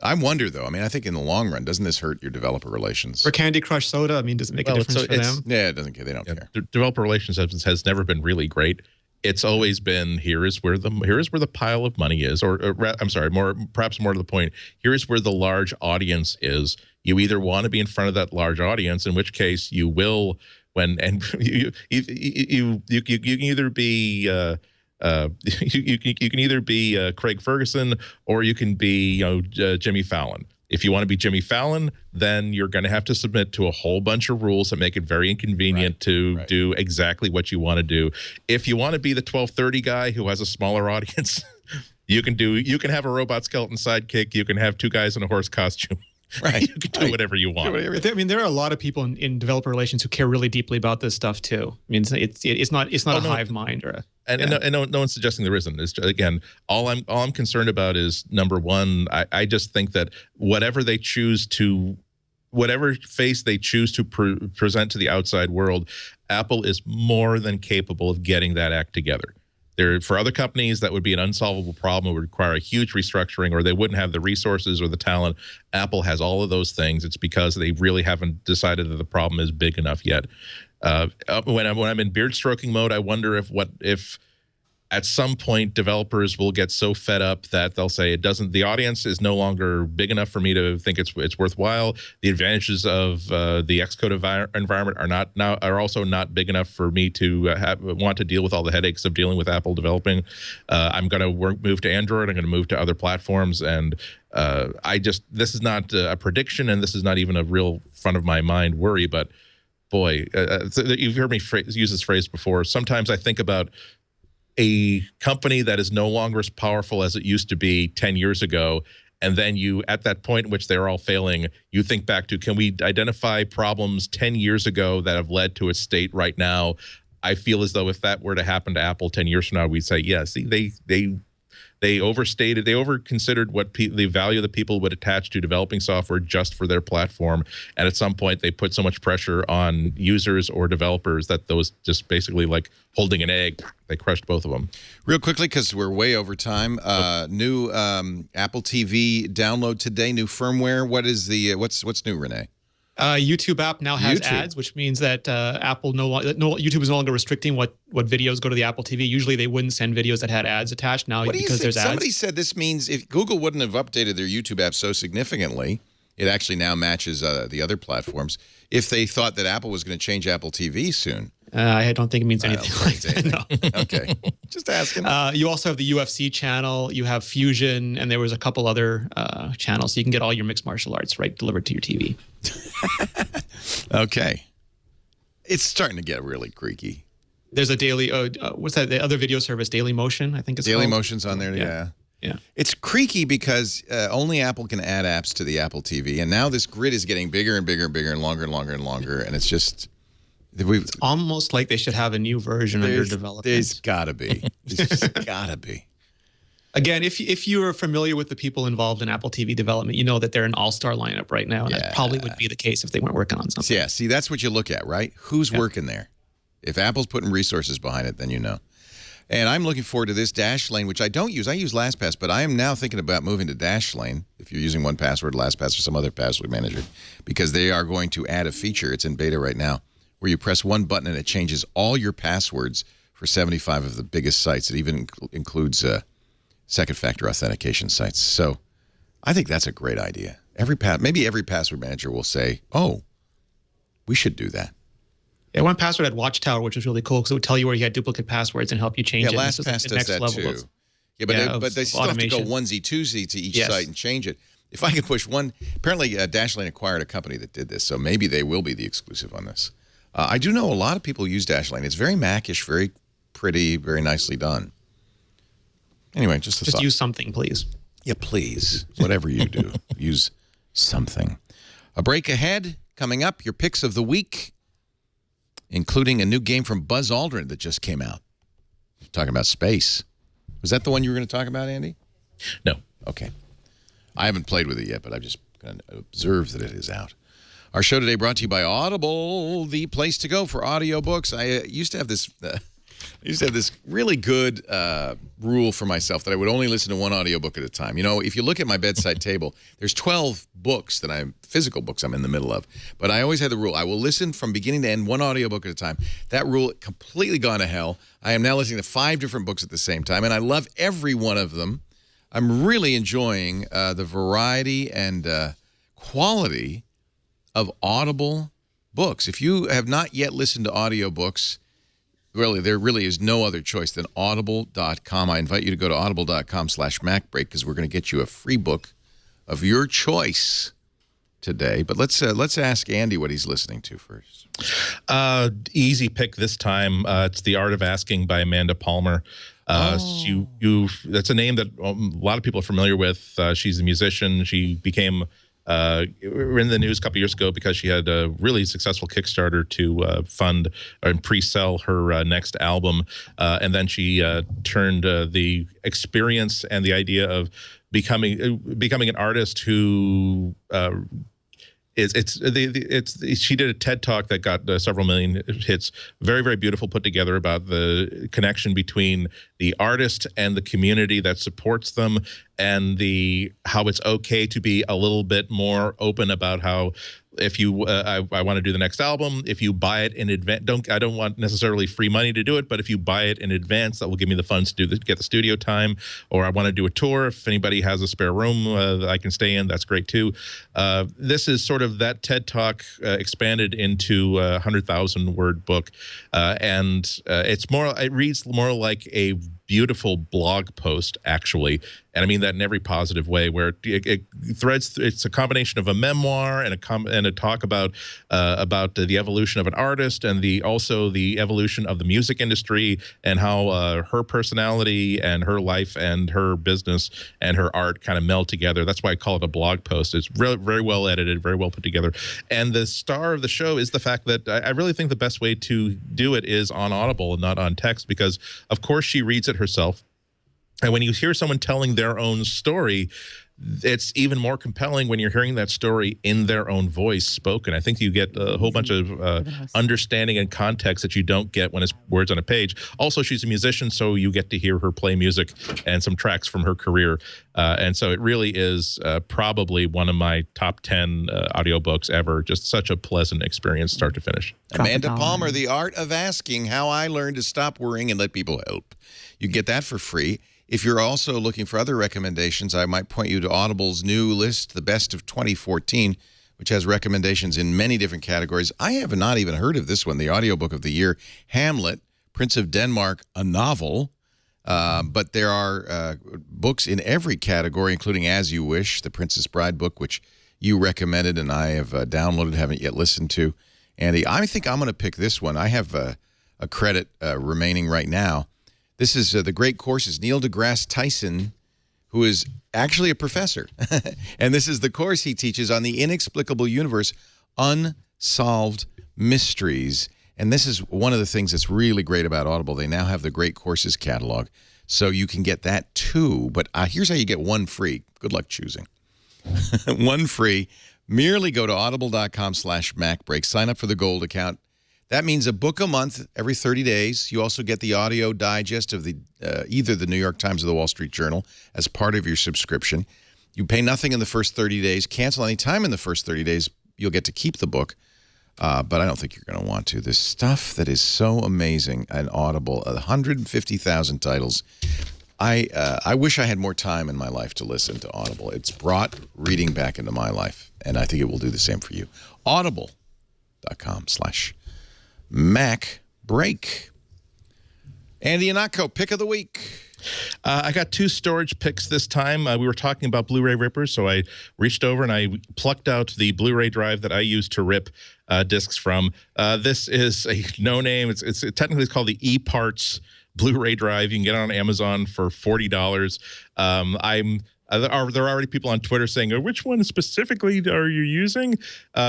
I wonder, though. I think in the long run, doesn't this hurt your developer relations? For Candy Crush Soda, does it make a difference for them? Yeah, it doesn't care. They don't care. Developer relations has never been really great. It's always been, here is where the pile of money is, perhaps more to the point, here is where the large audience is. You either want to be in front of that large audience, in which case you will, you can either be. You can either be Craig Ferguson or you can be Jimmy Fallon. If you want to be Jimmy Fallon, then you're going to have to submit to a whole bunch of rules that make it very inconvenient to do exactly what you want to do. If you want to be the 1230 guy who has a smaller audience, you can have a robot skeleton sidekick. You can have two guys in a horse costume. Right. You can do whatever you want. There are a lot of people in developer relations who care really deeply about this stuff too. It's not a hive mind or no one's suggesting there isn't. It's just, again, all I'm concerned about is, number one, I just think that whatever they choose to whatever face they choose to present to the outside world, Apple is more than capable of getting that act together. For other companies, that would be an unsolvable problem. It would require a huge restructuring, or they wouldn't have the resources or the talent. Apple has all of those things. It's because they really haven't decided that the problem is big enough yet. When I'm in beard stroking mode, I wonder if at some point developers will get so fed up that they'll say the audience is no longer big enough for me to think it's worthwhile. The advantages of the Xcode environment are also not big enough for me to want to deal with all the headaches of dealing with Apple developing. I'm going to move to Android. I'm going to move to other platforms, and this is not a prediction, and this is not even a real front of my mind worry. But boy, you've heard me use this phrase before. Sometimes I think about a company that is no longer as powerful as it used to be 10 years ago, and then you, at that point in which they're all failing, you think back to, can we identify problems 10 years ago that have led to its state right now? I feel as though if that were to happen to Apple 10 years from now, we'd say, yeah, see, they over-considered what the value that people would attach to developing software just for their platform. And at some point, they put so much pressure on users or developers that those just basically like holding an egg, they crushed both of them. Real quickly, because we're way over time, new Apple TV download today, new firmware. What is the what's new, Rene? YouTube app now has ads, which means that YouTube is no longer restricting what videos go to the Apple TV. Usually they wouldn't send videos that had ads attached. Now because there's ads. Somebody said this means if Google wouldn't have updated their YouTube app so significantly, it actually now matches the other platforms. If they thought that Apple was going to change Apple TV soon. I don't think it means anything like that. No. Okay, just asking. You also have the UFC channel. You have Fusion, and there was a couple other channels. So you can get all your mixed martial arts delivered to your TV. Okay. It's starting to get really creaky. There's a daily, what's that? The other video service, Daily Motion, I think it's Daily called. Motion's on there, yeah. Yeah. It's creaky because only Apple can add apps to the Apple TV, and now this grid is getting bigger and bigger and bigger and longer and longer and longer, and it's just... It's almost like they should have a new version under development. There's got to be. There's got to be. Again, if you are familiar with the people involved in Apple TV development, you know that they're an all-star lineup right now, and that probably would be the case if they weren't working on something. Yeah, see, that's what you look at, right? Who's working there? If Apple's putting resources behind it, then you know. And I'm looking forward to this Dashlane, which I don't use. I use LastPass, but I am now thinking about moving to Dashlane, if you're using 1Password, LastPass, or some other password manager, because they are going to add a feature. It's in beta right now, where you press one button and it changes all your passwords for 75 of the biggest sites. It even includes second factor authentication sites. So I think that's a great idea. Maybe every password manager will say, oh, we should do that. Yeah, 1Password had Watchtower, which was really cool because it would tell you where you had duplicate passwords and help you change it. Yeah, LastPass does that too. But they still have to go onesie, twosie to each site and change it. If I could push one, apparently Dashlane acquired a company that did this, so maybe they will be the exclusive on this. I do know a lot of people use Dashlane. It's very Mac-ish, very pretty, very nicely done. Anyway, just thought. Use something, please. Yeah, please. Whatever you do, use something. A break ahead. Coming up, your picks of the week, including a new game from Buzz Aldrin that just came out. Talking about space. Was that the one you were going to talk about, Andy? No. Okay. I haven't played with it yet, but I've just kind of observed that it is out. Our show today brought to you by Audible, the place to go for audiobooks. I used to have this really good rule for myself that I would only listen to one audiobook at a time. You know, if you look at my bedside table, there's 12 books physical books I'm in the middle of. But I always had the rule, I will listen from beginning to end, one audiobook at a time. That rule completely gone to hell. I am now listening to 5 different books at the same time, and I love every one of them. I'm really enjoying the variety and quality of Audible books. If you have not yet listened to audiobooks, really, there really is no other choice than audible.com. I invite you to go to audible.com/MacBreak because we're going to get you a free book of your choice today. But let's ask Andy what he's listening to first. Easy pick this time. It's The Art of Asking by Amanda Palmer. That's a name that a lot of people are familiar with. She's a musician. She became in the news a couple years ago because she had a really successful Kickstarter to fund and pre-sell her next album. And then she turned the experience and the idea of becoming an artist who she did a TED talk that got several million hits. Very, very beautiful, put together, about the connection between the artist and the community that supports them, and how it's okay to be a little bit more open about how, if you I want to do the next album, if you buy it in advance, I don't want necessarily free money to do it, but if you buy it in advance, that will give me the funds to get the studio time. Or I want to do a tour, if anybody has a spare room that I can stay in, that's great too. This is sort of that TED talk expanded into a 100,000 word book, and it reads more like a beautiful blog post, actually, and I mean that in every positive way, where it threads. It's a combination of a memoir and a talk about the evolution of an artist, and also the evolution of the music industry, and how her personality and her life and her business and her art kind of meld together. That's why I call it a blog post. It's very well edited, very well put together. And the star of the show is the fact that I really think the best way to do it is on Audible and not on text, because of course she reads it herself. And when you hear someone telling their own story, it's even more compelling when you're hearing that story in their own voice spoken. I think you get a whole bunch of understanding and context that you don't get when it's words on a page. Also, she's a musician, so you get to hear her play music and some tracks from her career. And so it really is probably one of my top 10 audiobooks ever. Just such a pleasant experience, start to finish. Amanda Palmer, The Art of Asking, How I Learned to Stop Worrying and Let People Help. You can get that for free. If you're also looking for other recommendations, I might point you to Audible's new list, The Best of 2014, which has recommendations in many different categories. I have not even heard of this one, the audiobook of the year, Hamlet, Prince of Denmark, a novel. But there are books in every category, including As You Wish, the Princess Bride book, which you recommended and I have downloaded, haven't yet listened to. Andy, I think I'm going to pick this one. I have a credit remaining right now. This is The Great Courses, Neil deGrasse Tyson, who is actually a professor. And this is the course he teaches on the inexplicable universe, Unsolved Mysteries. And this is one of the things that's really great about Audible. They now have the Great Courses catalog, so you can get that too. But here's how you get one free. Good luck choosing. One free. Merely go to audible.com/MacBreak. Sign up for the Gold account. That means a book a month every 30 days. You also get the audio digest of either the New York Times or the Wall Street Journal as part of your subscription. You pay nothing in the first 30 days. Cancel any time in the first 30 days. You'll get to keep the book. But I don't think you're going to want to. This stuff that is so amazing and Audible, 150,000 titles. I wish I had more time in my life to listen to Audible. It's brought reading back into my life, and I think it will do the same for you. Audible.com/MacBreak. Andy Ihnatko, pick of the week. I got two storage picks this time. We were talking about Blu-ray rippers, so I reached over and I plucked out the Blu-ray drive that I use to rip discs from. This is a no-name. It's technically called the eParts Blu-ray drive. You can get it on Amazon for $40. There are already people on Twitter saying, which one specifically are you using?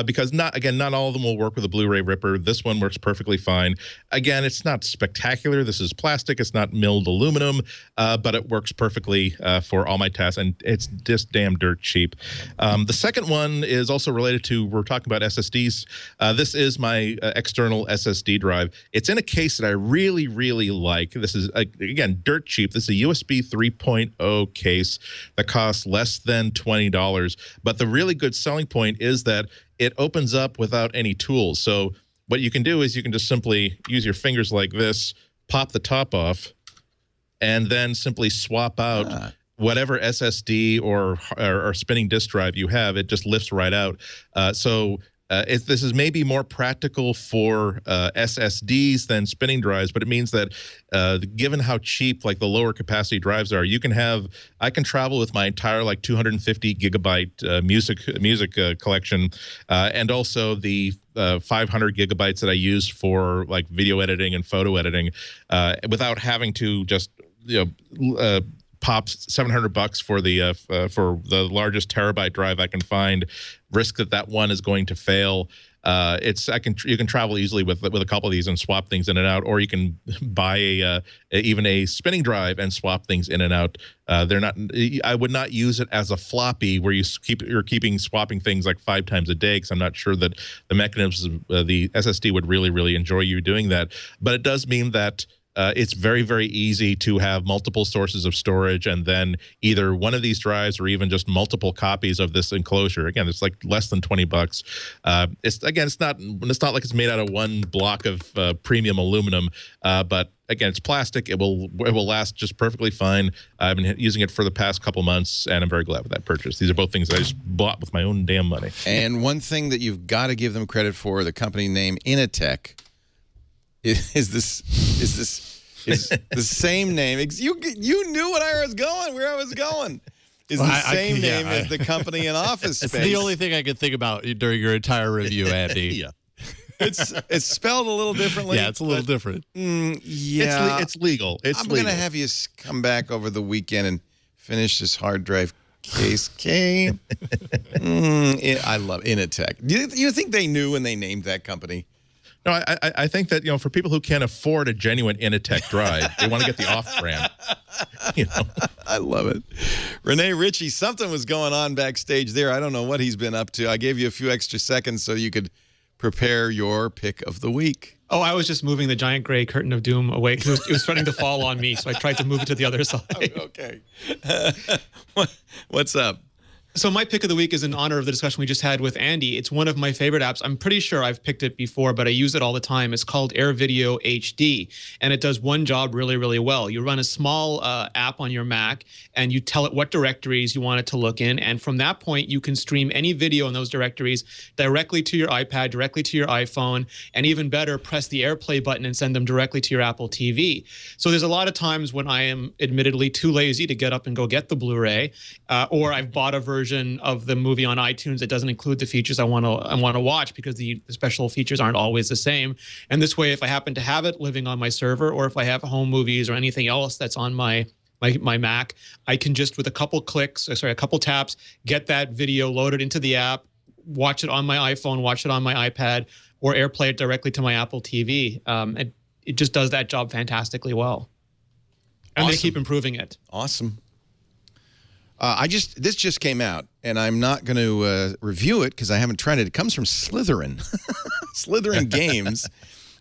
Because not all of them will work with a Blu-ray ripper. This one works perfectly fine. Again, it's not spectacular. This is plastic. It's not milled aluminum, but it works perfectly for all my tasks, and it's just damn dirt cheap. The second one is also related to, we're talking about SSDs. This is my external SSD drive. It's in a case that I really, really like. This is, again, dirt cheap. This is a USB 3.0 case that costs less than $20. But the really good selling point is that it opens up without any tools. So what you can do is you can just simply use your fingers like this, pop the top off, and then simply swap out whatever SSD or spinning disk drive you have. It just lifts right out. This is maybe more practical for SSDs than spinning drives, but it means that given how cheap like the lower capacity drives are, I can travel with my entire like 250 gigabyte music collection, and also the 500 gigabytes that I use for like video editing and photo editing, without having to just pop $700 for the largest terabyte drive I can find, risk that one is going to fail. You can travel easily with a couple of these and swap things in and out, or you can buy even a spinning drive and swap things in and out. They're not. I would not use it as a floppy where you're keeping swapping things like 5 times a day, because I'm not sure that the mechanisms of the SSD would really enjoy you doing that. But it does mean that it's very easy to have multiple sources of storage, and then either one of these drives or even just multiple copies of this enclosure. Again, it's like less than $20. It's not like it's made out of one block of premium aluminum, but again, it's plastic. It will last just perfectly fine. I've been using it for the past couple months, and I'm very glad with that purchase. These are both things that I just bought with my own damn money. And one thing that you've got to give them credit for, the company name Ihnatko, is the same name. You knew where I was going. Is the same name as the company in Office Space. It's the only thing I could think about during your entire review, Andy. Yeah. It's spelled a little differently. Yeah, it's a little different. Yeah. It's legal. I'm going to have you come back over the weekend and finish this hard drive case. I love Ihnatko. Do you think they knew when they named that company? No, I think that, for people who can't afford a genuine Ihnatko drive, they want to get the off-brand. I love it. Rene, Ritchie, something was going on backstage there. I don't know what he's been up to. I gave you a few extra seconds so you could prepare your pick of the week. Oh, I was just moving the giant gray curtain of doom away because it was starting to fall on me, so I tried to move it to the other side. Okay. What's up? So my pick of the week is in honor of the discussion we just had with Andy. It's one of my favorite apps. I'm pretty sure I've picked it before, but I use it all the time. It's called AirVideo HD, and it does one job really well. You run a small app on your Mac, and you tell it what directories you want it to look in, and from that point, you can stream any video in those directories directly to your iPad, directly to your iPhone, and even better, press the AirPlay button and send them directly to your Apple TV. So there's a lot of times when I am admittedly too lazy to get up and go get the Blu-ray, or I've bought a version of the movie on iTunes that doesn't include the features I want to watch because the special features aren't always the same. And this way, if I happen to have it living on my server, or if I have home movies or anything else that's on my Mac, I can just with a couple taps, get that video loaded into the app, watch it on my iPhone, watch it on my iPad, or AirPlay it directly to my Apple TV. It just does that job fantastically well. And Awesome. they keep improving it. Awesome. This just came out, and I'm not going to review it because I haven't tried it. It comes from Slytherin. Slytherin Games.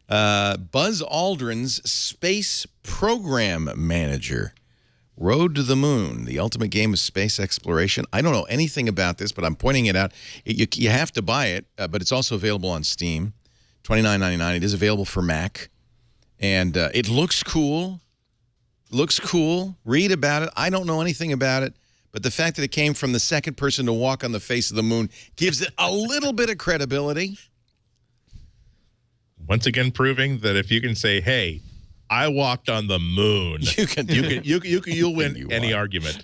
Buzz Aldrin's Space Program Manager. Road to the Moon, the ultimate game of space exploration. I don't know anything about this, but I'm pointing it out. You have to buy it, but it's also available on Steam. $29.99. It is available for Mac. And it looks cool. Read about it. I don't know anything about it. But the fact that it came from the second person to walk on the face of the moon gives it a little bit of credibility. Once again, proving that if you can say, "Hey, I walked on the moon," you'll win any argument.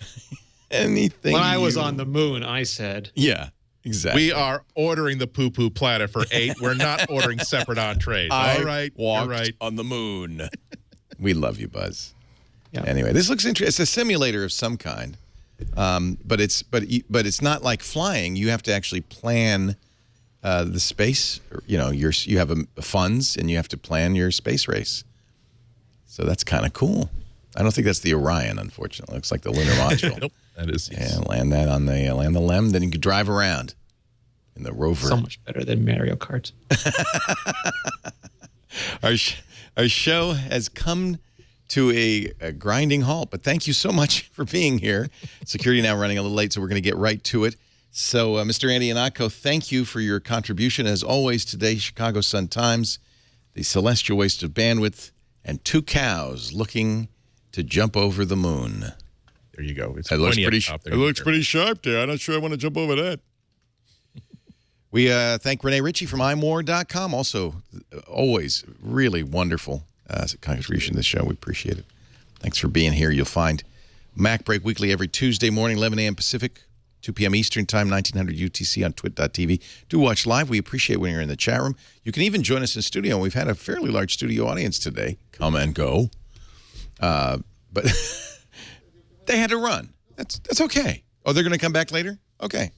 Anything. When I was on the moon, I said, "Yeah, exactly." We are ordering the poo-poo platter for 8. We're not ordering separate entrees. All right, walked on the moon. We love you, Buzz. Yeah. Anyway, this looks interesting. It's a simulator of some kind. But it's not like flying. You have to actually plan the space. You have funds, and you have to plan your space race. So that's kind of cool. I don't think that's the Orion, unfortunately. It looks like the lunar module. Nope, that is. Yeah, land the LEM, then you can drive around in the rover. so much better than Mario Kart. Our show has come to a grinding halt, but thank you so much for being here. Security now running a little late, so we're going to get right to it. So, Mr. Andy Ihnatko, thank you for your contribution. As always, today, Chicago Sun-Times, the celestial waste of bandwidth, and 2 cows looking to jump over the moon. There you go. It's It looks pretty pretty sharp there. I'm not sure I want to jump over that. We thank Rene Ritchie from imore.com. Also, always really wonderful contribution to the show. We appreciate it. Thanks for being here. You'll find MacBreak Weekly every Tuesday morning, 11 a.m. Pacific, 2 p.m. Eastern Time, 1900 UTC on twit.tv. Do watch live. We appreciate when you're in the chat room. You can even join us in studio. We've had a fairly large studio audience today. Come and go. But they had to run. That's okay. Oh, they're going to come back later? Okay.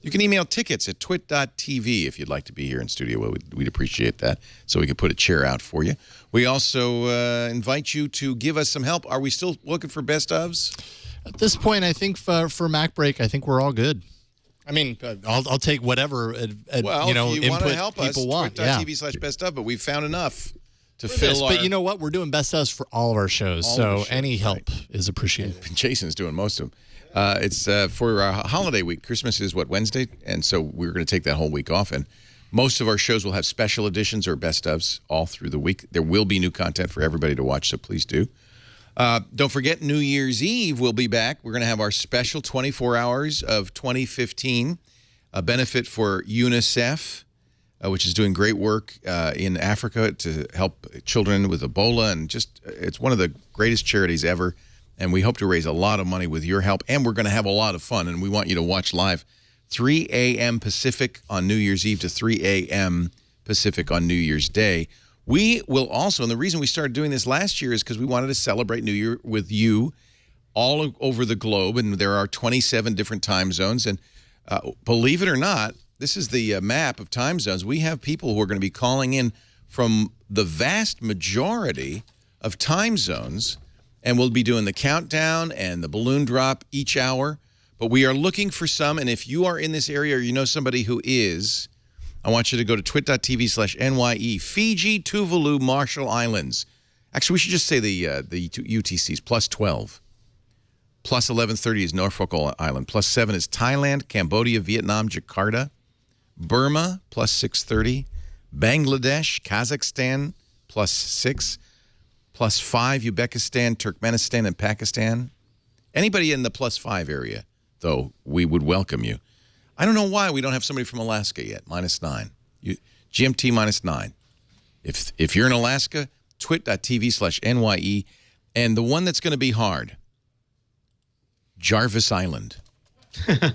You can email tickets at twit.tv if you'd like to be here in studio. Well, we'd appreciate that, so we could put a chair out for you. We also invite you to give us some help. Are we still looking for best ofs? At this point, I think for MacBreak, I think we're all good. I mean, I'll take whatever If you input help us, people want. Yeah. twit.tv/best of, but we've found enough to This, fill our... but you know what? We're doing best ofs for all of our shows, All so of the shows, any help is appreciated. Jason's doing most of them. It's for our holiday week. Christmas is, Wednesday? And so we're going to take that whole week off. And most of our shows will have special editions or best ofs all through the week. There will be new content for everybody to watch, so please do. Don't forget, New Year's Eve we'll be back. We're going to have our special 24 hours of 2015, a benefit for UNICEF, which is doing great work in Africa to help children with Ebola. And it's one of the greatest charities ever. And we hope to raise a lot of money with your help. And we're going to have a lot of fun. And we want you to watch live 3 a.m. Pacific on New Year's Eve to 3 a.m. Pacific on New Year's Day. We will also, and the reason we started doing this last year is because we wanted to celebrate New Year with you all over the globe. And there are 27 different time zones. And believe it or not, this is the map of time zones. We have people who are going to be calling in from the vast majority of time zones. And we'll be doing the countdown and the balloon drop each hour. But we are looking for some. And if you are in this area or you know somebody who is, I want you to go to twit.tv/NYE. Fiji, Tuvalu, Marshall Islands. Actually, we should just say the UTCs. Plus 12. Plus 1130 is Norfolk Island. Plus 7 is Thailand, Cambodia, Vietnam, Jakarta. Burma, plus 630. Bangladesh, Kazakhstan, plus 6. Plus 5, Uzbekistan, Turkmenistan, and Pakistan. Anybody in the plus 5 area, though, we would welcome you. I don't know why we don't have somebody from Alaska yet, minus 9. GMT minus 9. If you're in Alaska, twit.tv/NYE. And the one that's going to be hard, Jarvis Island,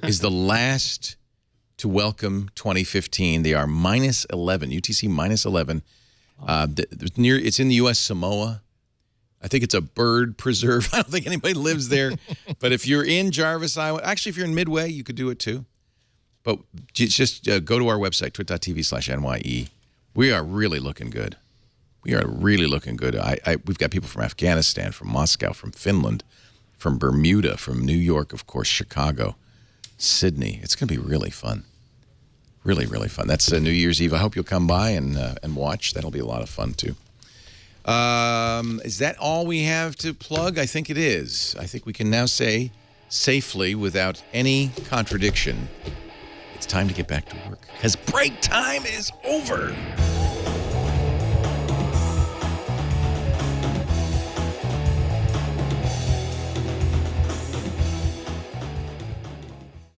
is the last to welcome 2015. They are minus 11, UTC minus 11. It's in the U.S. Samoa. I think it's a bird preserve. I don't think anybody lives there. But if you're in Jarvis Island, actually, if you're in Midway, you could do it too. But just go to our website, twit.tv/NYE. We are really looking good. We are really looking good. We've got people from Afghanistan, from Moscow, from Finland, from Bermuda, from New York, of course, Chicago, Sydney. It's going to be really fun. Really, really fun. That's New Year's Eve. I hope you'll come by and watch. That'll be a lot of fun, too. Is that all we have to plug? I think it is. I think we can now say safely, without any contradiction, it's time to get back to work, because break time is over.